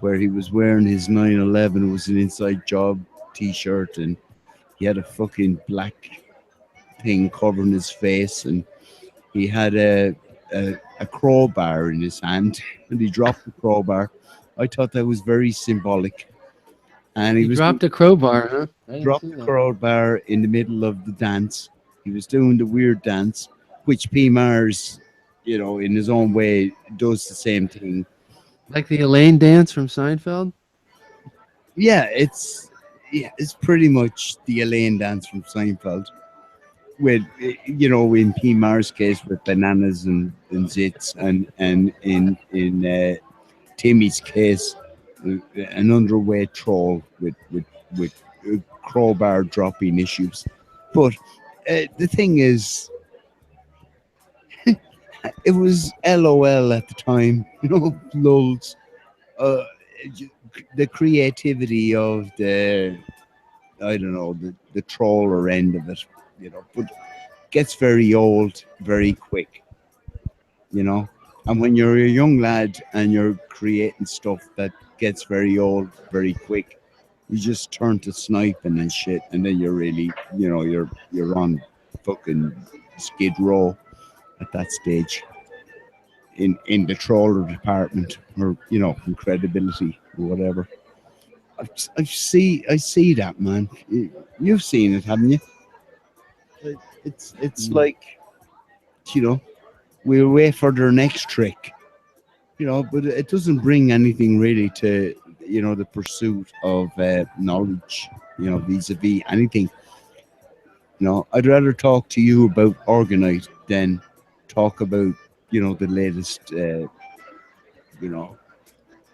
where he was wearing his 9/11? It was an Inside Job t-shirt, and he had a fucking black thing covering his face, and he had a crowbar in his hand, and he dropped the crowbar. I thought that was very symbolic. And he dropped a crowbar, huh? Dropped the crowbar in the middle of the dance. He was doing the weird dance, which P Mars, in his own way, does the same thing. Like the Elaine dance from Seinfeld? Yeah, it's pretty much the Elaine dance from Seinfeld. With in P Mars' case, with bananas and zits, and in Timmy's case, an underweight troll with crowbar dropping issues. But the thing is, it was LOL at the time, lulz. The creativity of the, I don't know, the troller end of it, but gets very old very quick, and when you're a young lad and you're creating stuff that gets very old very quick, you just turn to sniping and shit, and then you're really, you're on fucking Skid Row at that stage in the troller department, or in credibility or whatever. I see that, man. You've seen it, haven't you? It's like, we'll wait for their next trick, but it doesn't bring anything really to, the pursuit of knowledge, vis-a-vis anything. I'd rather talk to you about Organite than talk about, the latest,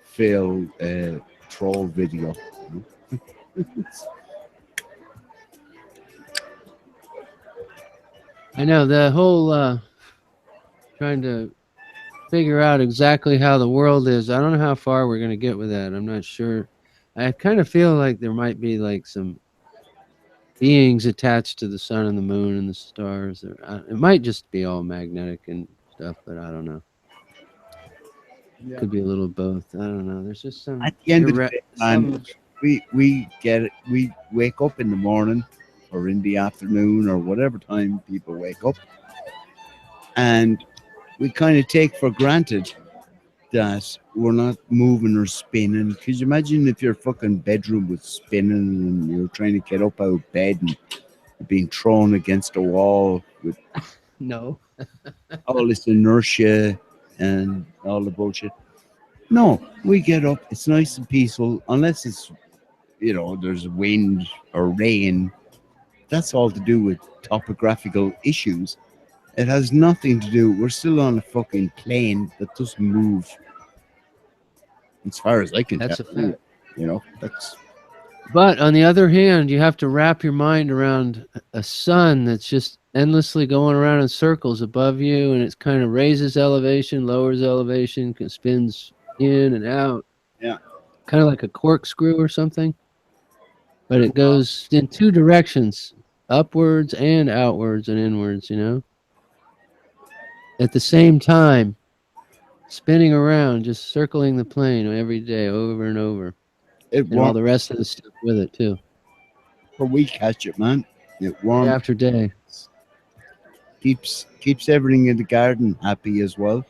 fail troll video. I know the whole trying to figure out exactly how the world is. I don't know how far we're going to get with that. I'm not sure. I kind of feel like there might be like some beings attached to the sun and the moon and the stars. It might just be all magnetic and stuff, but I don't know. Could be a little of both. I don't know. There's just some. At the end of the day, man, we wake up in the morning or in the afternoon or whatever time people wake up, and we kind of take for granted that we're not moving or spinning. Could you imagine if your fucking bedroom was spinning and you're trying to get up out of bed and being thrown against a wall with no all this inertia and all the bullshit? No, we get up. It's nice and peaceful, unless it's, there's wind or rain. That's all to do with topographical issues. It has nothing to do. We're still on a fucking plane that doesn't move. As far as I can That's tell, a fact. That's. But on the other hand, you have to wrap your mind around a sun that's just endlessly going around in circles above you, and it kind of raises elevation, lowers elevation, spins in and out. Yeah. Kind of like a corkscrew or something. But it goes in two directions, upwards and outwards and inwards, at the same time, spinning around, just circling the plane every day over and over. And all the rest of the stuff with it, too. But we catch it, man. It Day after day. Keeps everything in the garden happy as well.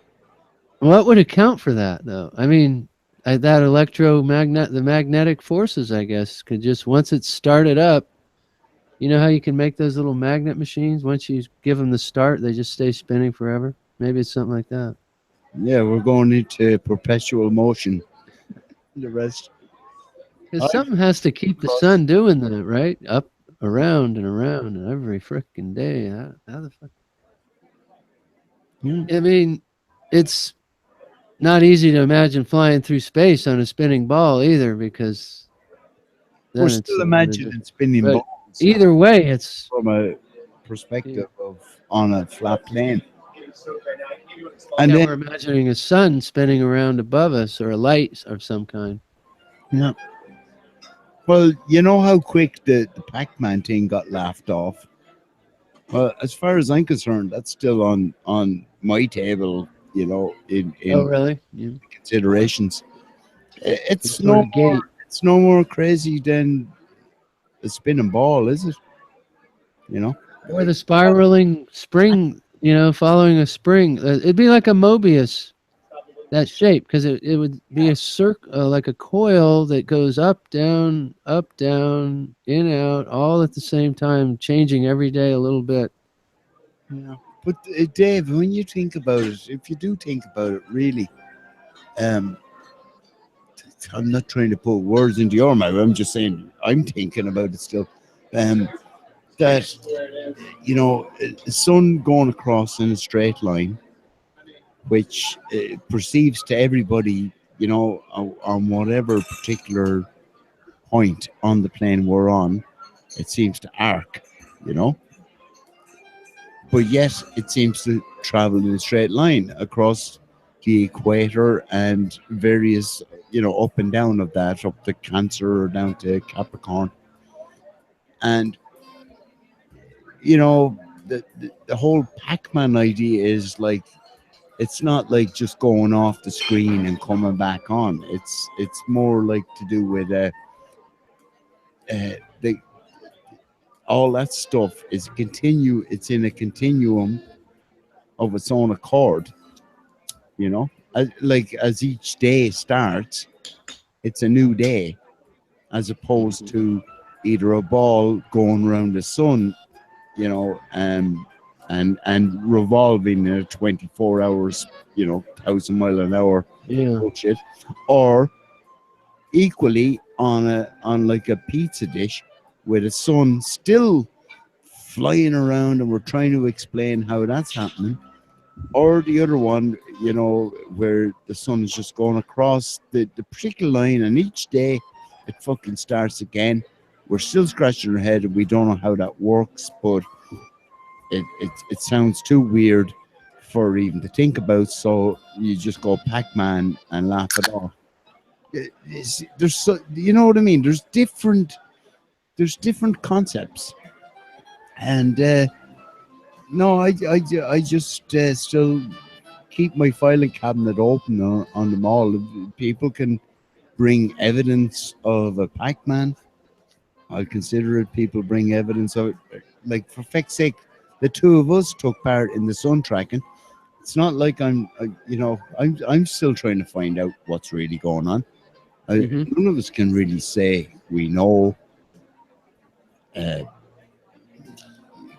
What would account for that, though? I mean, that the magnetic forces, I guess, could just, once it's started up, you know how you can make those little magnet machines? Once you give them the start, they just stay spinning forever? Maybe it's something like that. Yeah, we're going into perpetual motion. The rest. Because something has to keep the sun doing that, right? Up, around, and around every frickin' day. How the fuck? Yeah. I mean, it's not easy to imagine flying through space on a spinning ball either, because we're still imagining spinning balls. Either way, it's from a perspective of on a flat plane. And then we're imagining a sun spinning around above us, or a light of some kind. Yeah. Well, you know how quick the Pac-Man thing got laughed off? Well, as far as I'm concerned, that's still on my table, in oh, really? Yeah. Considerations. It's no more crazy than a spinning ball, is it? Or the spiraling spring, following a spring. It'd be like a Mobius, that shape, because it would be a circle, like a coil that goes up, down, in, out, all at the same time, changing every day a little bit. Yeah. But Dave, when you think about it, if you do think about it, really, I'm not trying to put words into your mouth. I'm just saying I'm thinking about it still. That the sun going across in a straight line, which perceives to everybody, on whatever particular point on the plane we're on, it seems to arc, but yet it seems to travel in a straight line across the equator and various, up and down of that, up to Cancer or down to Capricorn. And, the whole Pac-Man idea is like, it's not like just going off the screen and coming back on. It's more like to do with all that stuff is it's in a continuum of its own accord, as each day starts, it's a new day, as opposed to either a ball going around the sun, and revolving in a 24 hours, 1,000 mile an hour bullshit, or equally on like a pizza dish with the sun still flying around, and we're trying to explain how that's happening, or the other one, where the sun is just going across the particular line, and each day it fucking starts again. We're still scratching our head, and we don't know how that works, but it sounds too weird for even to think about, so you just go Pac-Man and laugh it off. There's you know what I mean? There's different concepts. And no, I just still keep my filing cabinet open on them all. If people can bring evidence of a Pac-Man, I'll consider it. People bring evidence of it. Like, for feck's sake, the two of us took part in the sun tracking. It's not like I'm still trying to find out what's really going on. Mhm. None of us can really say we know uh,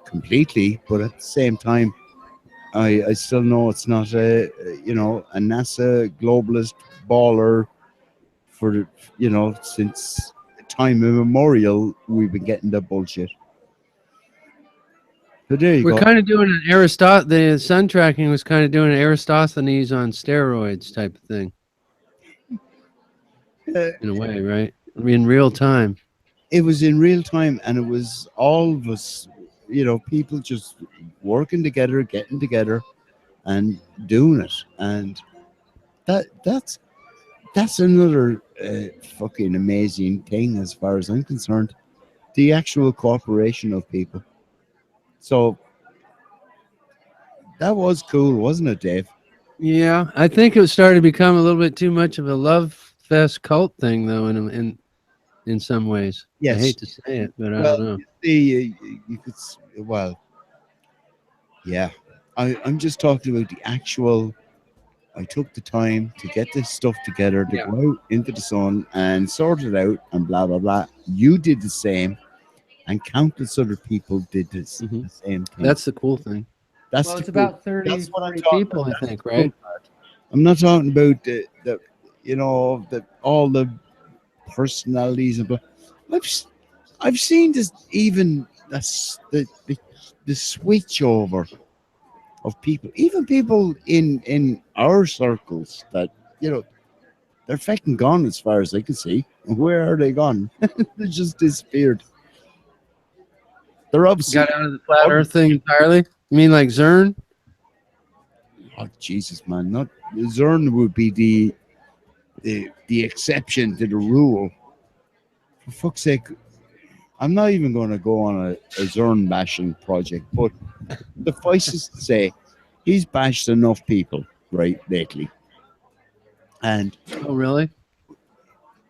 completely, but at the same time, I still know it's not a NASA globalist baller for since time immemorial we've been getting that bullshit. So there you We're go. kind of doing an The sun tracking was kind of doing an Aristophanes on steroids type of thing, in a way, right? I mean, in real time. It was in real time, and it was all of us, people just working together, getting together, and doing it. And that's another fucking amazing thing as far as I'm concerned. The actual cooperation of people. So that was cool, wasn't it, Dave? Yeah, I think it started to become a little bit too much of a love fest cult thing, though. In some ways, I Yes. hate to say it, but I Well, don't know. you could. Well, yeah. I'm just talking about the actual. I took the time to get this stuff together to Yeah. go out into the sun and sort it out and blah blah blah. You did the same, and countless other people did this Mhm. the same thing. That's the cool thing. That's Well, the it's cool- about 30, that's what I'm 40 talking people, about. I That's think, the cool right? part. I'm not talking about the all the personalities and blah. I've seen this even the switch over of people, even people in our circles that you know they're fucking gone as far as I can see. Where are they gone? They just disappeared. They're obviously. Got out of the flat Earth thing entirely. You mean like Zern? Oh Jesus, man! Not Zern would be the exception to the rule. For fuck's sake, I'm not even going to go on a Zern bashing project, but suffice to say, he's bashed enough people right lately, and Oh, really?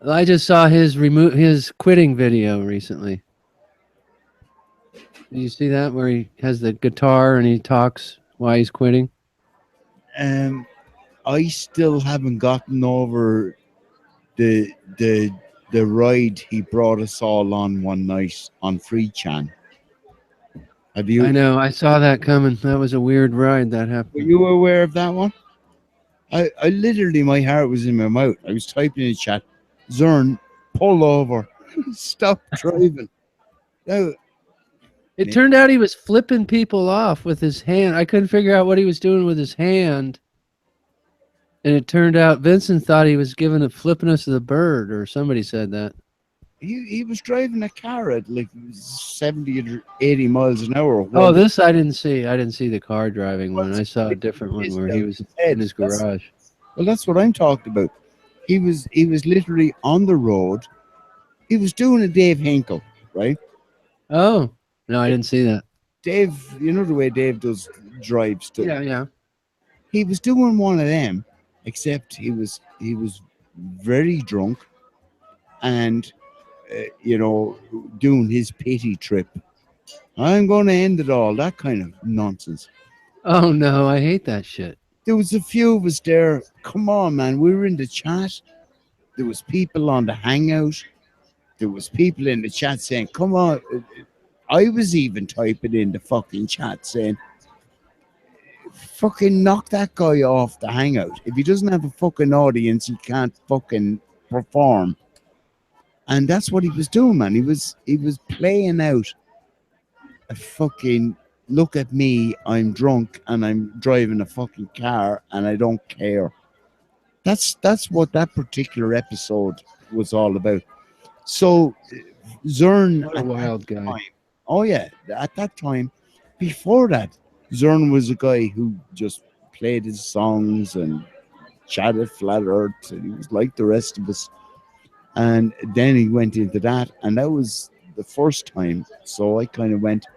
I just saw his quitting video recently. Did you see that where he has the guitar and he talks why he's quitting? um, I still haven't gotten over the the the ride he brought us all on one night on Free Chan. Have you? I know. I saw that coming. That was a weird ride that Were happened. you aware of that one? I literally, my heart was in my mouth. I was typing in the chat, Zern, pull over, stop driving. Now, It turned out he was flipping people off with his hand. I couldn't figure out what he was doing with his hand. And it turned out Vincent thought he was giving a flipping us the bird, or somebody said that. he was driving a car at like 70 or 80 miles an hour. Oh, this I didn't see. I didn't see the car driving one. I saw a different one His where he was head. in his That's- garage. Well, that's what I'm talking about. He was literally on the road. He was doing a Dave Hinkle, right? Oh, no, I didn't see that. Dave, you know the way Dave does drives too. Yeah. He was doing one of them, except he was very drunk and doing his pity trip. I'm going to end it all. That kind of nonsense. Oh, no, I hate that shit. There was a few of us there. Come on, man. We were in the chat. There was people on the hangout. There was people in the chat saying, come on. I was even typing in the fucking chat saying, fucking knock that guy off the hangout. If he doesn't have a fucking audience, he can't fucking perform. And that's what he was doing, man. He was playing out a fucking look at me, I'm drunk and I'm driving a fucking car and I don't care. That's what that particular episode was all about. So Zern What a wild guy. time, oh yeah, at that time, before that, Zern was a guy who just played his songs and chatted flat earth and he was like the rest of us. And then he went into that, and that was the first time. So I kind of went,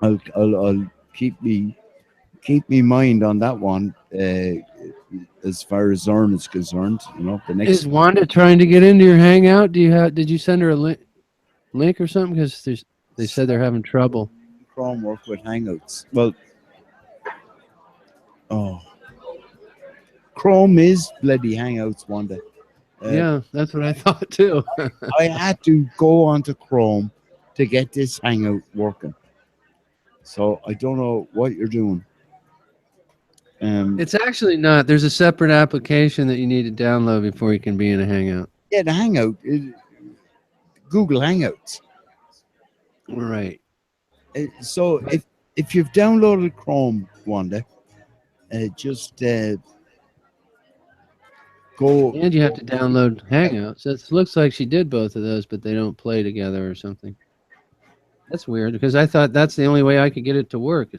I'll keep me mind on that one. As far as Zorn is concerned, the next Is Wanda trying to get into your Hangout? Did you send her a link or something? Because they said they're having trouble. Chrome work with Hangouts. Well, oh, Chrome is bloody Hangouts, Wanda. Yeah, that's what I thought too. I had to go onto Chrome to get this Hangout working. So I don't know what you're doing. It's actually not. There's a separate application that you need to download before you can be in a Hangout. Yeah, the Hangout, Google Hangouts. Right. So if you've downloaded Chrome, Wanda, just go. And you have to download Hangouts. It looks like she did both of those, but they don't play together or something. That's weird because I thought that's the only way I could get it to work.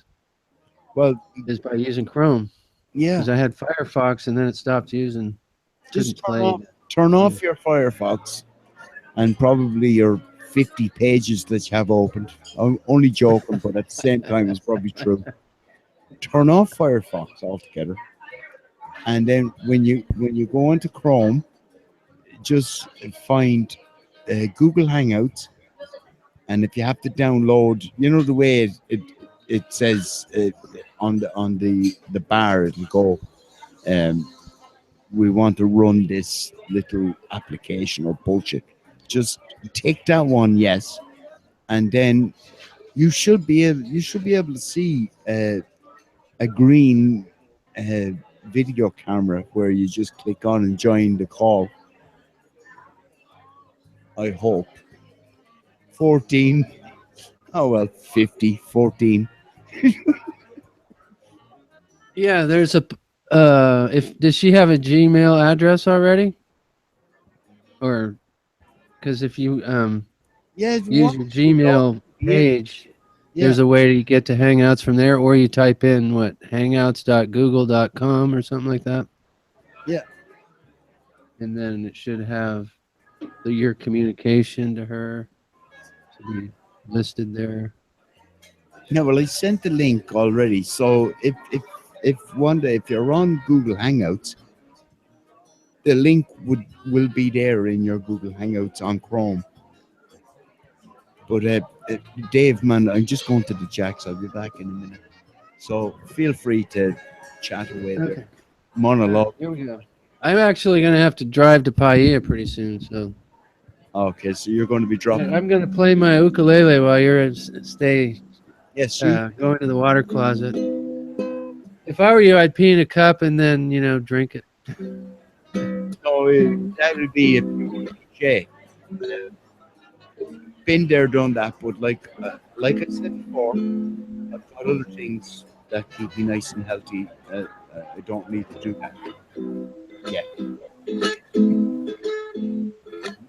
Well, is by using Chrome. Yeah. Because I had Firefox and then it stopped using. Just turn off your Firefox and probably your 50 pages that you have opened. I'm only joking, but at the same time, it's probably true. Turn off Firefox altogether, and then when you go into Chrome, just find Google Hangouts, and if you have to download, the way it says on the bar, it'll go. We want to run this little application or bullshit. Just take that one, yes, and then you should be able to see a green video camera where you just click on and join the call. I hope 14. Oh well, 50, 14. Yeah, there's a. Does she have a Gmail address already? Or, because if you use your Gmail page, there's a way to get to Hangouts from there, or you type in hangouts.google.com or something like that. Yeah. And then it should have your communication to her to be listed there. No, well, I sent the link already. So if one day if you're on Google Hangouts, the link will be there in your Google Hangouts on Chrome. But Dave, man, I'm just going to the Jacks. I'll be back in a minute. So feel free to chat away there. Monologue. Here we go. I'm actually going to have to drive to Paia pretty soon. So. Okay, so you're going to be dropping. I'm going to play my ukulele while you're stay. Yes, go into the water closet. If I were you, I'd pee in a cup and then drink it. So that would be a cliche. Been there, done that, but like I said before, I've got other things that keep me nice and healthy. I don't need to do that. Yeah.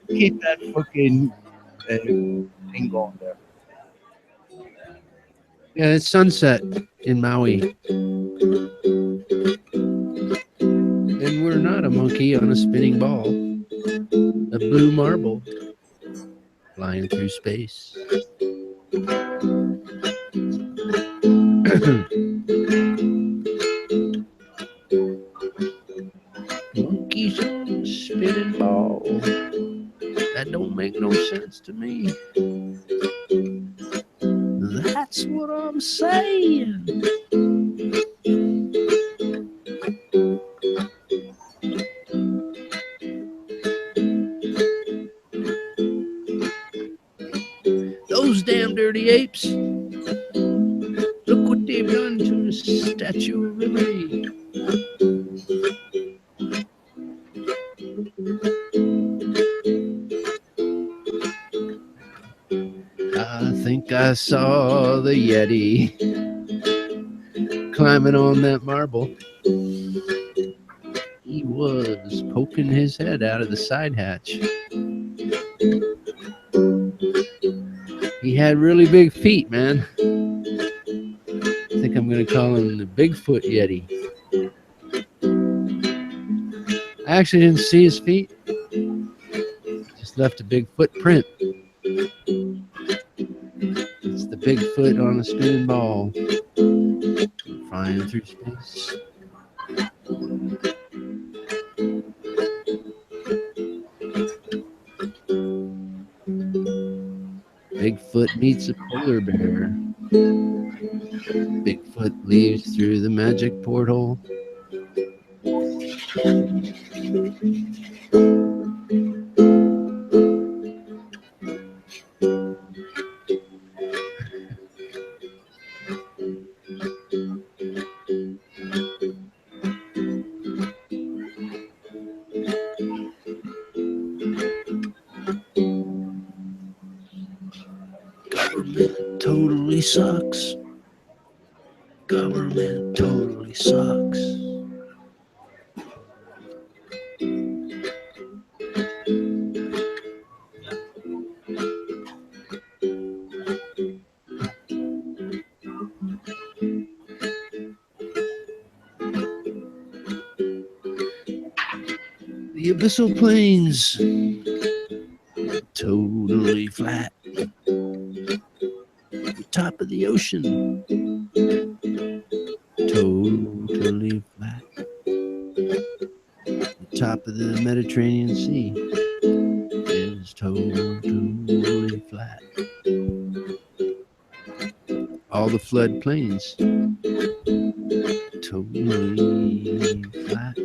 Keep that fucking thing going there. Yeah, it's sunset in Maui. And we're not a monkey on a spinning ball. A blue marble flying through space. Monkeys on a spinning ball. That don't make no sense to me. That's what I'm saying. Those damn dirty apes. Look what they've done to the Statue of Liberty. I think I saw the Yeti climbing on that marble. He was poking his head out of the side hatch. He had really big feet, man. I think I'm going to call him the Bigfoot Yeti. I actually didn't see his feet. Just left a big footprint. It's the Bigfoot on a spinning ball, flying through space. Bigfoot meets a polar bear. Bigfoot leaves through the magic portal. Government totally sucks. Government totally sucks. The abyssal plains totally flat. The top of the ocean totally flat. The top of the Mediterranean Sea is totally flat. All the floodplains totally flat.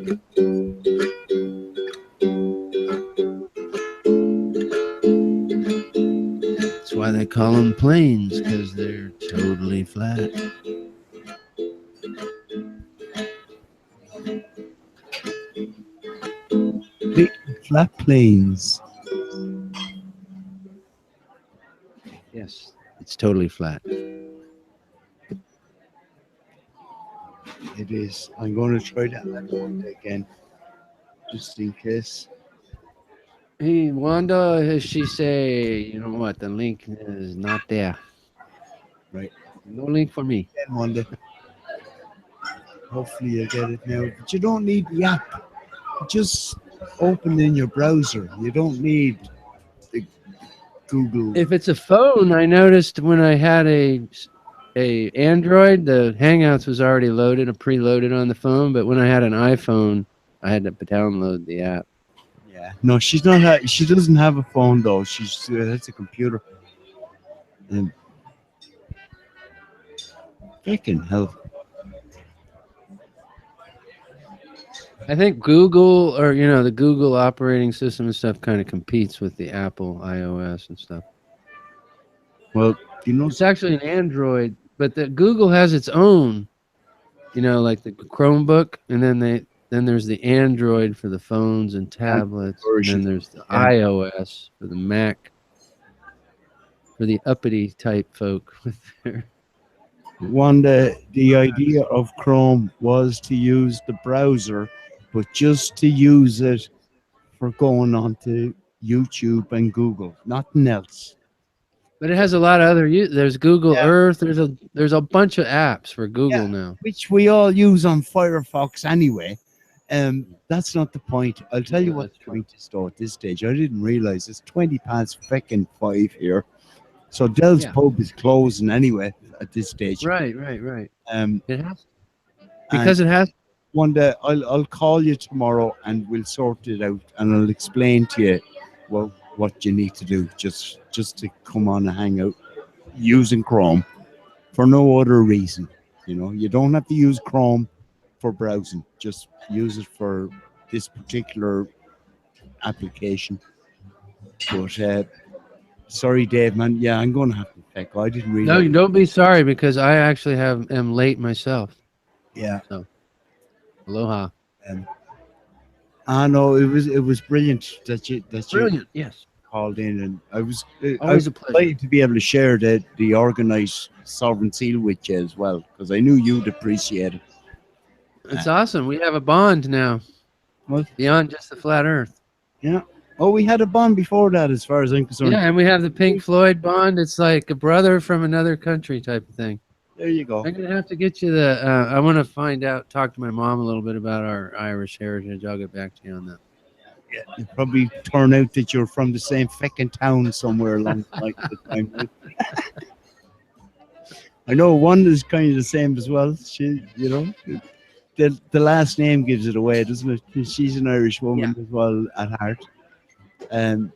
That's why they call them plains, because they're totally flat. Big flat plains. Yes, it's totally flat. It is. I'm going to try that one again, just in case. Hey, Wanda, she say, you know what, the link is not there. Right. No link for me. Again, Wanda. Hopefully you get it now. But you don't need the app. Just open in your browser. You don't need the Google. If it's a phone, I noticed when I had a Android, the Hangouts was already loaded, preloaded on the phone. But when I had an iPhone, I had to download the app. Yeah. No, she's not. She doesn't have a phone though. That's a computer. And freaking hell. I think Google, or the Google operating system and stuff, kind of competes with the Apple iOS and stuff. Well, It's actually an Android, but the Google has its own. Like the Chromebook, and then there's the Android for the phones and tablets, and then there's the iOS for the Mac, for the uppity type folk with their. The idea of Chrome was to use the browser, but just to use it for going onto YouTube and Google, nothing else. But it has a lot of other. There's Google Earth. There's a bunch of apps for Google now, which we all use on Firefox anyway. That's not the point. I'll tell you what the point is though. At this stage, I didn't realize it's 20 past fucking 5 here. So Dell's pub is closing anyway at this stage. Right. It has because it has. One day I'll call you tomorrow and we'll sort it out, and I'll explain to you what you need to do just to come on and hang out using Chrome for no other reason. You don't have to use Chrome for browsing. Just use it for this particular application. But sorry, Dave, man. Yeah, I'm going to have to Feck. I didn't really. No, don't be sorry, because I actually am late myself. Yeah. So, aloha. No, it was brilliant that you Brilliant. Yes. Called in, and I was always a pleasure excited to be able to share the organized Sovereign Seal with you as well, because I knew you'd appreciate it. It's awesome. We have a bond now. What? Beyond just the flat Earth. Yeah. Oh, we had a bond before that, as far as I'm concerned. Yeah, and we have the Pink Floyd bond. It's like a brother from another country type of thing. There you go. I'm gonna have to get you I want to talk to my mom a little bit about our Irish heritage. I'll get back to you on that. Yeah, it probably turn out that you're from the same fucking town somewhere along the time. I know one is kind of the same as well. She, you know, the last name gives it away, doesn't it? She's an Irish woman as well at heart. Um,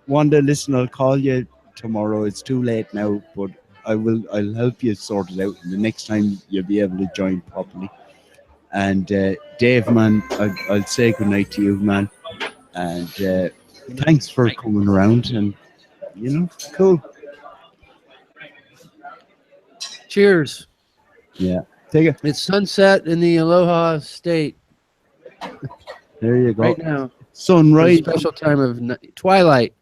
Wanda, listen, I'll call you tomorrow. It's too late now, but I'll help you sort it out. And the next time you'll be able to join properly. And Dave, man, I'll say goodnight to you, man. And thanks for coming around. And cool. Cheers. Yeah, take it. It's sunset in the Aloha State There you go. right now. Sunrise. Special time of twilight.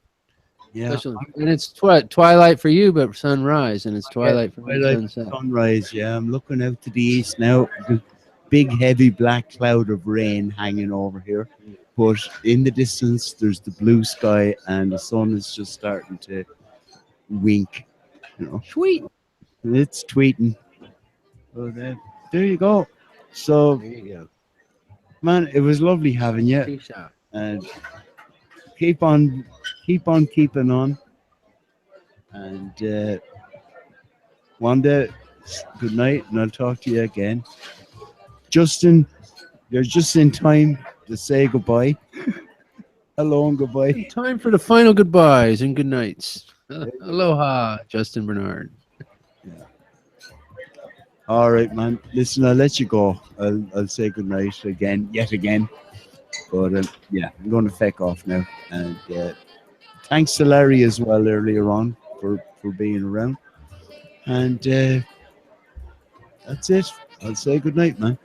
Yeah. Special, and it's twilight for you, but sunrise, and it's twilight for me. Sunset. Sunrise. Yeah, I'm looking out to the east now. The big, heavy black cloud of rain hanging over here, but in the distance, there's the blue sky, and the sun is just starting to wink. Sweet. It's tweeting. So there you go. So, There you go. man, it was lovely having you. Peace out. And keep on keeping on. And Wanda, good night, and I'll talk to you again. Justin, you're just in time to say goodbye. Hello and goodbye. Time for the final goodbyes and good nights. Aloha, Justin Bernard. All right, man. Listen, I'll let you go. I'll say goodnight yet again. But yeah, I'm going to feck off now. And thanks to Larry as well earlier on for being around. And that's it. I'll say goodnight, man.